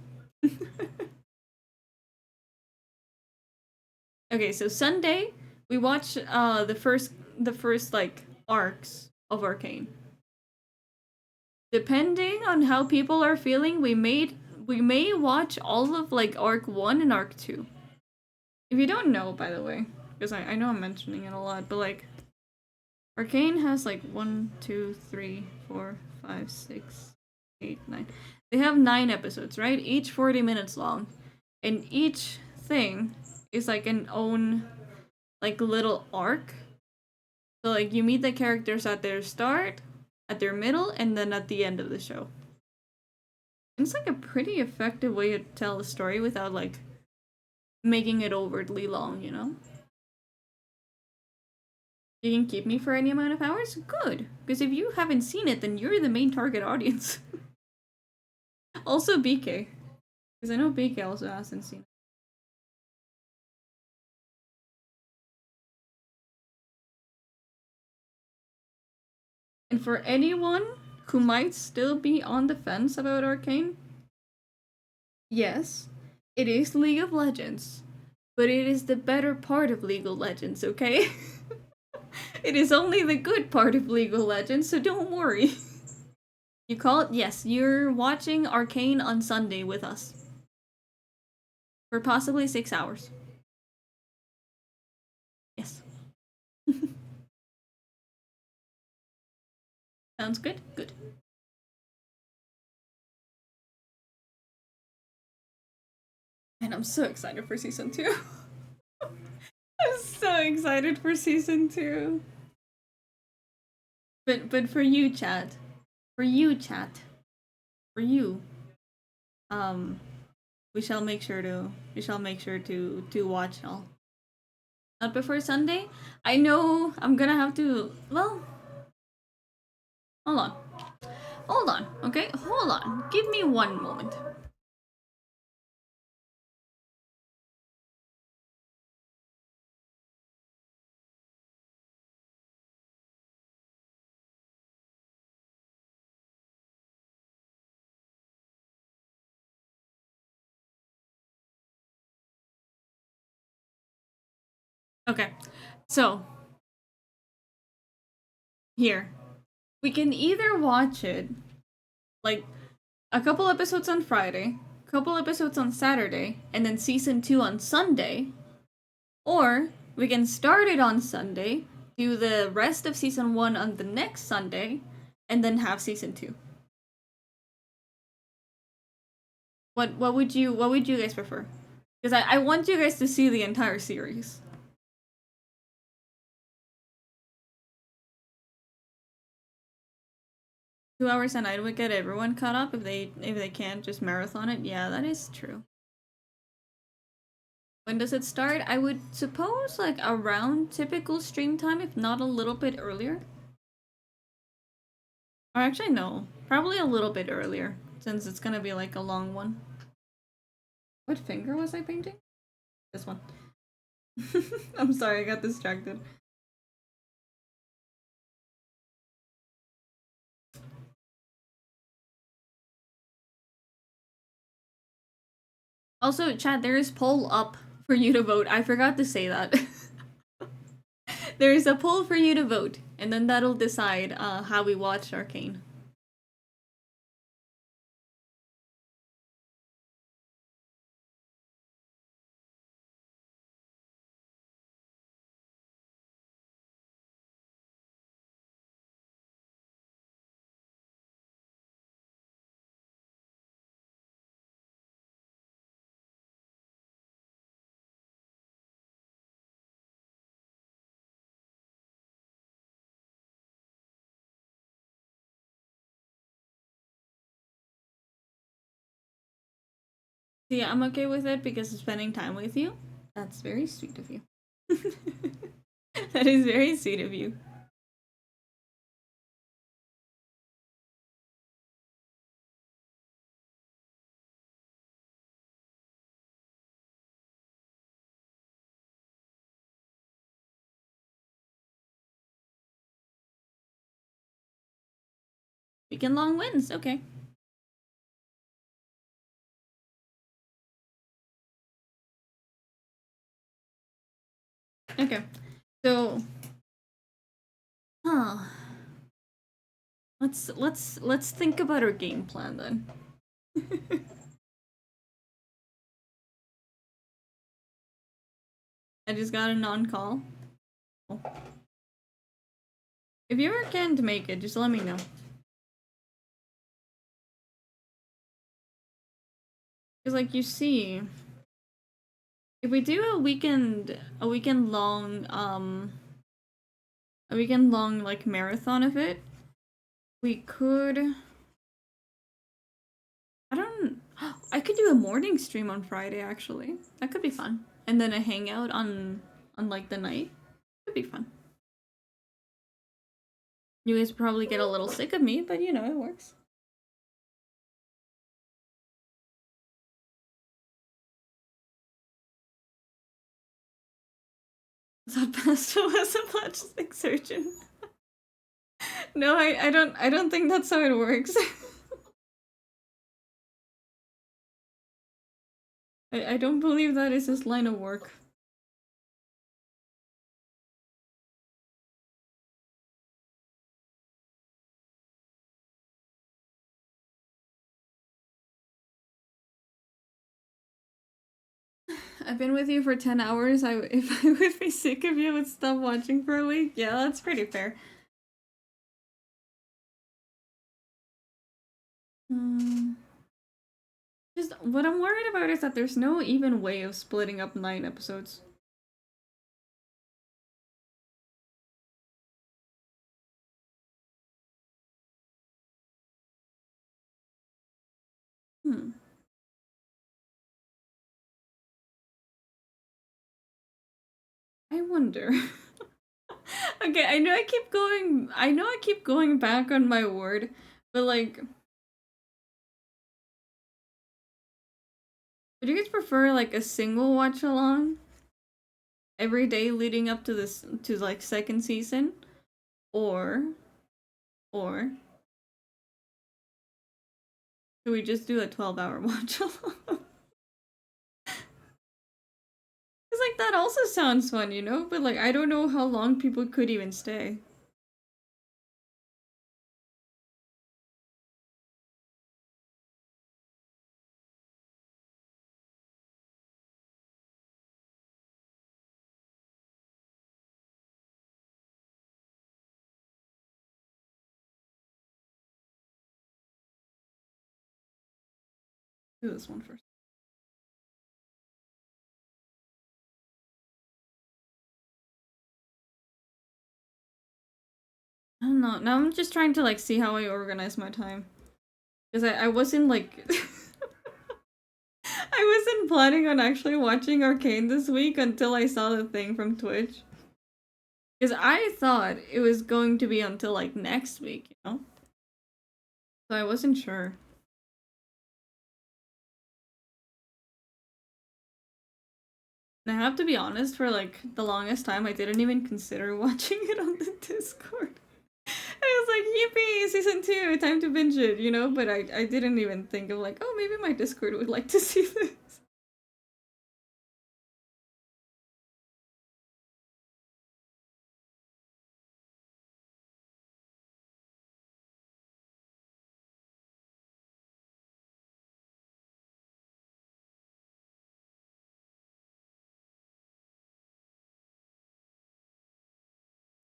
Okay, so Sunday we watch the first like arcs of Arcane. Depending on how people are feeling, we may watch all of like arc 1 and arc 2. If you don't know, by the way, because I know I'm mentioning it a lot, but like Arcane has like 1, 2, 3, 4, 5, 6, 8, 9. They have 9 episodes, right? Each 40 minutes long. And each thing is like an own like little arc. So like you meet the characters at their start, at their middle, and then at the end of the show. And it's like a pretty effective way to tell a story without like making it overtly long, you know? You can keep me for any amount of hours? Good. Because if you haven't seen it, then you're the main target audience. Also BK. Because I know BK also hasn't seen it. And for anyone who might still be on the fence about Arcane, yes, it is League of Legends. But it is the better part of League of Legends, okay? It is only the good part of League of Legends, so don't worry. You call it? Yes, you're watching Arcane on Sunday with us. For possibly 6 hours. Yes. Sounds good? Good. And I'm so excited for season 2. I'm so excited for season 2. But for you, chat. For you, chat. For you. Um we shall make sure to watch all. Not before Sunday? I know I'm gonna have to. Well, hold on. Hold on, okay? Hold on. Give me one moment. Okay. So, here. We can either watch it like a couple episodes on Friday, a couple episodes on Saturday, and then season 2 on Sunday, or we can start it on Sunday, do the rest of season 1 on the next Sunday, and then have season 2. What would you guys prefer? Because I want you guys to see the entire series. 2 hours a night would get everyone caught up if they can't just marathon it. Yeah, that is true. When does it start? I would suppose like around typical stream time, if not a little bit earlier. Or actually, no, probably a little bit earlier since it's gonna be like a long one. What finger was I painting? This one. I'm sorry, I got distracted. Also, chat, there is poll up for you to vote. I forgot to say that. There is a poll for you to vote, and then that'll decide how we watch Arcane. See, I'm okay with it because of spending time with you. That's very sweet of you. That is very sweet of you. Weekend long wins. Okay. Okay. So, huh. Let's think about our game plan then. I just got a non-call. If you ever can't make it, just let me know. Because like you see, if we do a weekend long like marathon of it, we could. I don't. I could do a morning stream on Friday actually. That could be fun, and then a hangout on like the night. Could be fun. You guys probably get a little sick of me, but you know it works. That pasta was a plastic surgeon. No, I don't think that's how it works. I don't believe that is his line of work. I've been with you for 10 hours. If I would be sick of you, I would stop watching for a week. Yeah, that's pretty fair. Hmm. Just what I'm worried about is that there's no even way of splitting up 9 episodes. Hmm. I wonder. Okay, I know I keep going back on my word, but like would you guys prefer like a single watch along every day leading up to this to like second season? Or or do we just do a 12-hour watch along? Cause like that also sounds fun, you know? But like I don't know how long people could even stay. Do this one first. I don't know. Now I'm just trying to like see how I organize my time. Because I wasn't like I wasn't planning on actually watching Arcane this week until I saw the thing from Twitch. Because I thought it was going to be until like next week, you know? So I wasn't sure. And I have to be honest, for like the longest time, I didn't even consider watching it on the Discord. I was like, yippee, season 2, time to binge it, you know? But I didn't even think of like, oh, maybe my Discord would like to see this.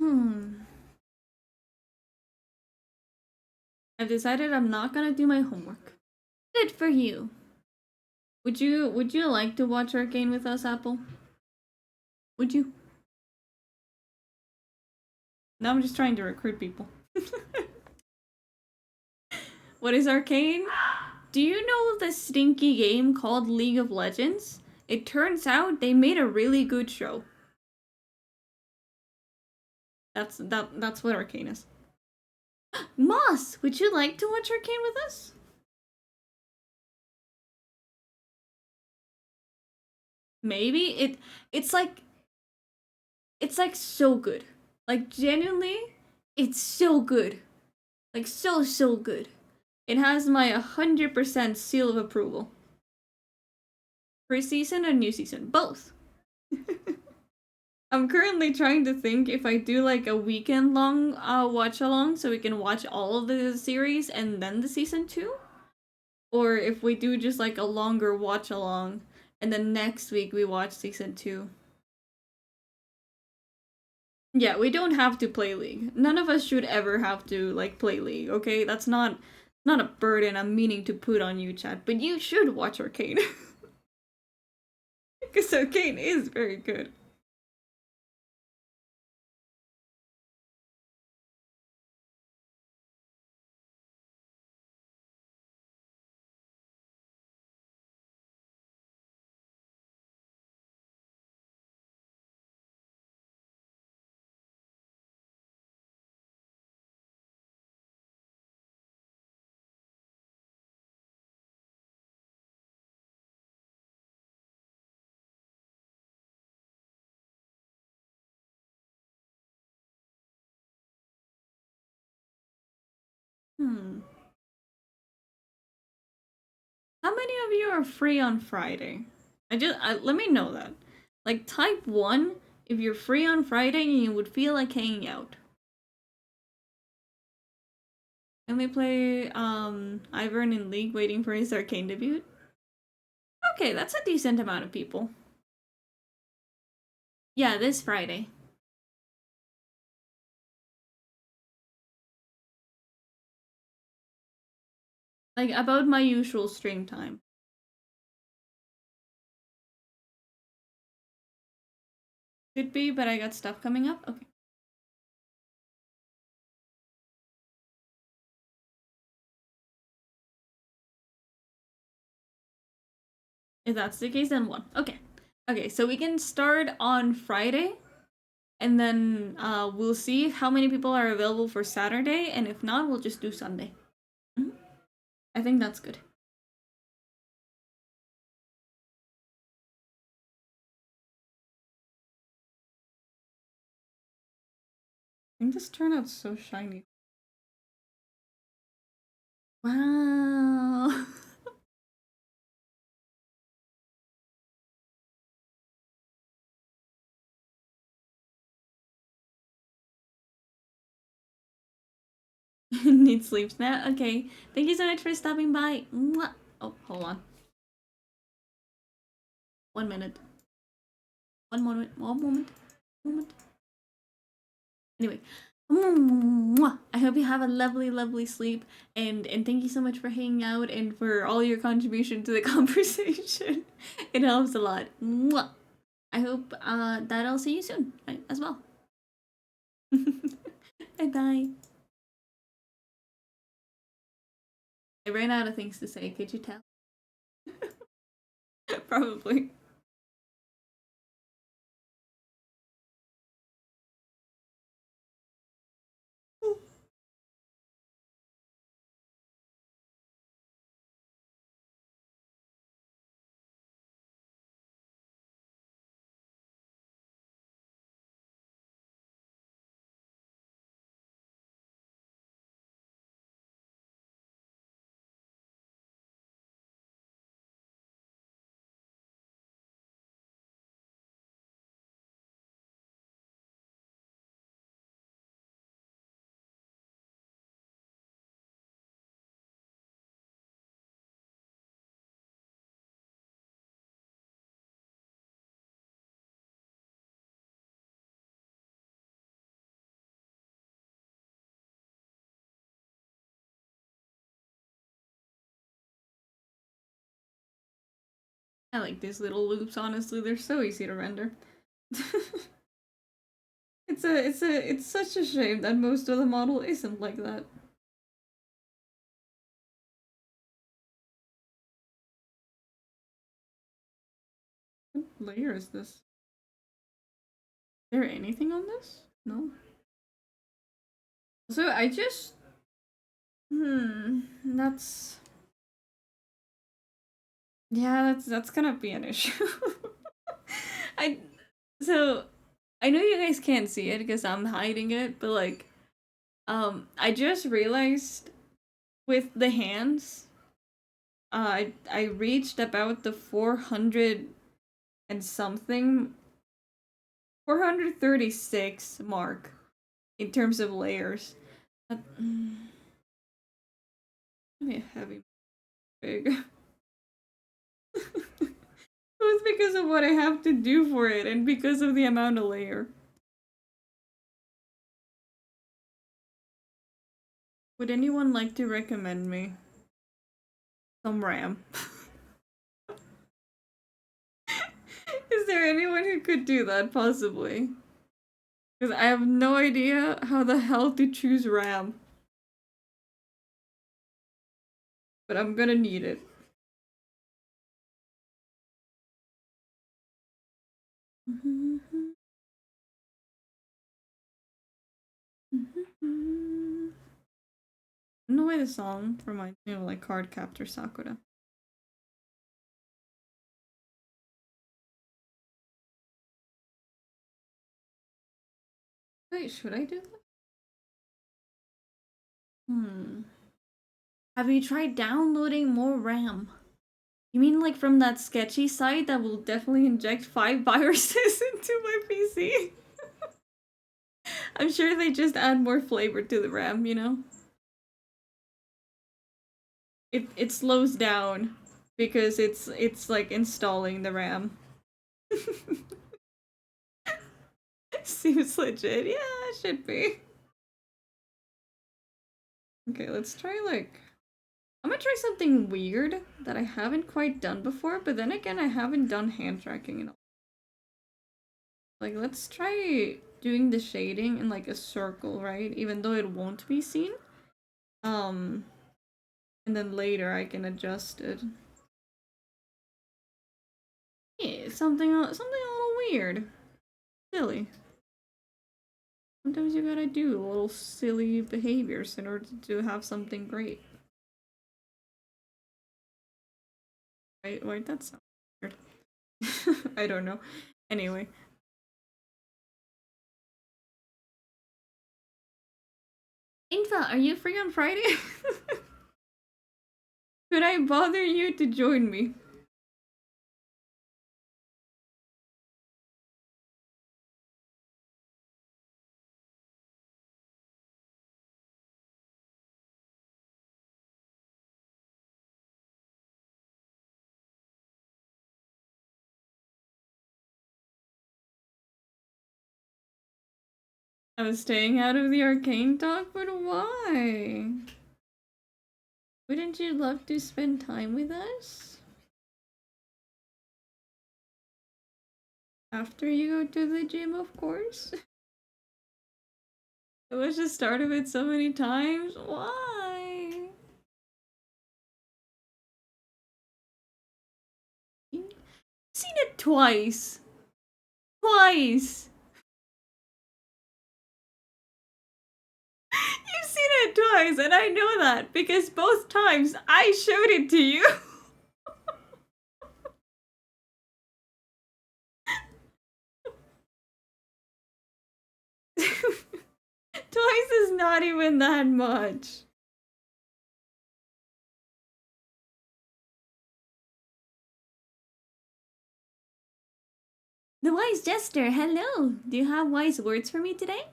Hmm. I've decided I'm not gonna do my homework. Good for you. Would you like to watch Arcane with us, Apple? Would you? Now I'm just trying to recruit people. What is Arcane? Do you know the stinky game called League of Legends? It turns out they made a really good show. That's what Arcane is. Moss, would you like to watch Arcane with us? Maybe it's like so good. Like genuinely, it's so good. Like, so, so good. It has my 100% seal of approval. Pre-season and new season, both. I'm currently trying to think if I do like a weekend long watch along so we can watch all of the series and then the season 2, or if we do just like a longer watch along and then next week we watch season 2. Yeah, we don't have to play League. None of us should ever have to like play League, okay? That's not a burden I'm meaning to put on you, chat, but you should watch Arcane. Because Arcane is very good. Hmm. How many of you are free on Friday? Let me know that. Like type 1 if you're free on Friday and you would feel like hanging out. And we play Ivern in League waiting for his Arcane debut. Okay, that's a decent amount of people. Yeah, this Friday. Like about my usual stream time. Could be, but I got stuff coming up. Okay. If that's the case, then 1. Okay. Okay, so we can start on Friday, and then we'll see how many people are available for Saturday, and if not, we'll just do Sunday. Mhm. I think that's good. I think this turned out so shiny. Wow. Need sleep now? Okay. Thank you so much for stopping by. Mwah. Oh, hold on. 1 minute. One moment. One moment. Moment. Anyway. Mwah. I hope you have a lovely, lovely sleep, and thank you so much for hanging out and for all your contribution to the conversation. It helps a lot. Mwah. I hope that I'll see you soon as well. Bye bye. I ran out of things to say. Could you tell? Probably. I like these little loops, honestly. They're so easy to render. It's such a shame that most of the model isn't like that. What layer is this? Is there anything on this? No. So I just that's yeah, that's gonna be an issue. I so I know you guys can't see it because I'm hiding it, but like I just realized with the hands, I reached about the 400 and something, 436 mark in terms of layers. Maybe a heavy big. It was because of what I have to do for it and because of the amount of layer. Would anyone like to recommend me some RAM? Is there anyone who could do that, possibly? Because I have no idea how the hell to choose RAM. But I'm gonna need it. I don't know why the song reminds me of like Card Captor Sakura. Wait, should I do that? Have you tried downloading more RAM? You mean like from that sketchy site that will definitely inject 5 viruses into my PC? I'm sure they just add more flavor to the RAM, you know? It slows down because it's like installing the RAM. Seems legit. Yeah, it should be. Okay, let's try like I'm gonna try something weird that I haven't quite done before, but then again I haven't done hand tracking in a like let's try doing the shading in like a circle, right? Even though it won't be seen. Um and then later I can adjust it. Yeah, something a little weird. Silly. Sometimes you gotta do little silly behaviors in order to have something great. Right? Wait, that sounds weird. I don't know. Anyway. Infa, are you free on Friday? Could I bother you to join me? I was staying out of the arcane talk, but why? Wouldn't you love to spend time with us? After you go to the gym, of course. I was just started it so many times. Why? You've seen it twice. Twice. You've seen it twice, and I know that because both times I showed it to you. Twice is not even that much. The wise jester, hello. Do you have wise words for me today?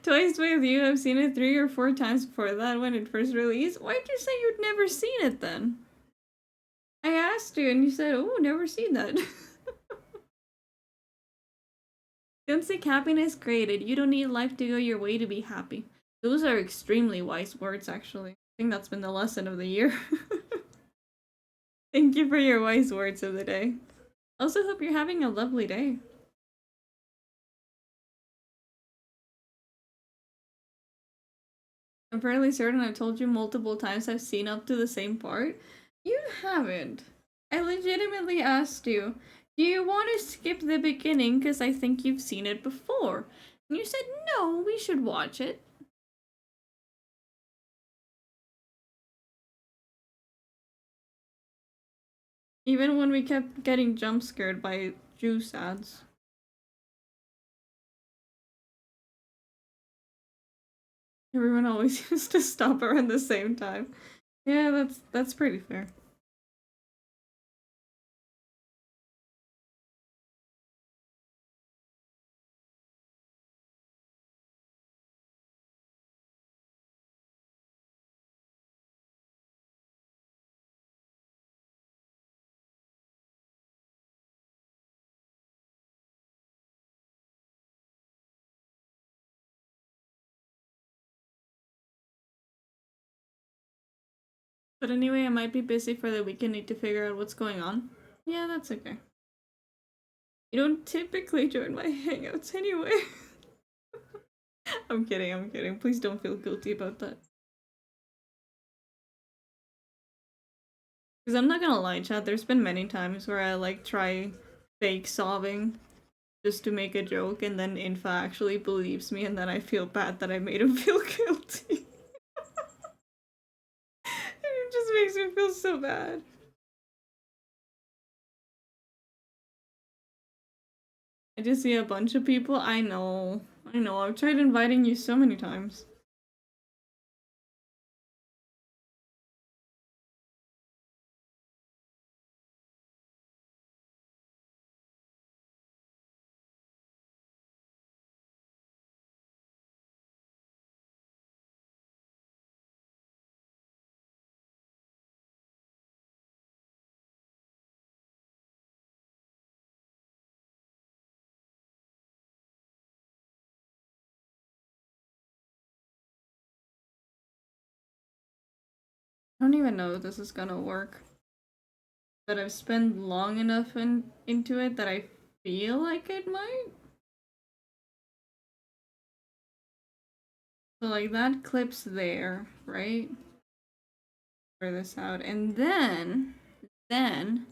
Twice with you, I've seen it 3 or 4 times before that when it first released. Why'd you say you'd never seen it then? I asked you and you said, oh, never seen that. Don't seek happiness created. You don't need life to go your way to be happy. Those are extremely wise words, actually. I think that's been the lesson of the year. Thank you for your wise words of the day. Also, hope you're having a lovely day. I'm fairly certain I've told you multiple times I've seen up to the same part. You haven't. I legitimately asked you, do you want to skip the beginning because I think you've seen it before? And you said, no, we should watch it. Even when we kept getting jump scared by juice ads. Everyone always used to stop around the same time. Yeah, that's pretty fair. But anyway, I might be busy for the weekend, need to figure out what's going on. Yeah, that's okay. You don't typically join my hangouts anyway. I'm kidding, I'm kidding. Please don't feel guilty about that. Because I'm not gonna lie, chat, there's been many times where I like try fake sobbing just to make a joke, and then Infa actually believes me, and then I feel bad that I made him feel guilty. It just makes me feel so bad. I just see a bunch of people. I know. I've tried inviting you so many times. I don't even know if this is gonna work. But I've spent long enough into it that I feel like it might. So like that clips there, right? Figure this out. And then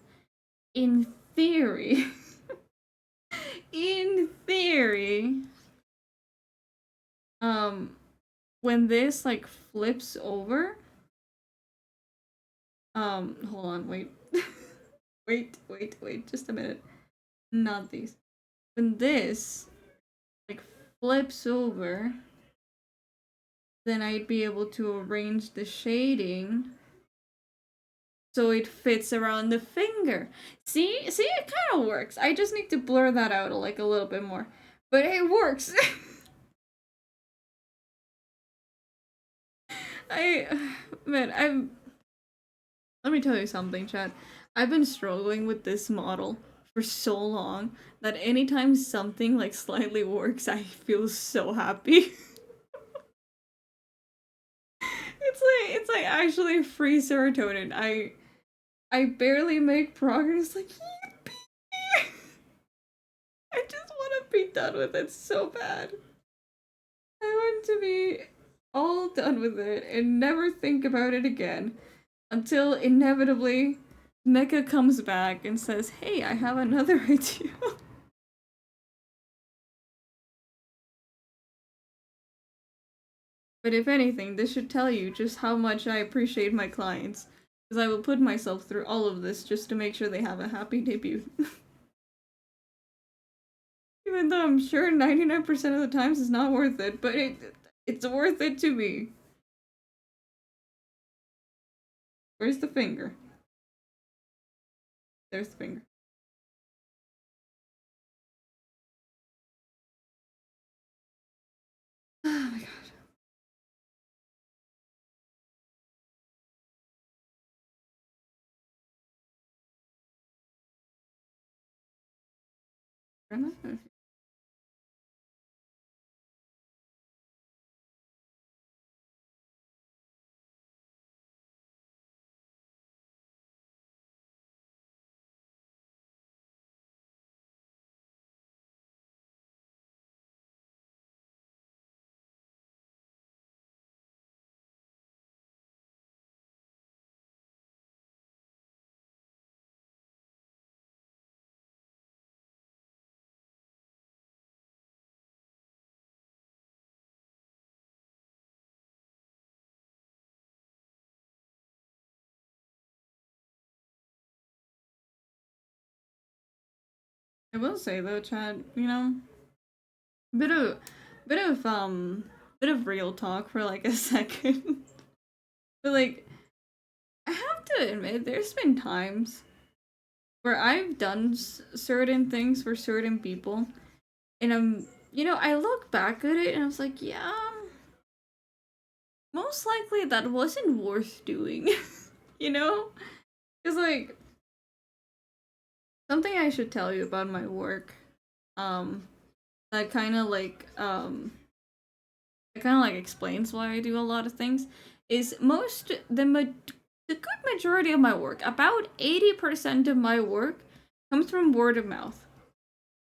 in theory, in theory, um when this like flips over, hold on, wait. wait, just a minute. Not these. When this like flips over, then I'd be able to arrange the shading so it fits around the finger. See, it kind of works. I just need to blur that out like a little bit more, but it works. I, man, I'm. Let me tell you something, Chad. I've been struggling with this model for so long that anytime something like slightly works, I feel so happy. It's like actually free serotonin. I barely make progress. Like, yippee! I just want to be done with it so bad. I want to be all done with it and never think about it again until inevitably Mecha comes back and says, "Hey, I have another idea." But if anything, this should tell you just how much I appreciate my clients, because I will put myself through all of this just to make sure they have a happy debut. Even though I'm sure 99% of the times it's not worth it, but it's worth it to me. Where's the finger? There's the finger. Oh my god. I will say though, Chad, bit of bit of bit of real talk for like a second. But like, I have to admit, there's been times where I've done certain things for certain people, and I look back at it and I was like, yeah, most likely that wasn't worth doing, you know? Because, like, something I should tell you about my work, um, that kind of like, it kind of like explains why I do a lot of things, is the good majority of my work, about 80% of my work, comes from word of mouth.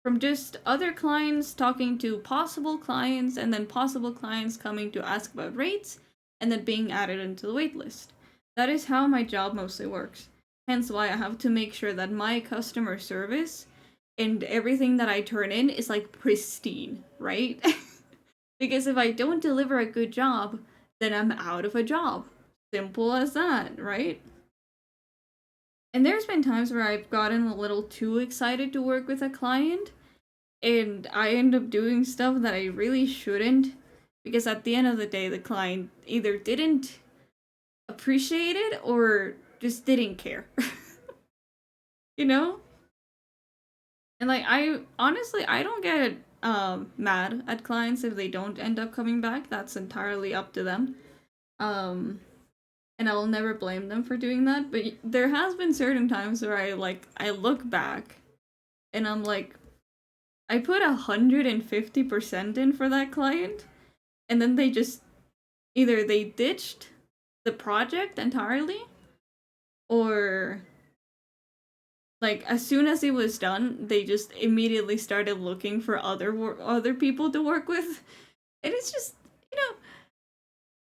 From just other clients talking to possible clients, and then possible clients coming to ask about rates, and then being added into the waitlist. That is how my job mostly works. Hence why I have to make sure that my customer service and everything that I turn in is like pristine, right? Because if I don't deliver a good job, then I'm out of a job. Simple as that, right? And there's been times where I've gotten a little too excited to work with a client, and I end up doing stuff that I really shouldn't, because at the end of the day, the client either didn't appreciate it or just didn't care. You know? And like, I honestly, I don't get mad at clients if they don't end up coming back. That's entirely up to them. Um and I will never blame them for doing that, but there has been certain times where I look back and I'm like, I put 150% in for that client, and then they just either they ditched the project entirely, or like as soon as it was done, they just immediately started looking for other people to work with. And it's just,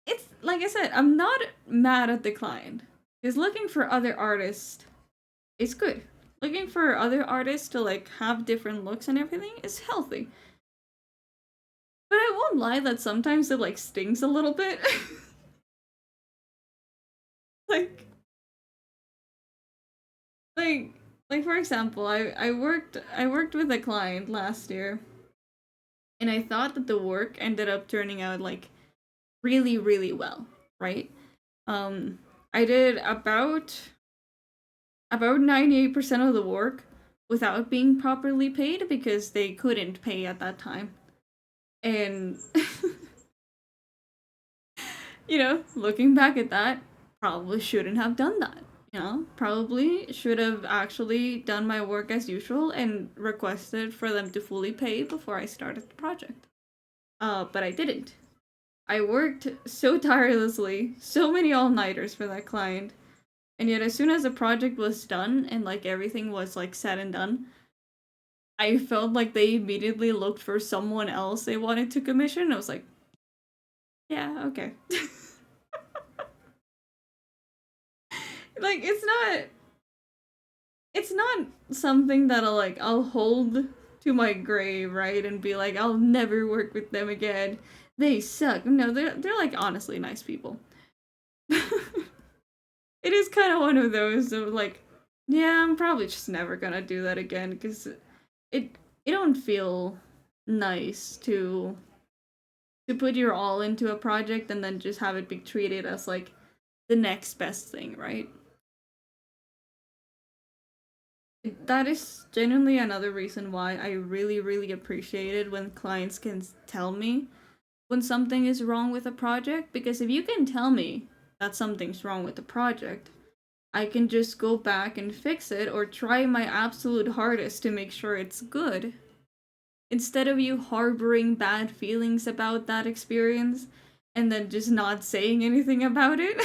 it's like I said, I'm not mad at the client, because looking for other artists is good. Looking for other artists to like have different looks and everything is healthy. But I won't lie that sometimes it like stings a little bit. like like like for example, I worked with a client last year, and I thought that the work ended up turning out like really, really well, right? Um I did about 98% of the work without being properly paid because they couldn't pay at that time. And looking back at that, probably shouldn't have done that. Probably should have actually done my work as usual and requested for them to fully pay before I started the project. But I didn't. I worked so tirelessly, so many all-nighters for that client, and yet as soon as the project was done and like everything was like said and done, I felt like they immediately looked for someone else they wanted to commission. I was like, yeah, okay. Like it's not something that I'll hold to my grave, right? And be like, I'll never work with them again. They suck. No, they're like honestly nice people. It is kind of one of those of like, yeah, I'm probably just never gonna do that again, because it don't feel nice to put your all into a project and then just have it be treated as like the next best thing, right? That is genuinely another reason why I really, really appreciate it when clients can tell me when something is wrong with a project, because if you can tell me that something's wrong with the project, I can just go back and fix it or try my absolute hardest to make sure it's good. Instead of you harboring bad feelings about that experience and then just not saying anything about it.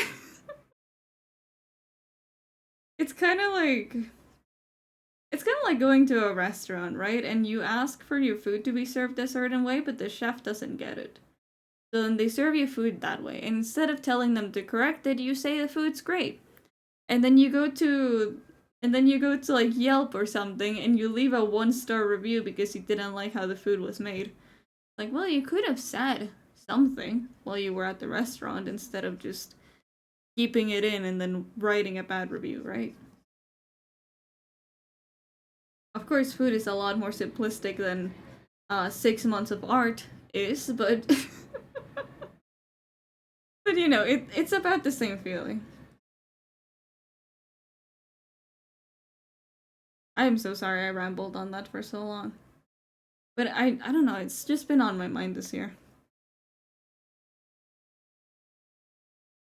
it's kind of like it's kind of like going to a restaurant, right? And you ask for your food to be served a certain way, but the chef doesn't get it. So then they serve you food that way. And instead of telling them to correct it, you say the food's great. And then you go to like Yelp or something and you leave a 1-star review because you didn't like how the food was made. Like, well, you could have said something while you were at the restaurant instead of just keeping it in and then writing a bad review, right? Of course, food is a lot more simplistic than 6 months of art is, but But it's about the same feeling. I'm so sorry I rambled on that for so long. But I don't know, it's just been on my mind this year.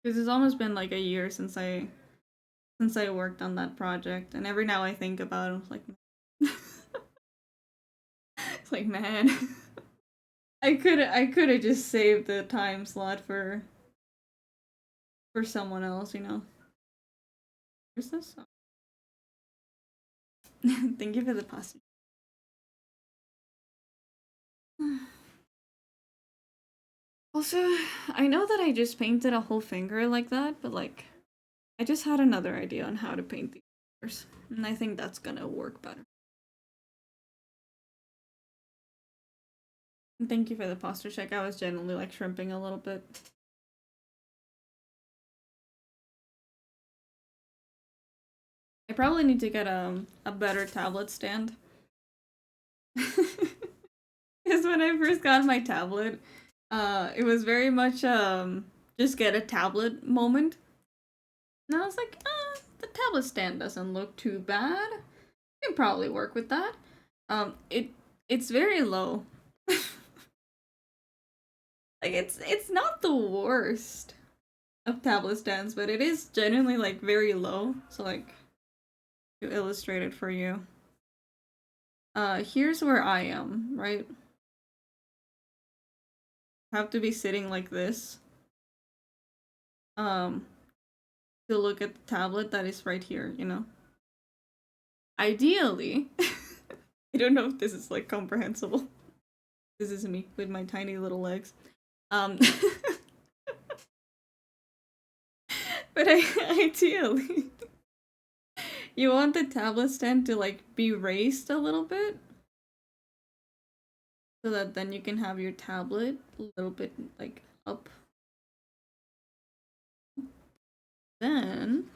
Because it's almost been like a year since I worked on that project, and every now I think about it, I'm like, it's like, man, I could have just saved the time slot for someone else. Where's this? Thank you for the pasta. Also, I know that I just painted a whole finger like that, but like, I just had another idea on how to paint these fingers, and I think that's gonna work better. Thank you for the posture check. I was genuinely like shrimping a little bit. I probably need to get a better tablet stand. Because when I first got my tablet, it was very much just get a tablet moment. And I was like, the tablet stand doesn't look too bad. You can probably work with that. It's very low. Like it's not the worst of tablet stands, but it is genuinely like very low. So like to illustrate it for you. Here's where I am, right? Have to be sitting like this. Um to look at the tablet that is right here. Ideally, I don't know if this is like comprehensible. This is me with my tiny little legs. Um but ideally you want the tablet stand to like be raised a little bit so that then you can have your tablet a little bit like up. Then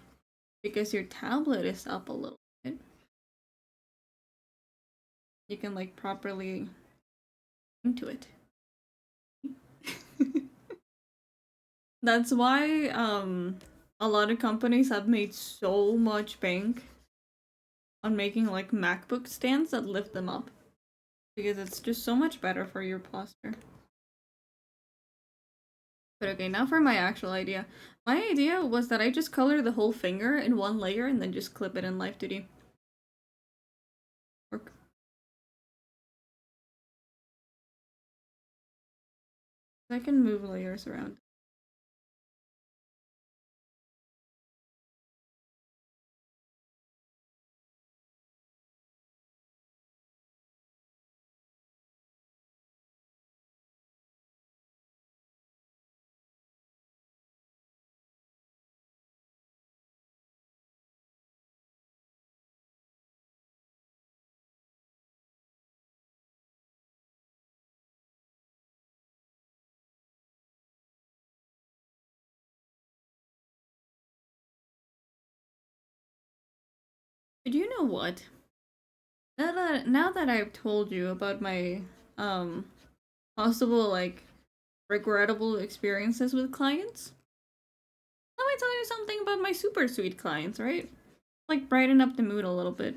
because your tablet is up a little bit, you can like properly into it. That's why a lot of companies have made so much bank on making like MacBook stands that lift them up because it's just so much better for your posture. But okay, now for my actual idea. My idea was that I just color the whole finger in one layer and then just clip it in Live 2D. Work. I can move layers around. But you know what? Now that I've told you about my possible like regrettable experiences with clients, let me tell you something about my super sweet clients, right? Like brighten up the mood a little bit.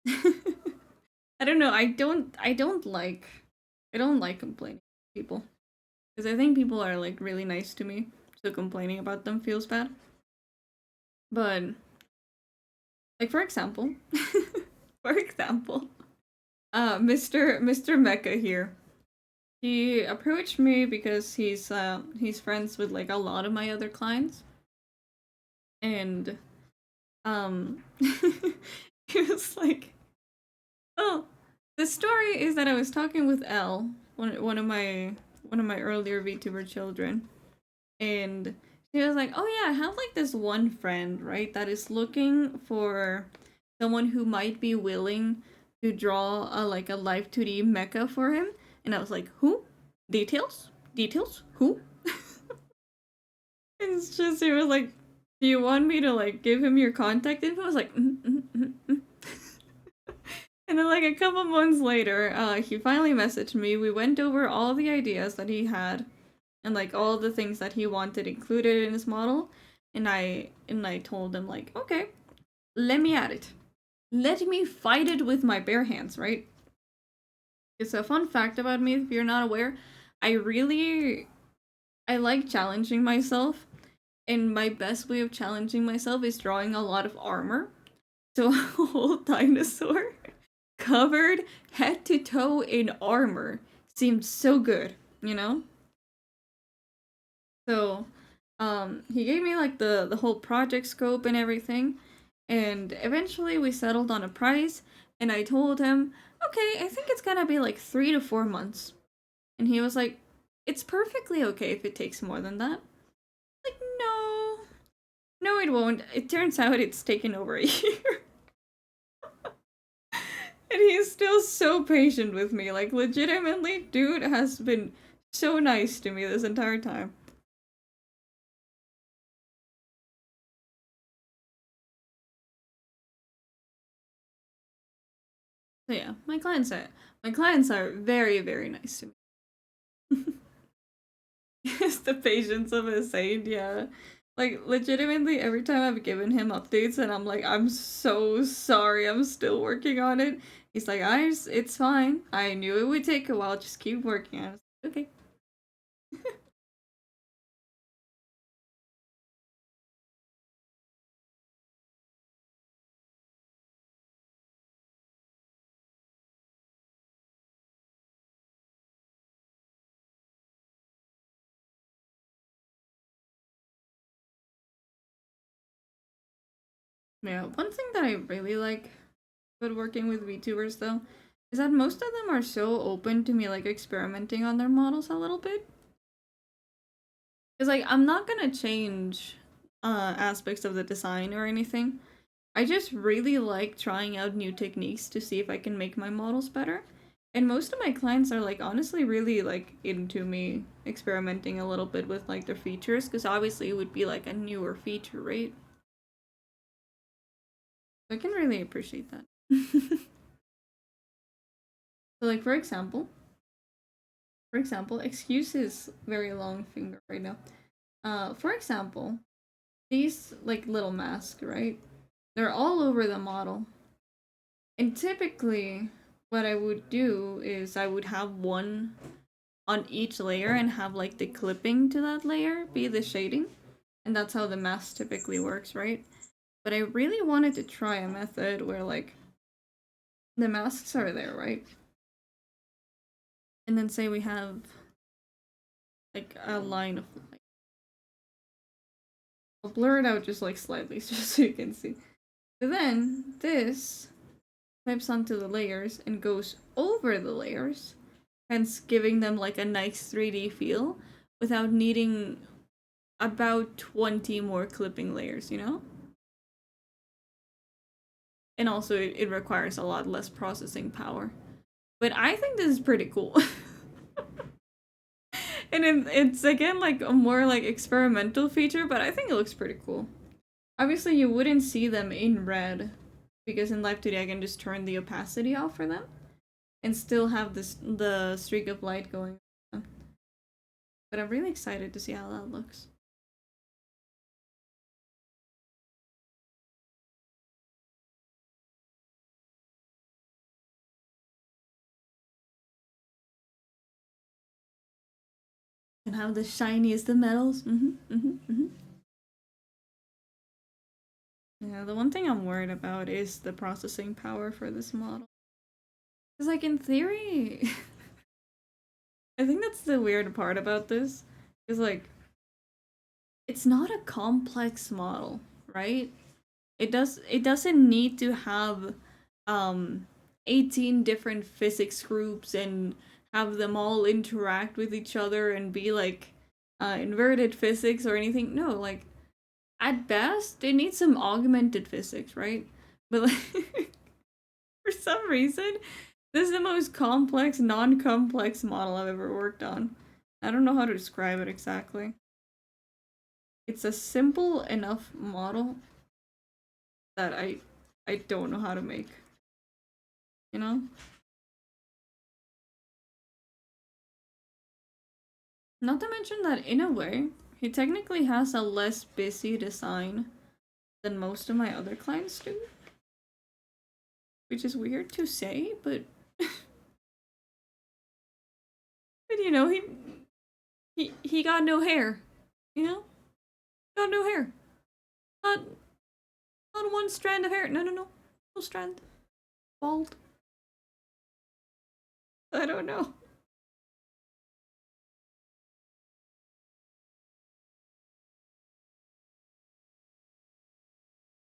I don't know. I don't like complaining to people because I think people are like really nice to me, so complaining about them feels bad. But like for example, for example, Mr. Mecca here. He approached me because he's friends with like a lot of my other clients, and um he was like, "Oh, the story is that I was talking with Elle, one of my earlier VTuber children, and she was like, "Oh yeah, I have like this one friend, right, that is looking for someone who might be willing to draw a live 2D mecha for him." And I was like, "Who? Details? Details? Who?" And it's just he was like, "Do you want me to like give him your contact info?" I was like, mm. And then like a couple months later, he finally messaged me. We went over all the ideas that he had, and like all the things that he wanted included in his model. And I told him like, okay, let me at it. Let me fight it with my bare hands, right? It's a fun fact about me if you're not aware. I really I like challenging myself, and my best way of challenging myself is drawing a lot of armor. So a whole dinosaur covered head to toe in armor seemed so good, you know? So he gave me like the whole project scope and everything, and eventually we settled on a price, and I told him, "Okay, I think it's going to be like 3 to 4 months." And he was like, "It's perfectly okay if it takes more than that." Like, "No. No, it won't. It turns out it's taken over a year." And he's still so patient with me. Like, legitimately, dude has been so nice to me this entire time. So yeah, my clients are very, very nice to me. It's the patience of a saint, yeah. Like, legitimately, every time I've given him updates and I'm like, I'm so sorry, I'm still working on it. He's like, it's fine. I knew it would take a while, just keep working on it. Okay. Yeah, one thing that I really like about working with VTubers though is that most of them are so open to me like experimenting on their models a little bit. It's like I'm not gonna change aspects of the design or anything. I just really like trying out new techniques to see if I can make my models better. And most of my clients are like honestly really like into me experimenting a little bit with like their features because obviously it would be like a newer feature, right? So I can really appreciate that. So like for example, excuse his very long finger right now. For example, these like little masks, right? They're all over the model. And typically what I would do is I would have one on each layer and have like the clipping to that layer be the shading. And that's how the mask typically works, right? But I really wanted to try a method where like the masks are there, right? And then say we have like a line of like I'll blur it out just like slightly just so you can see. But then this clips onto the layers and goes over the layers, hence giving them like a nice 3D feel without needing about 20 more clipping layers, you know? And also, it requires a lot less processing power. But I think this is pretty cool. And it's again like a more like experimental feature, but I think it looks pretty cool. Obviously, you wouldn't see them in red because in Live 2D I can just turn the opacity off for them and still have the streak of light going on. But I'm really excited to see how that looks. And how the shiniest the metals. Yeah, the one thing I'm worried about is the processing power for this model. Because, like, in theory, I think that's the weird part about this. Is like, it's not a complex model, right? It doesn't need to have um 18 different physics groups and have them all interact with each other and be like inverted physics or anything. No, like at best it needs some augmented physics, right? But like for some reason this is the most complex non-complex model I've ever worked on. I don't know how to describe it exactly. It's a simple enough model that I don't know how to make, you know? Not to mention that in a way, he technically has a less busy design than most of my other clients do. Which is weird to say, but but you know, he got no hair. You know? Got no hair. Not not one strand of hair. No no no. No strand. Bald. I don't know.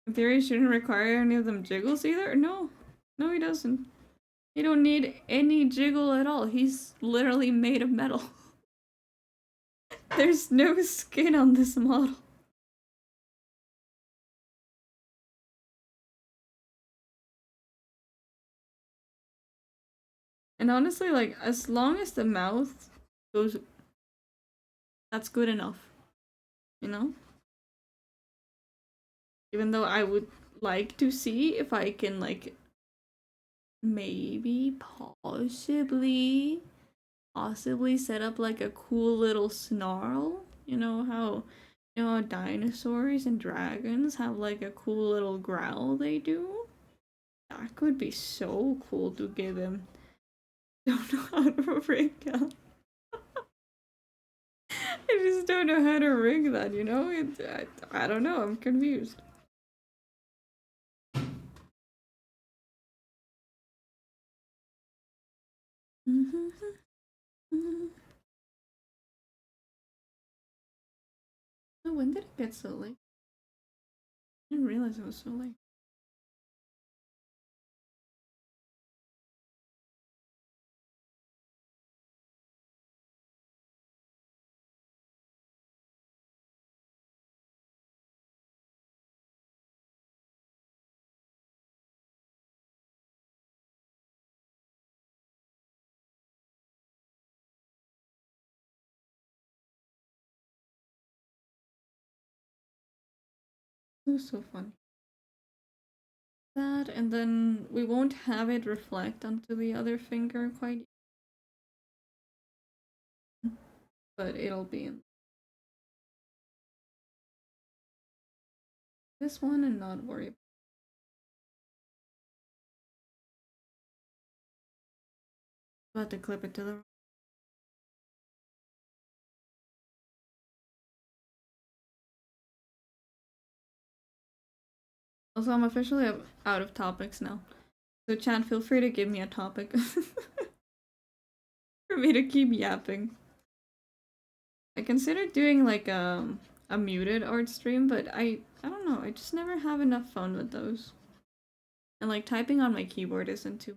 In theory, shouldn't require any of them jiggles either? No. No, he doesn't. He don't need any jiggle at all. He's literally made of metal. There's no skin on this model. And honestly, like, as long as the mouth goes, that's good enough. You know? Even though I would like to see if I can, like, maybe, possibly set up, like, a cool little snarl. You know how dinosaurs and dragons have, like, a cool little growl they do? That could be so cool to give him. Don't know how to rig that. I just don't know how to rig that, you know? I don't know, I'm confused. Oh, when did it get so late? I didn't realize it was so late. It was so funny. That, and then we won't have it reflect onto the other finger quite, but it'll be in this one and not worry about to clip it to the. Also, I'm officially out of topics now. So, Chan, feel free to give me a topic for me to keep yapping. I considered doing like a muted art stream, but I don't know. I just never have enough fun with those. And like typing on my keyboard isn't too.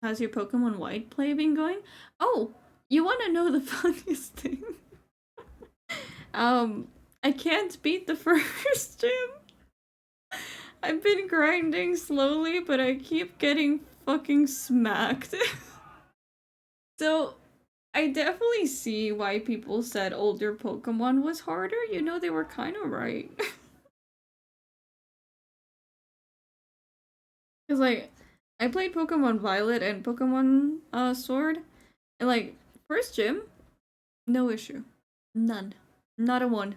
How's your Pokemon White play been going? Oh, you want to know the funniest thing? um, I can't beat the first gym. I've been grinding slowly, but I keep getting fucking smacked. So, I definitely see why people said older Pokemon was harder. You know, they were kind of right. Because, like, I played Pokemon Violet and Pokemon Sword, and, like, first gym, no issue. None. Not a one.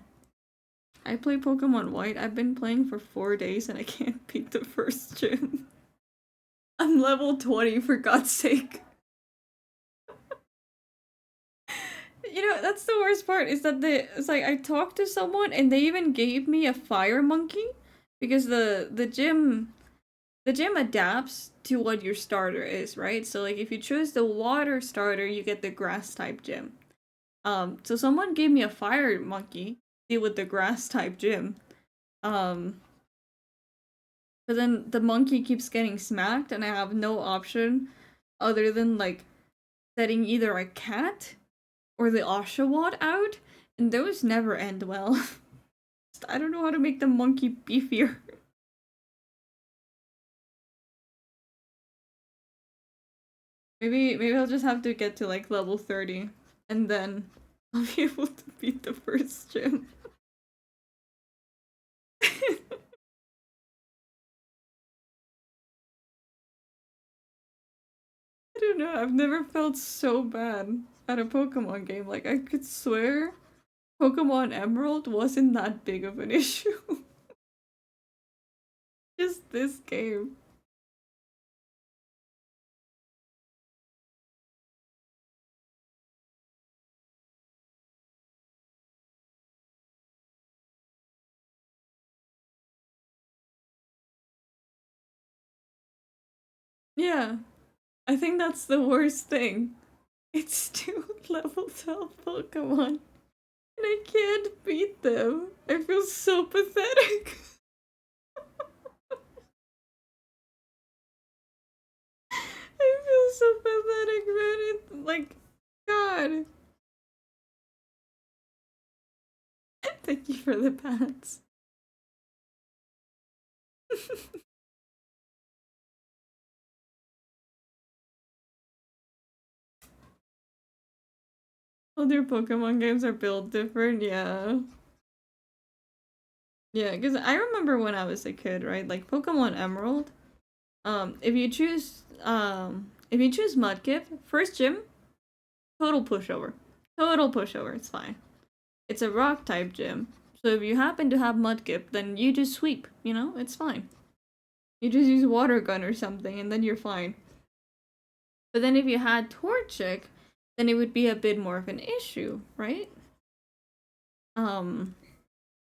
I play Pokemon White. I've been playing for 4 days and I can't beat the first gym. I'm level 20 for God's sake. You know, that's the worst part is that it's like I talked to someone and they even gave me a fire monkey because the gym adapts to what your starter is, right? So like if you choose the water starter, you get the grass type gym. So someone gave me a fire monkey deal with the grass type gym. Um but then the monkey keeps getting smacked and I have no option other than like setting either a cat or the Oshawott out, and those never end well. I don't know how to make the monkey beefier. Maybe I'll just have to get to like level 30 and then I'll be able to beat the first gym. I don't know, I've never felt so bad at a Pokemon game. Like I could swear Pokemon Emerald wasn't that big of an issue. Just this game. Yeah, I think that's the worst thing. It's two level 12 Pokemon, and I can't beat them. I feel so pathetic. I feel so pathetic, man. It's like, God. Thank you for the pats. Other Pokemon games are built different, yeah. Yeah, because I remember when I was a kid, right? Like Pokemon Emerald. If you choose Mudkip, first gym, total pushover. Total pushover, it's fine. It's a rock type gym. So if you happen to have Mudkip, then you just sweep, you know? It's fine. You just use water gun or something and then you're fine. But then if you had Torchic, then it would be a bit more of an issue, right? Um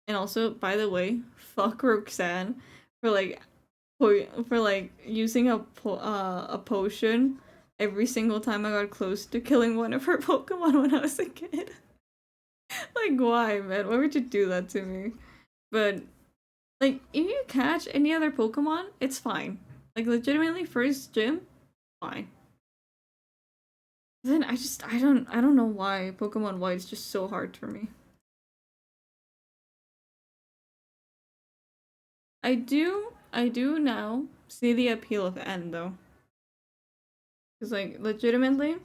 and also, by the way, fuck Roxanne for like for like using a potion every single time I got close to killing one of her Pokemon when I was a kid. Like why, man? Why would you do that to me? But like if you catch any other Pokemon, it's fine. Like legitimately first gym, fine. Then I don't know why Pokemon White is just so hard for me. I do now see the appeal of N though. Cause like legitimately,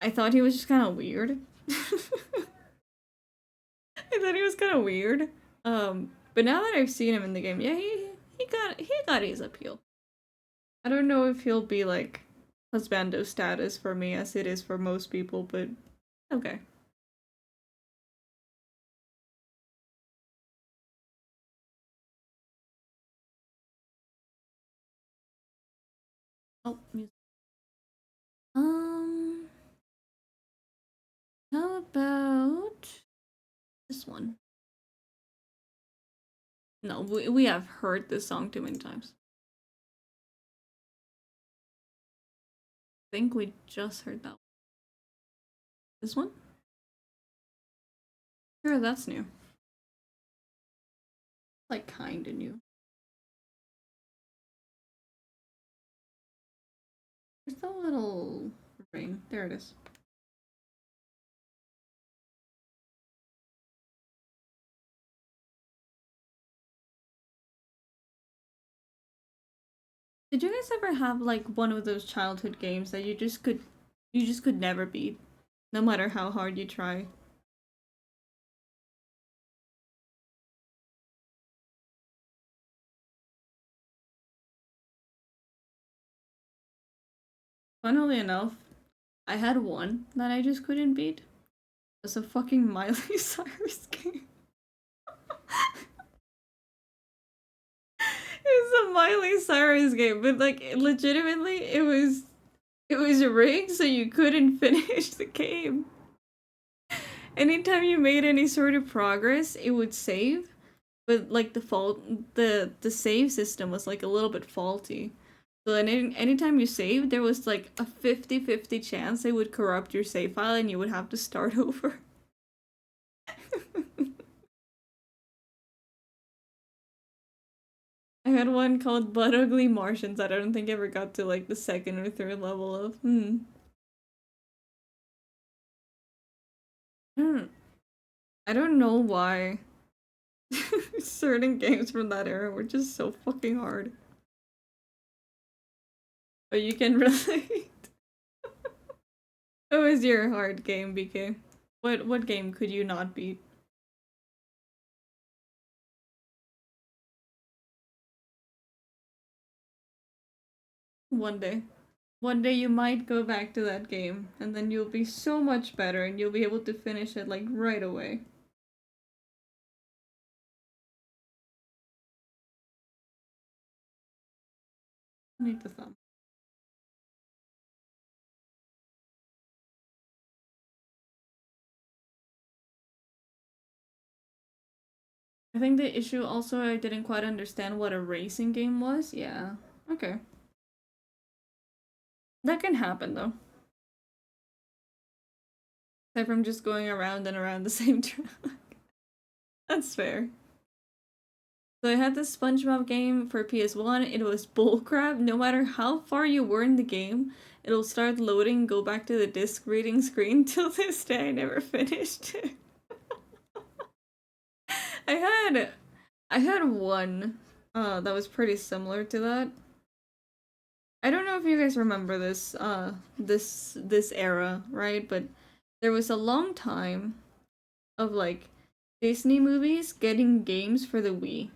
I thought he was just kind of weird. I thought he was kind of weird. But now that I've seen him in the game, yeah, he got his appeal. I don't know if he'll be like husbando status for me as it is for most people, but okay. Oh, music. Um, how about this one? No, we have heard this song too many times. I think we just heard that one. This one? Sure, that's new. Like kinda new. There's the little ring. There it is. Did you guys ever have like one of those childhood games that you just could never beat, no matter how hard you try? Funnily enough, I had one that I just couldn't beat. It's a fucking Miley Cyrus game. It's a Miley Cyrus game, but like legitimately, it was rigged so you couldn't finish the game. Anytime you made any sort of progress, it would save, but like the save system was like a little bit faulty. So then anytime you saved, there was like a 50-50 chance they would corrupt your save file and you would have to start over. I had one called Butt Ugly Martians that I don't think ever got to like the second or third level of. I I don't know why certain games from that era were just so fucking hard. But you can relate. What was your hard game, BK? What game could you not beat? One day. One day you might go back to that game, and then you'll be so much better, and you'll be able to finish it like right away. I need the thumb. I think the issue also I didn't quite understand what a racing game was. Yeah. Okay. That can happen though. Aside from just going around and around the same track. That's fair. So I had this SpongeBob game for PS1. It was bullcrap. No matter how far you were in the game, it'll start loading, go back to the disc reading screen. Till this day, I never finished it. I had, I had one, that was pretty similar to that. I don't know if you guys remember this era, right? But there was a long time of like Disney movies getting games for the Wii,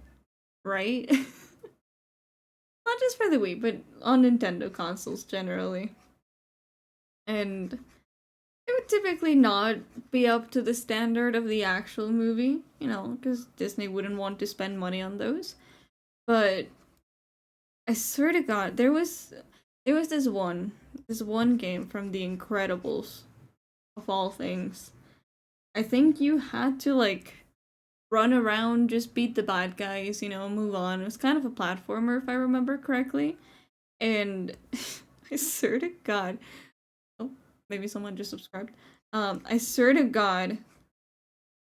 right? Not just for the Wii, but on Nintendo consoles generally. And it would typically not be up to the standard of the actual movie, because Disney wouldn't want to spend money on those. But I swear to God, there was this one game from The Incredibles, of all things. I think you had to like run around, just beat the bad guys, move on. It was kind of a platformer if I remember correctly. And I swear to God, oh, maybe someone just subscribed. I swear to God,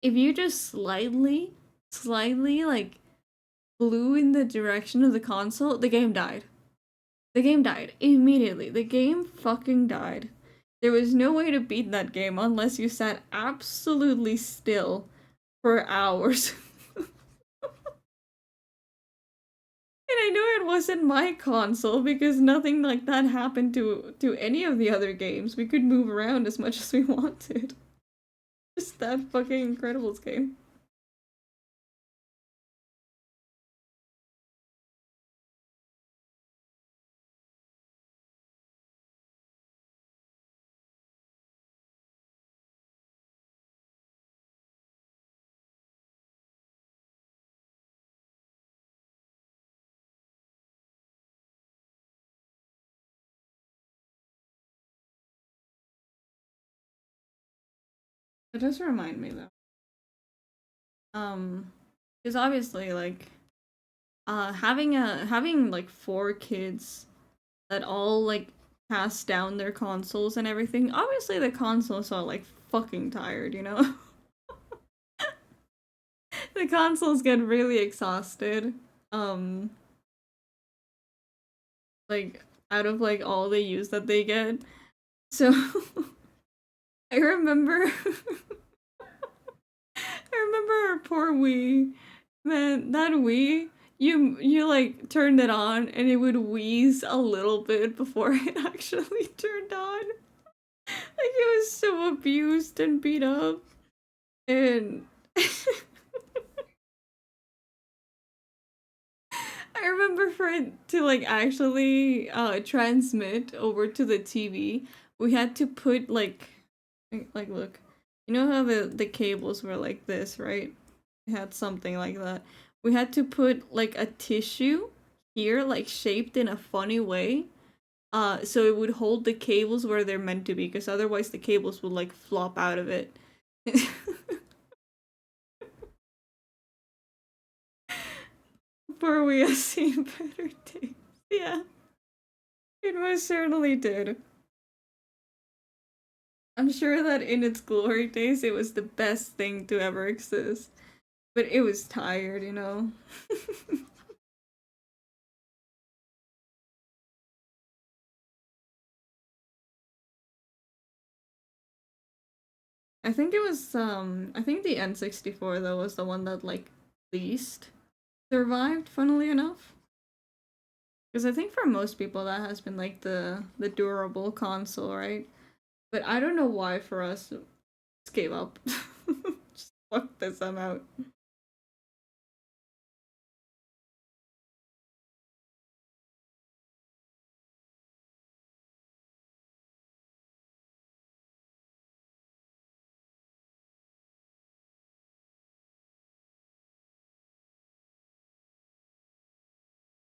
if you just slightly like flew in the direction of the console, the game died. The game died immediately. The game fucking died. There was no way to beat that game unless you sat absolutely still for hours. And I know it wasn't my console because nothing like that happened to any of the other games. We could move around as much as we wanted. Just that fucking Incredibles game. It does remind me though. Um, because obviously like having like four kids that all like pass down their consoles and everything. Obviously the consoles are like fucking tired. The consoles get really exhausted. Um like out of like all the use that they get. So I remember I remember our poor Wii. Man, that Wii, you like turned it on and it would wheeze a little bit before it actually turned on. Like it was so abused and beat up. And I remember for it to like actually transmit over to the TV, we had to put like look. You know how the cables were like this, right? It had something like that. We had to put like a tissue here, like shaped in a funny way. So it would hold the cables where they're meant to be, because otherwise the cables would like flop out of it. Before we have seen better days. Yeah, it most certainly did. I'm sure that in its glory days, it was the best thing to ever exist. But it was tired. I think the N64 though was the one that like least survived, funnily enough. Because I think for most people that has been like the durable console, right? But I don't know why for us just gave up. Just fuck this, I'm out.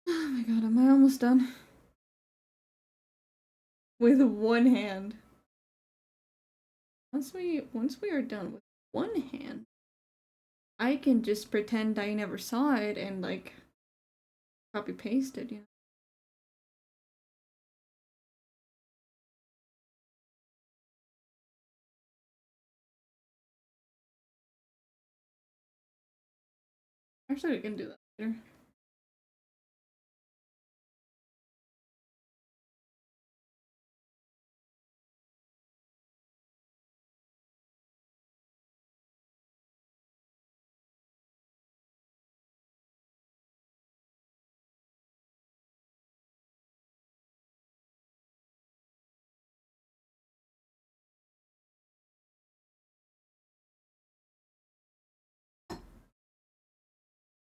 Oh my god, am I almost done? With one hand. Once we are done with one hand, I can just pretend I never saw it and like copy paste it, you know. Actually, we can do that later.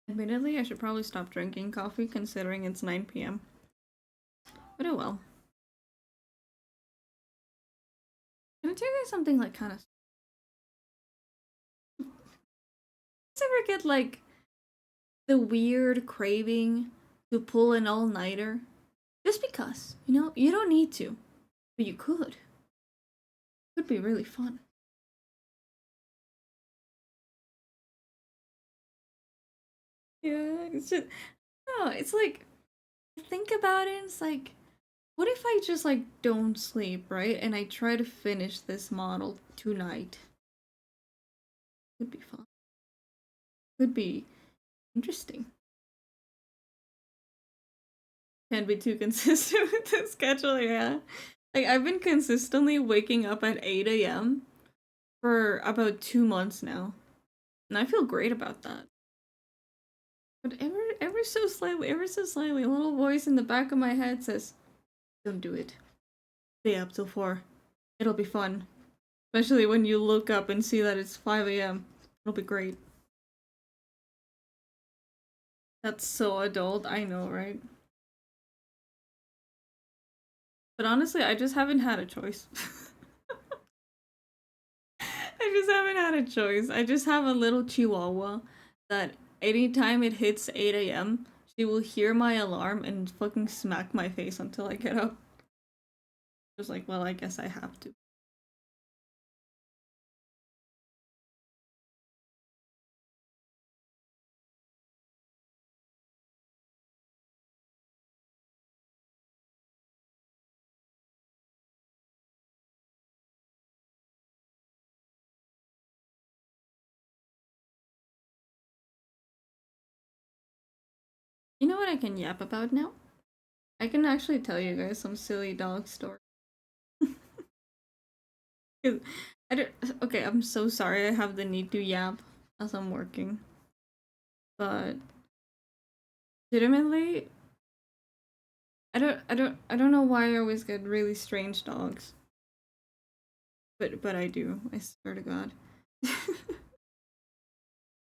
Admittedly, I should probably stop drinking coffee considering it's 9 p.m. But oh well. Can I tell you guys something like kind of. Does ever get like the weird craving to pull an all nighter? Just because, you know, you don't need to, but you could. Could be really fun. Yeah, it's just no, it's like think about it, it's like what if I just like don't sleep, right? And I try to finish this model tonight. Could be fun. Could be interesting. Can't be too consistent with the schedule, yeah. Like I've been consistently waking up at 8 a.m. for about 2 months now. And I feel great about that. But ever so slightly, a little voice in the back of my head says, don't do it. Stay up till 4. It'll be fun. Especially when you look up and see that it's 5 a.m. It'll be great. That's so adult, I know, right? But honestly, I just haven't had a choice. I just haven't had a choice. I just have a little chihuahua that anytime it hits 8 a.m., she will hear my alarm and fucking smack my face until I get up. Just like, well, I guess I have to. You know what I can yap about now? I can actually tell you guys some silly dog stories. I don't, okay, I'm so sorry I have the need to yap as I'm working. But legitimately, I don't know why I always get really strange dogs. But I do. I swear to God.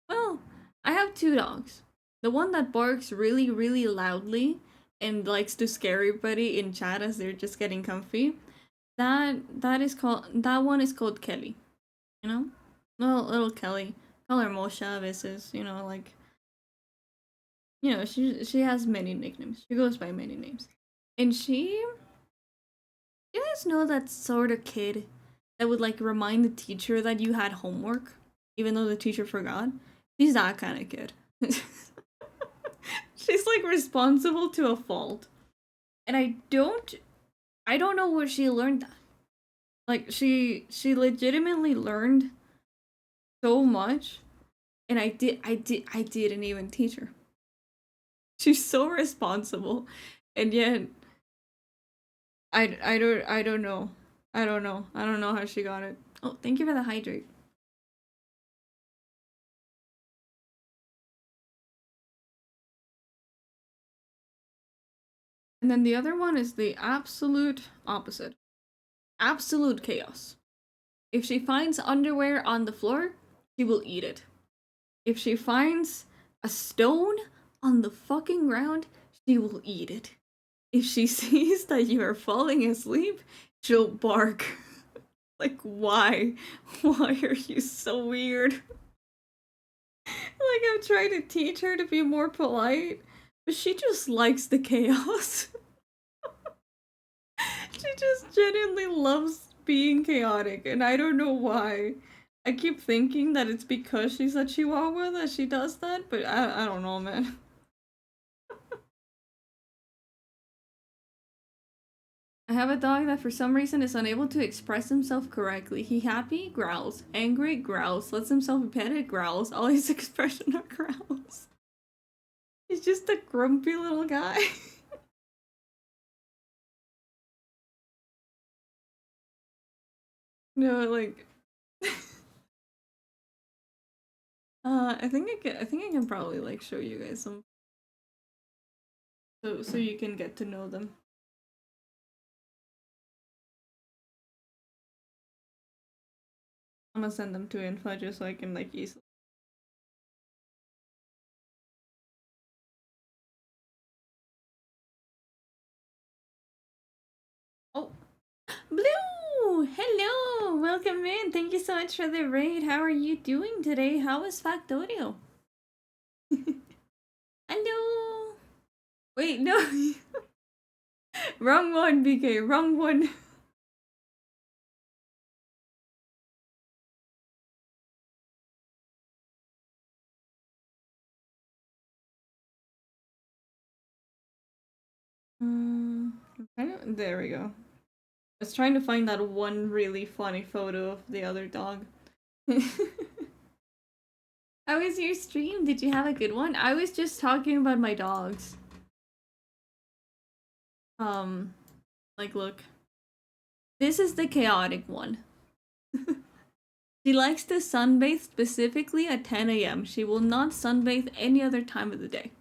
Well, I have two dogs. The one that barks really, really loudly and likes to scare everybody in chat as they're just getting comfy. That one is called Kelly. You know, little Kelly. Call her Mosha. This is like she has many nicknames. She goes by many names, and you guys know that sort of kid that would like remind the teacher that you had homework, even though the teacher forgot. She's that kind of kid. She's like responsible to a fault. And I don't know where she learned that. Like she legitimately learned so much and I didn't even teach her. She's so responsible. And yet I don't know. I don't know. I don't know how she got it. Oh, thank you for the hydrate. And then the other one is the absolute opposite. Absolute chaos. If she finds underwear on the floor, she will eat it. If she finds a stone on the fucking ground, she will eat it. If she sees that you are falling asleep, she'll bark. Like, why? Why are you so weird? Like, I'm trying to teach her to be more polite, but she just likes the chaos. She just genuinely loves being chaotic, and I don't know why. I keep thinking that it's because she's a chihuahua that she does that, but I don't know, man. I have a dog that for some reason is unable to express himself correctly. He happy? Growls. Angry? Growls. Lets himself be petted? Growls. All his expression are growls. He's just a grumpy little guy. No, like I think I can probably like show you guys some so you can get to know them. I'm gonna send them to info just so I can like easily. Oh, Blue! Hello! Welcome in. Thank you so much for the raid. How are you doing today? How is Factorio? Hello! Wait, no. Wrong one, BK. Wrong one. There we go. I was trying to find that one really funny photo of the other dog. How was your stream? Did you have a good one? I was just talking about my dogs. Um, like, look. This is the chaotic one. She likes to sunbathe specifically at 10 a.m. She will not sunbathe any other time of the day.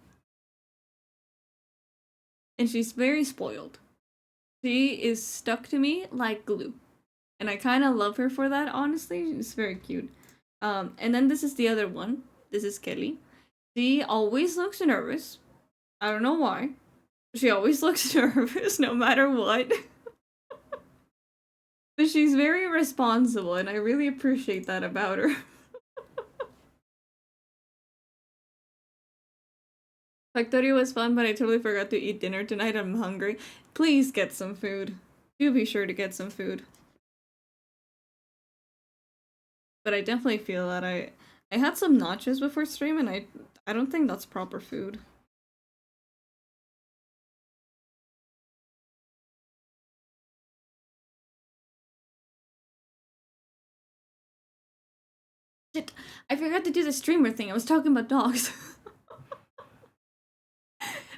And she's very spoiled. She is stuck to me like glue. And I kind of love her for that, honestly. She's very cute. And then this is the other one. This is Kelly. She always looks nervous. I don't know why. She always looks nervous no matter what. But she's very responsible, and I really appreciate that about her. Factorio was fun, but I totally forgot to eat dinner tonight. I'm hungry. Please get some food. Do be sure to get some food. But I definitely feel that I had some nachos before stream, and I don't think that's proper food. Shit, I forgot to do the streamer thing. I was talking about dogs.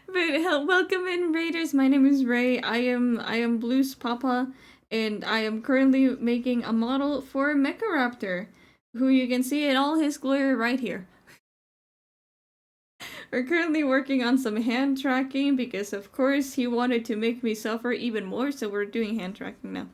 But welcome in, Raiders. My name is Ray. I am Blue's Papa, and I am currently making a model for Mecha who you can see in all his glory right here. We're currently working on some hand tracking because, of course, he wanted to make me suffer even more, so we're doing hand tracking now.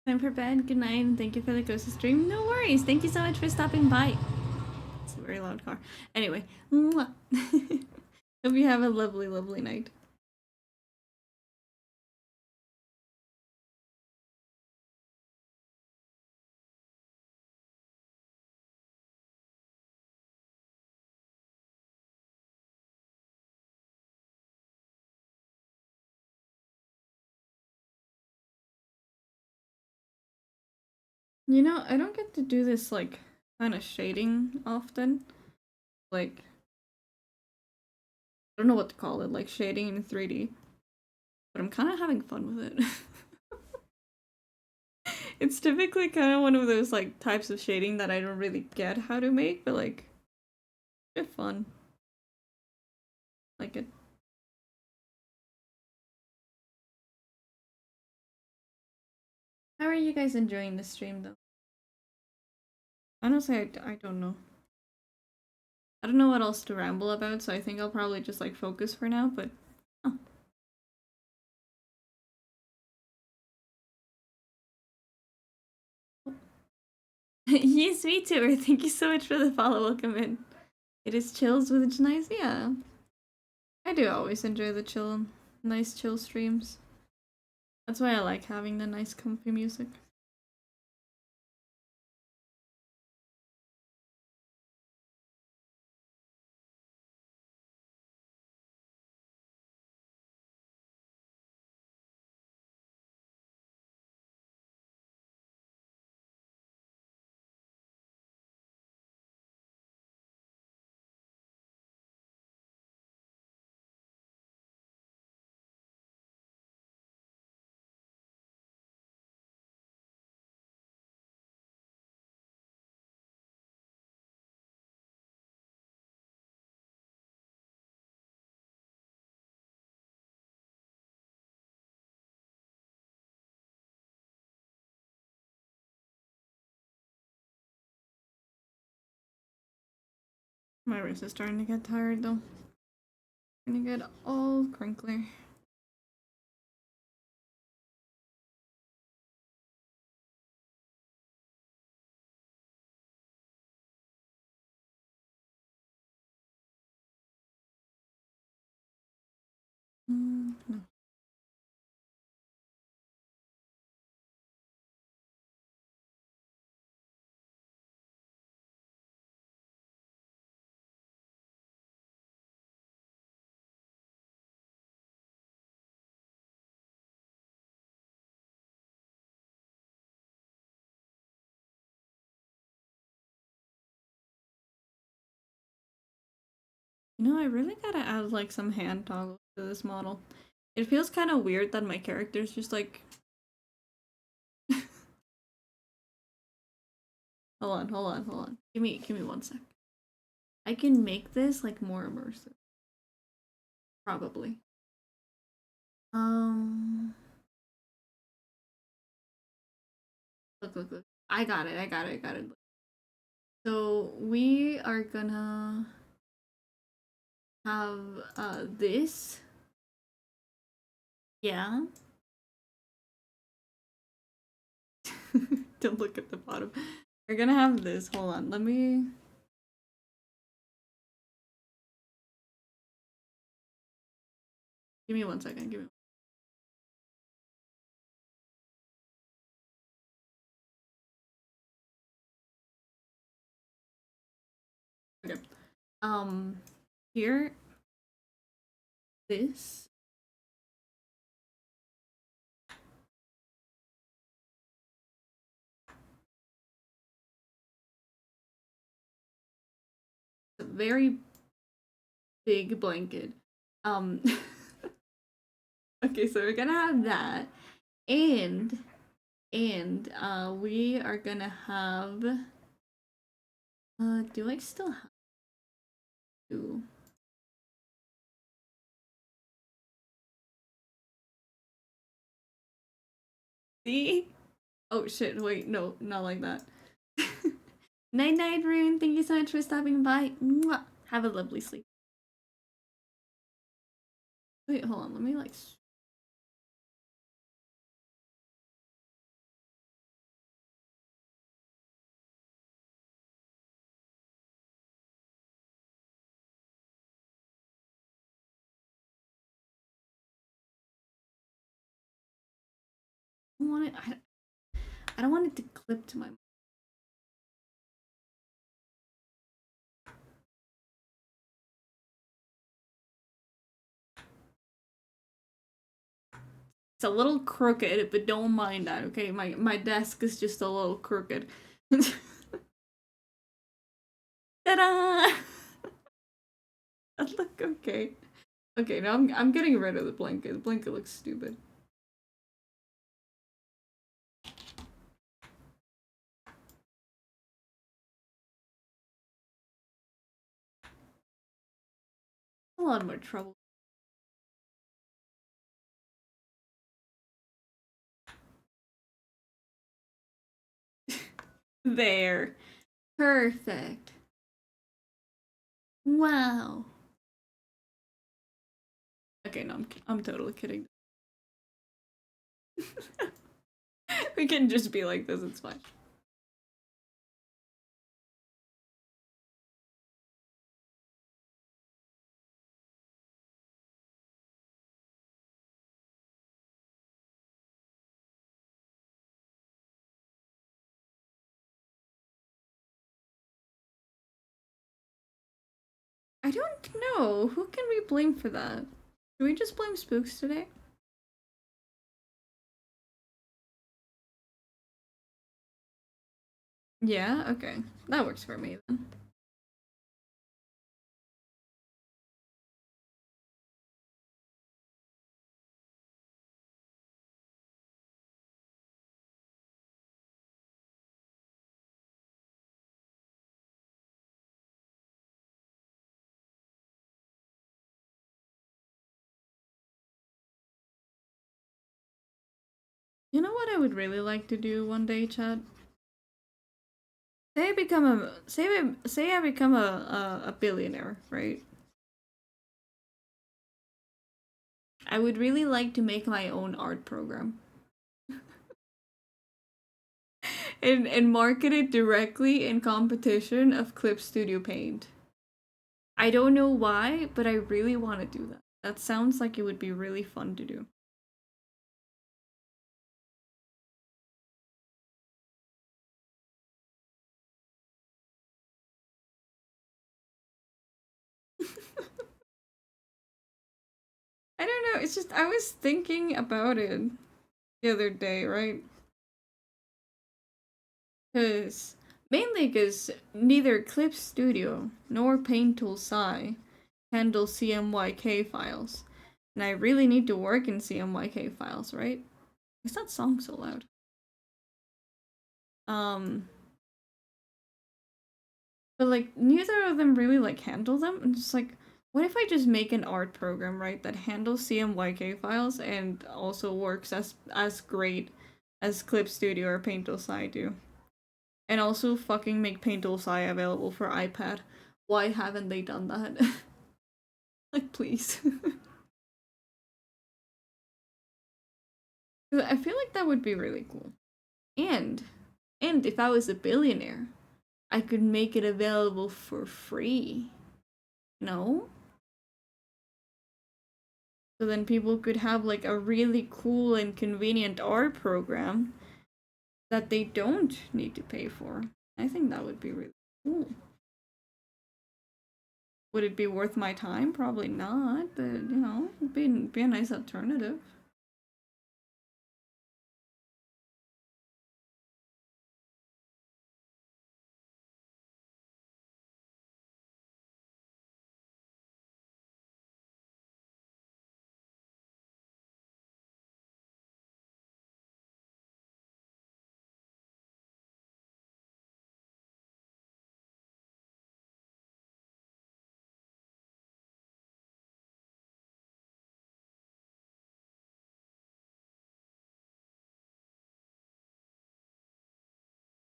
Time for bed. Good night, and thank you for the ghost stream. No worries. Thank you so much for stopping by. It's a very loud car. Anyway, mwah. Hope you have a lovely, lovely night. You know, I don't get to do this, like, kind of shading often. Like, I don't know what to call it, like shading in 3D. But I'm kind of having fun with it. It's typically kind of one of those, like, types of shading that I don't really get how to make, but, like, it's fun. Like it. How are you guys enjoying the stream, though? Honestly, I don't know. I don't know what else to ramble about, so I think I'll probably just, like, focus for now, but... Oh. Yes, Vtuber, thank you so much for the follow. Welcome in. It is chills with Janice. Yeah. I do always enjoy the nice chill streams. That's why I like having the nice comfy music. My wrist is starting to get tired though. Starting to get all crinkly. No. You know, I really gotta add like some hand toggles to this model. It feels kind of weird that my character's just like... hold on. Give me 1 sec. I can make this like more immersive. Probably. Um look. I got it. So we are gonna have this. Yeah. Don't look at the bottom. We're gonna have this. Hold on. Let me... Give me 1 second. Give me... Okay. Here, this. A very big blanket. Um, okay, so we're gonna have that, and we are gonna have. Do I still have to? See? Oh shit! Wait, no, not like that. Night, night, Rune. Thank you so much for stopping by. Mwah. Have a lovely sleep. Wait, hold on. Let me like... don't want it. I don't want it to clip to my. It's a little crooked, but don't mind that, okay? My desk is just a little crooked. Ta-da! That look okay. Okay, now I'm getting rid of the blanket. The blanket looks stupid. A lot more trouble. There. Perfect. Wow. Okay, no, I'm totally kidding. We can just be like this, it's fine. I don't know. Who can we blame for that? Do we just blame spooks today? Yeah, okay. That works for me then. You know what I would really like to do one day, Chad? Say I become a billionaire, right? I would really like to make my own art program. And market it directly in competition of Clip Studio Paint. I don't know why, but I really want to do that. That sounds like it would be really fun to do. I don't know, it's just I was thinking about it the other day, right? Cause mainly because neither Clip Studio nor Paint Tool Sci handle CMYK files. And I really need to work in CMYK files, right? Is that song so loud? Um, but like neither of them really like handle them. And it's like, what if I just make an art program, right, that handles CMYK files and also works as great as Clip Studio or Paint Tool Sci do? And also fucking make Paint Tool Sci available for iPad. Why haven't they done that? Like, please. I feel like that would be really cool. And and if I was a billionaire, I could make it available for free. No? So then people could have like a really cool and convenient art program that they don't need to pay for. I think that would be really cool. Would it be worth my time? Probably not, but it'd be a nice alternative.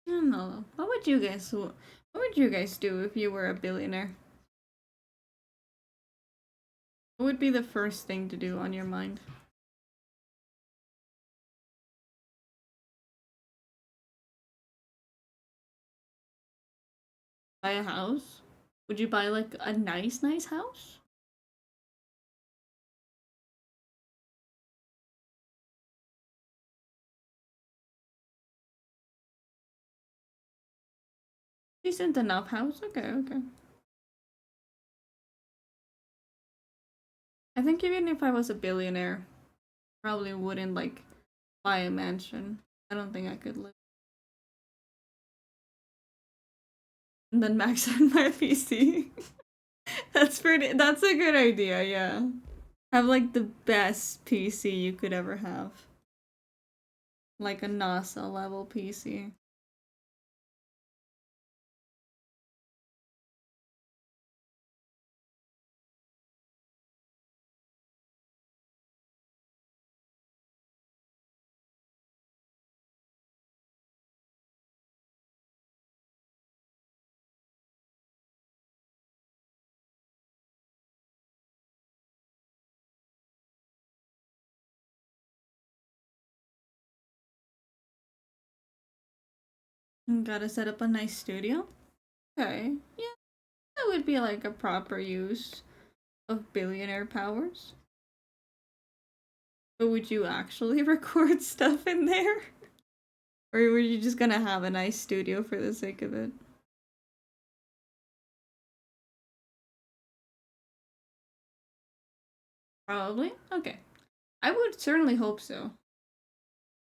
I don't know. What would you guys do if you were a billionaire? What would be the first thing to do on your mind? Buy a house? Would you buy like a nice house? Decent enough house. Okay, okay. I think even if I was a billionaire, probably wouldn't like buy a mansion. I don't think I could live. And then max out my PC. That's a good idea, yeah. Have like the best PC you could ever have. Like a NASA level PC. And gotta set up a nice studio. Okay. Yeah, that would be like a proper use of billionaire powers. But would you actually record stuff in there? Or were you just gonna have a nice studio for the sake of it? Probably? Okay. I would certainly hope so.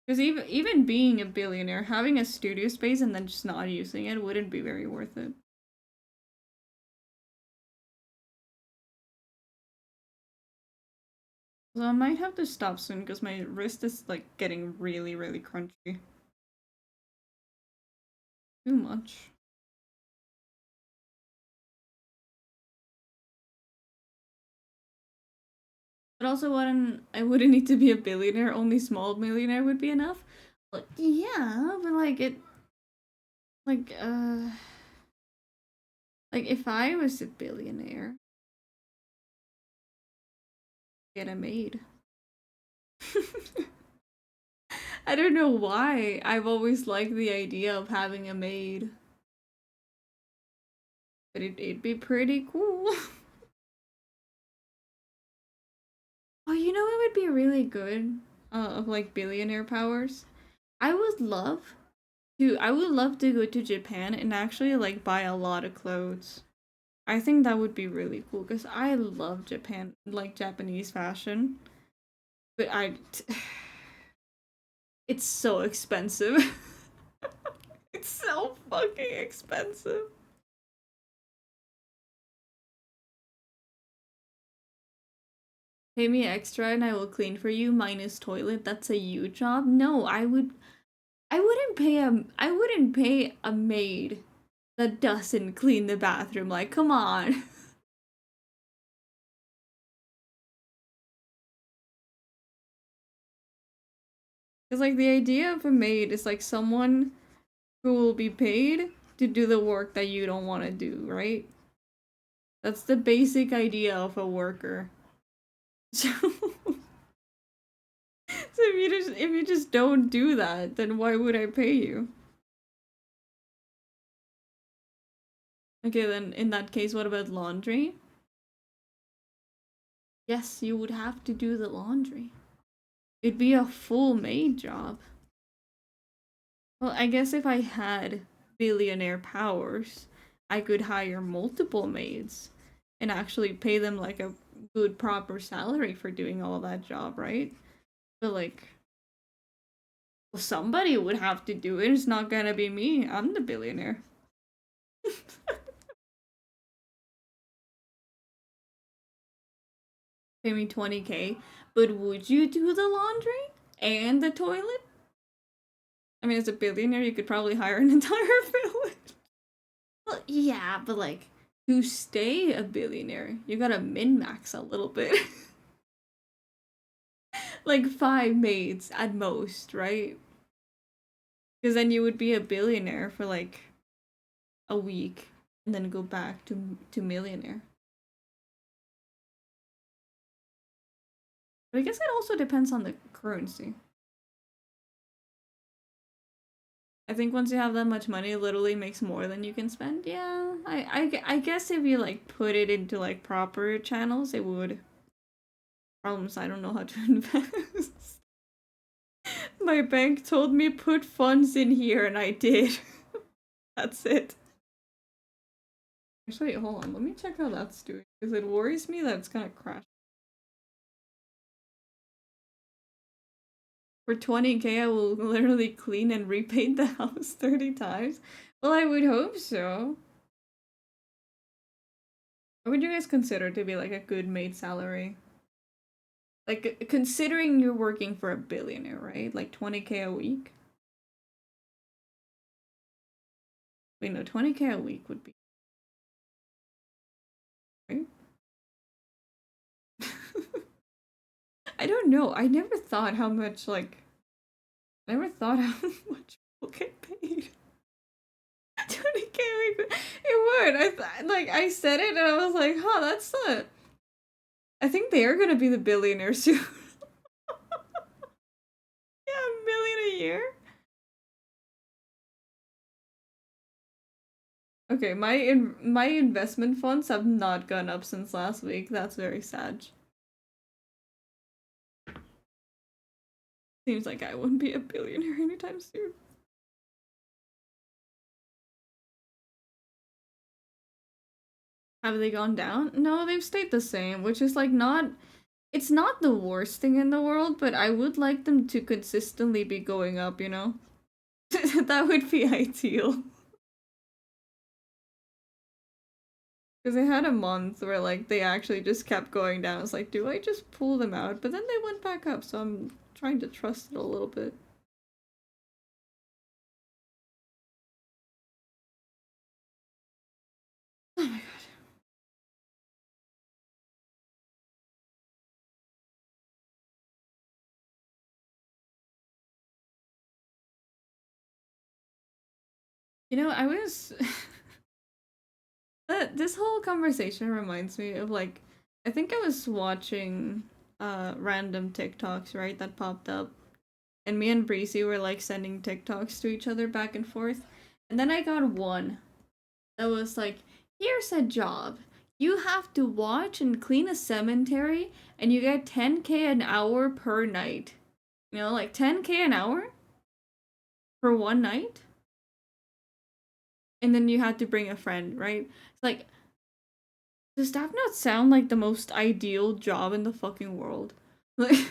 Because even being a billionaire, having a studio space and then just not using it wouldn't be very worth it. So I might have to stop soon because my wrist is like getting really, really crunchy. Too much. But also, I wouldn't need to be a billionaire. Only small millionaire would be enough. But yeah, but like uh, like if I was a billionaire, get a maid. I don't know why. I've always liked the idea of having a maid, but it'd be pretty cool. Oh, you know it would be really good of like billionaire powers. I would love to go to Japan and actually like buy a lot of clothes. I think that would be really cool because I love Japan, like Japanese fashion. But it's so expensive. It's so fucking expensive. Pay me extra and I will clean for you minus toilet. That's a you job. No, I wouldn't pay a maid that doesn't clean the bathroom. Like, come on. Because like the idea of a maid is like someone who will be paid to do the work that you don't want to do, right? That's the basic idea of a worker. So, if you just don't do that, then why would I pay you? Okay, then in that case, what about laundry? Yes, you would have to do the laundry. It'd be a full maid job. Well, I guess if I had billionaire powers, I could hire multiple maids and actually pay them like a good proper salary for doing all that job, right? But like, well, somebody would have to do it. It's not gonna be me. I'm the billionaire. Pay me 20K. But would you do the laundry and the toilet? I mean, as a billionaire, you could probably hire an entire village. Well, yeah, but like, to stay a billionaire, you gotta min max a little bit. Like 5 maids at most, right? Because then you would be a billionaire for like a week and then go back to millionaire. But I guess it also depends on the currency. I think once you have that much money, it literally makes more than you can spend. Yeah, I guess if you like put it into like proper channels, it would. Problems, I don't know how to invest. My bank told me put funds in here and I did. That's it. Actually, hold on. Let me check how that's doing because it worries me that it's gonna crash. For 20k, I will literally clean and repaint the house 30 times. Well, I would hope so. What would you guys consider to be like a good maid salary? Like, considering you're working for a billionaire, right? Like 20k a week? Wait, no, 20k a week would be. Right? I don't know. I never thought how much, like, I never thought how much people get paid. 20k a week. It would. I said it and I was like, huh, that's not. I think they are gonna be the billionaire soon. Yeah, $1 million a year. Okay, my investment funds have not gone up since last week. That's very sad. Seems like I wouldn't be a billionaire anytime soon. Have they gone down? No, they've stayed the same, which is like not. It's not the worst thing in the world, but I would like them to consistently be going up, you know? That would be ideal. Because they had a month where like they actually just kept going down. It's like, do I just pull them out? But then they went back up, so I'm trying to trust it a little bit. Oh my god. You know, I was this whole conversation reminds me of like I think I was watching random TikToks, right, that popped up. And me and Breezy were like sending TikToks to each other back and forth. And then I got one that was like, here's a job. You have to watch and clean a cemetery and you get 10k an hour per night. You know, like 10k an hour for one night? And then you had to bring a friend, right? It's like, does that not sound like the most ideal job in the fucking world? Like,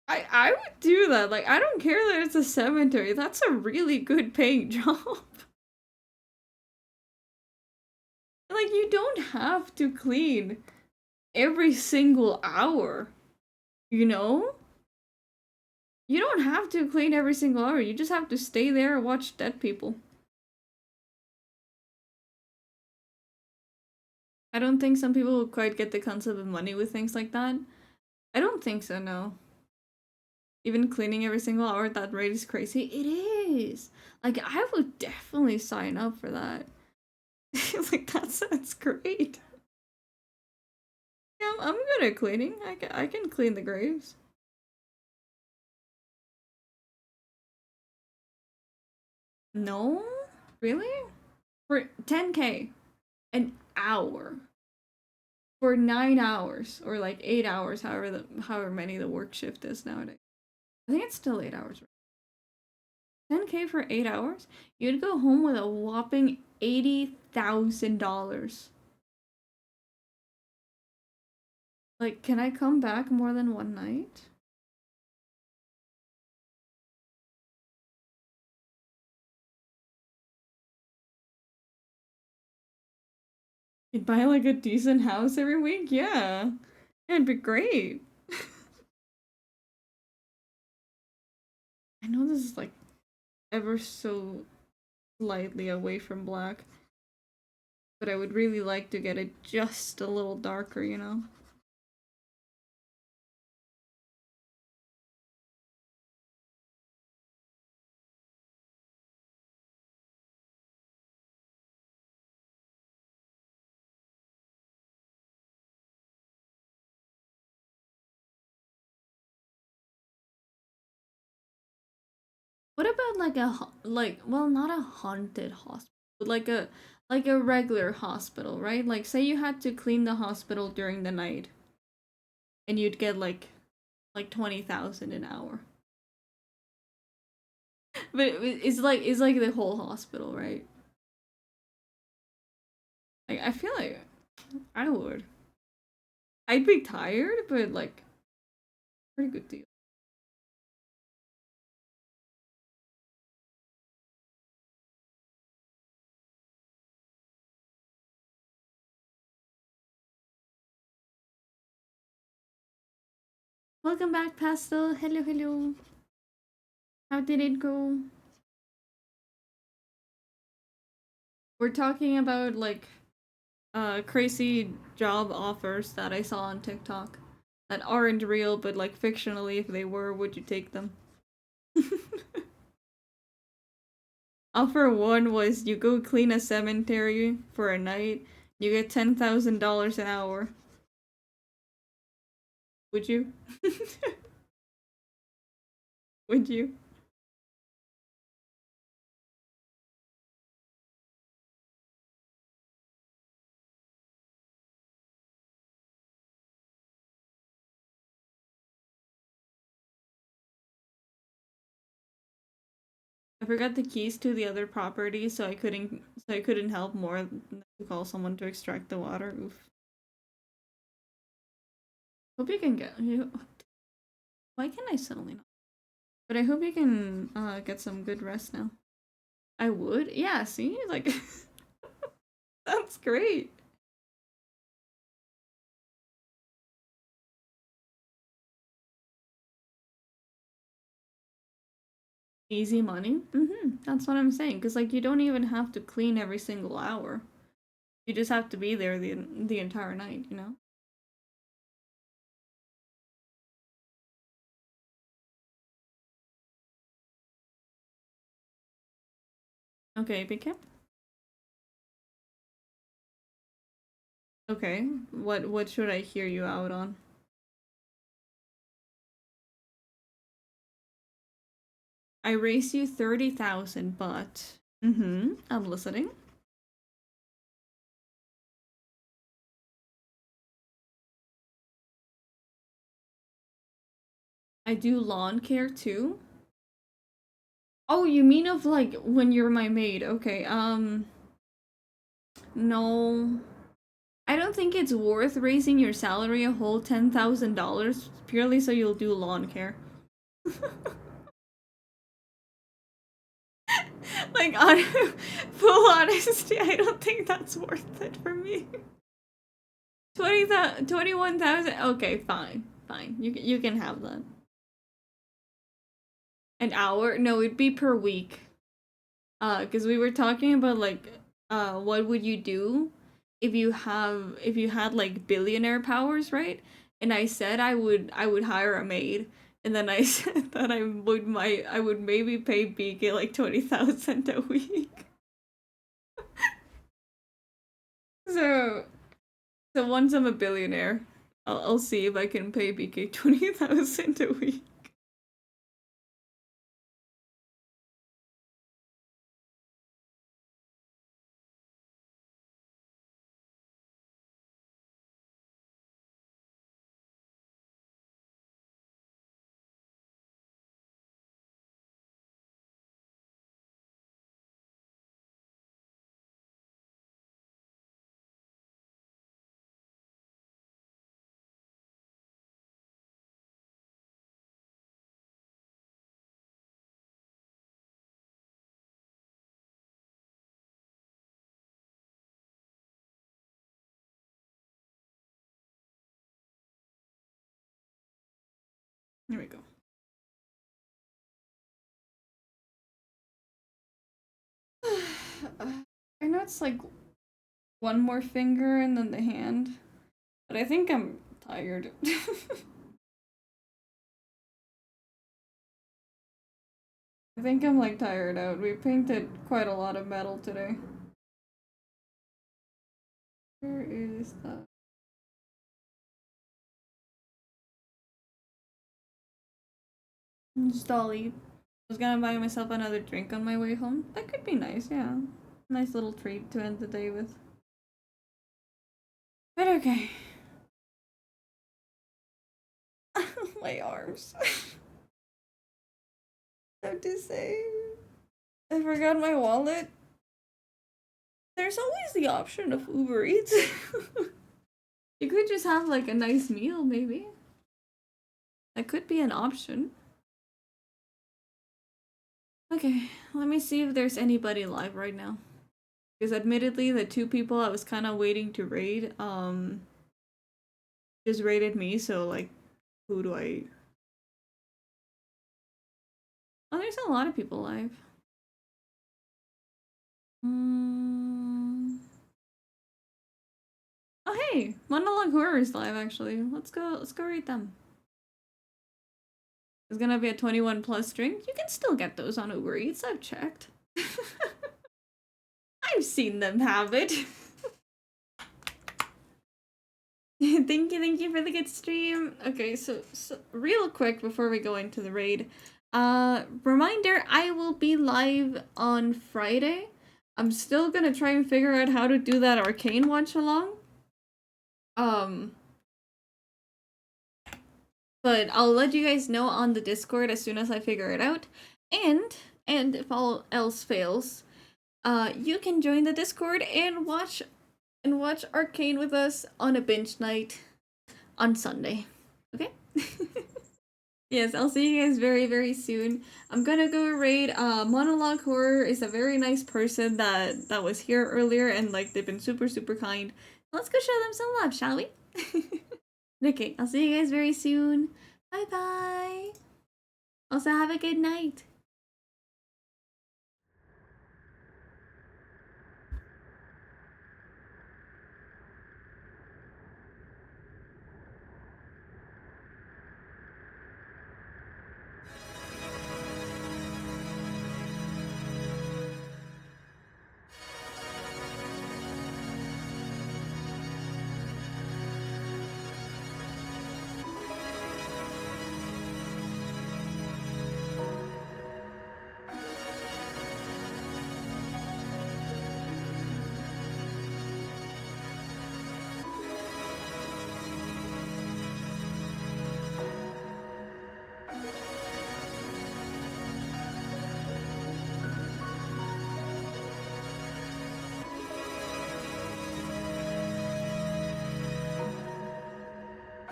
like I would do that. Like, I don't care that it's a cemetery. That's a really good paying job. Like, you don't have to clean every single hour, you know? You don't have to clean every single hour. You just have to stay there and watch dead people. I don't think some people will quite get the concept of money with things like that. I don't think so, no. Even cleaning every single hour at that rate is crazy. It is. Like, I would definitely sign up for that. Like, that sounds great. Yeah, I'm good at cleaning. I can clean the graves. No? Really? For 10k an hour. For 9 hours or like 8 hours, however many the work shift is nowadays. I think it's still 8 hours. 10k for 8 hours? You'd go home with a whopping $80,000. Like, can I come back more than one night? You'd buy like a decent house every week? Yeah. It'd be great. I know this is like ever so slightly away from black, but I would really like to get it just a little darker, you know? What about like like well not a haunted hospital, but like a regular hospital, right? Like say you had to clean the hospital during the night and you'd get like 20,000 an hour. But it's like the whole hospital, right? Like I feel like I would. I'd be tired, but like pretty good deal. Welcome back, Pastel. Hello, hello. How did it go? We're talking about like crazy job offers that I saw on TikTok that aren't real, but like fictionally, if they were, would you take them? Offer one was you go clean a cemetery for a night, you get $10,000 an hour. Would you? Would you? I forgot the keys to the other property, so I couldn't help more than to call someone to extract the water. Oof. Hope you can get you. Why can I suddenly not? But I hope you can get some good rest now. I would. Yeah. See, like that's great. Easy money. That's what I'm saying. Cause like you don't even have to clean every single hour. You just have to be there the entire night. You know. Okay, BK. Okay. What should I hear you out on? I raise you 30,000, but I'm listening. I do lawn care too. Oh, you mean of like when you're my maid? Okay. No. I don't think it's worth raising your salary a whole $10,000 purely so you'll do lawn care. Like on full honesty, I don't think that's worth it for me. 20,000, 21,000. Okay, fine, fine. You can have that. An hour? No, it'd be per week. Because we were talking about like, what would you do if you had like billionaire powers, right? And I said I would hire a maid, and then I said that I would maybe pay BK like 20,000 a week. So so once I'm a billionaire, I'll see if I can pay BK 20,000 a week. Here we go. I know it's like one more finger and then the hand, but I think I'm tired. I think I'm like tired out. We painted quite a lot of metal today. Where is that? Just Dolly. I was gonna buy myself another drink on my way home. That could be nice, yeah. Nice little treat to end the day with. But okay. My arms. So to say. I forgot my wallet. There's always the option of Uber Eats. You could just have like a nice meal, maybe. That could be an option. Okay, let me see if there's anybody live right now. Because admittedly, the two people I was kind of waiting to raid, just raided me, so like, who do I... Oh, there's a lot of people live. Oh hey, Monologue Horror is live actually. Let's go read them. It's gonna be a 21 plus drink. You can still get those on Uber Eats, I've checked. I've seen them have it. Thank you for the good stream. Okay, so real quick before we go into the raid. Reminder, I will be live on Friday. I'm still gonna try and figure out how to do that arcane watch along. But I'll let you guys know on the Discord as soon as I figure it out. And if all else fails, you can join the Discord and watch Arcane with us on a binge night on Sunday. Okay? Yes, I'll see you guys very, very soon. I'm gonna go raid. Monologue Horror is a very nice person that was here earlier, and like they've been super, super kind. Let's go show them some love, shall we? Okay, I'll see you guys very soon. Bye bye. Also, have a good night.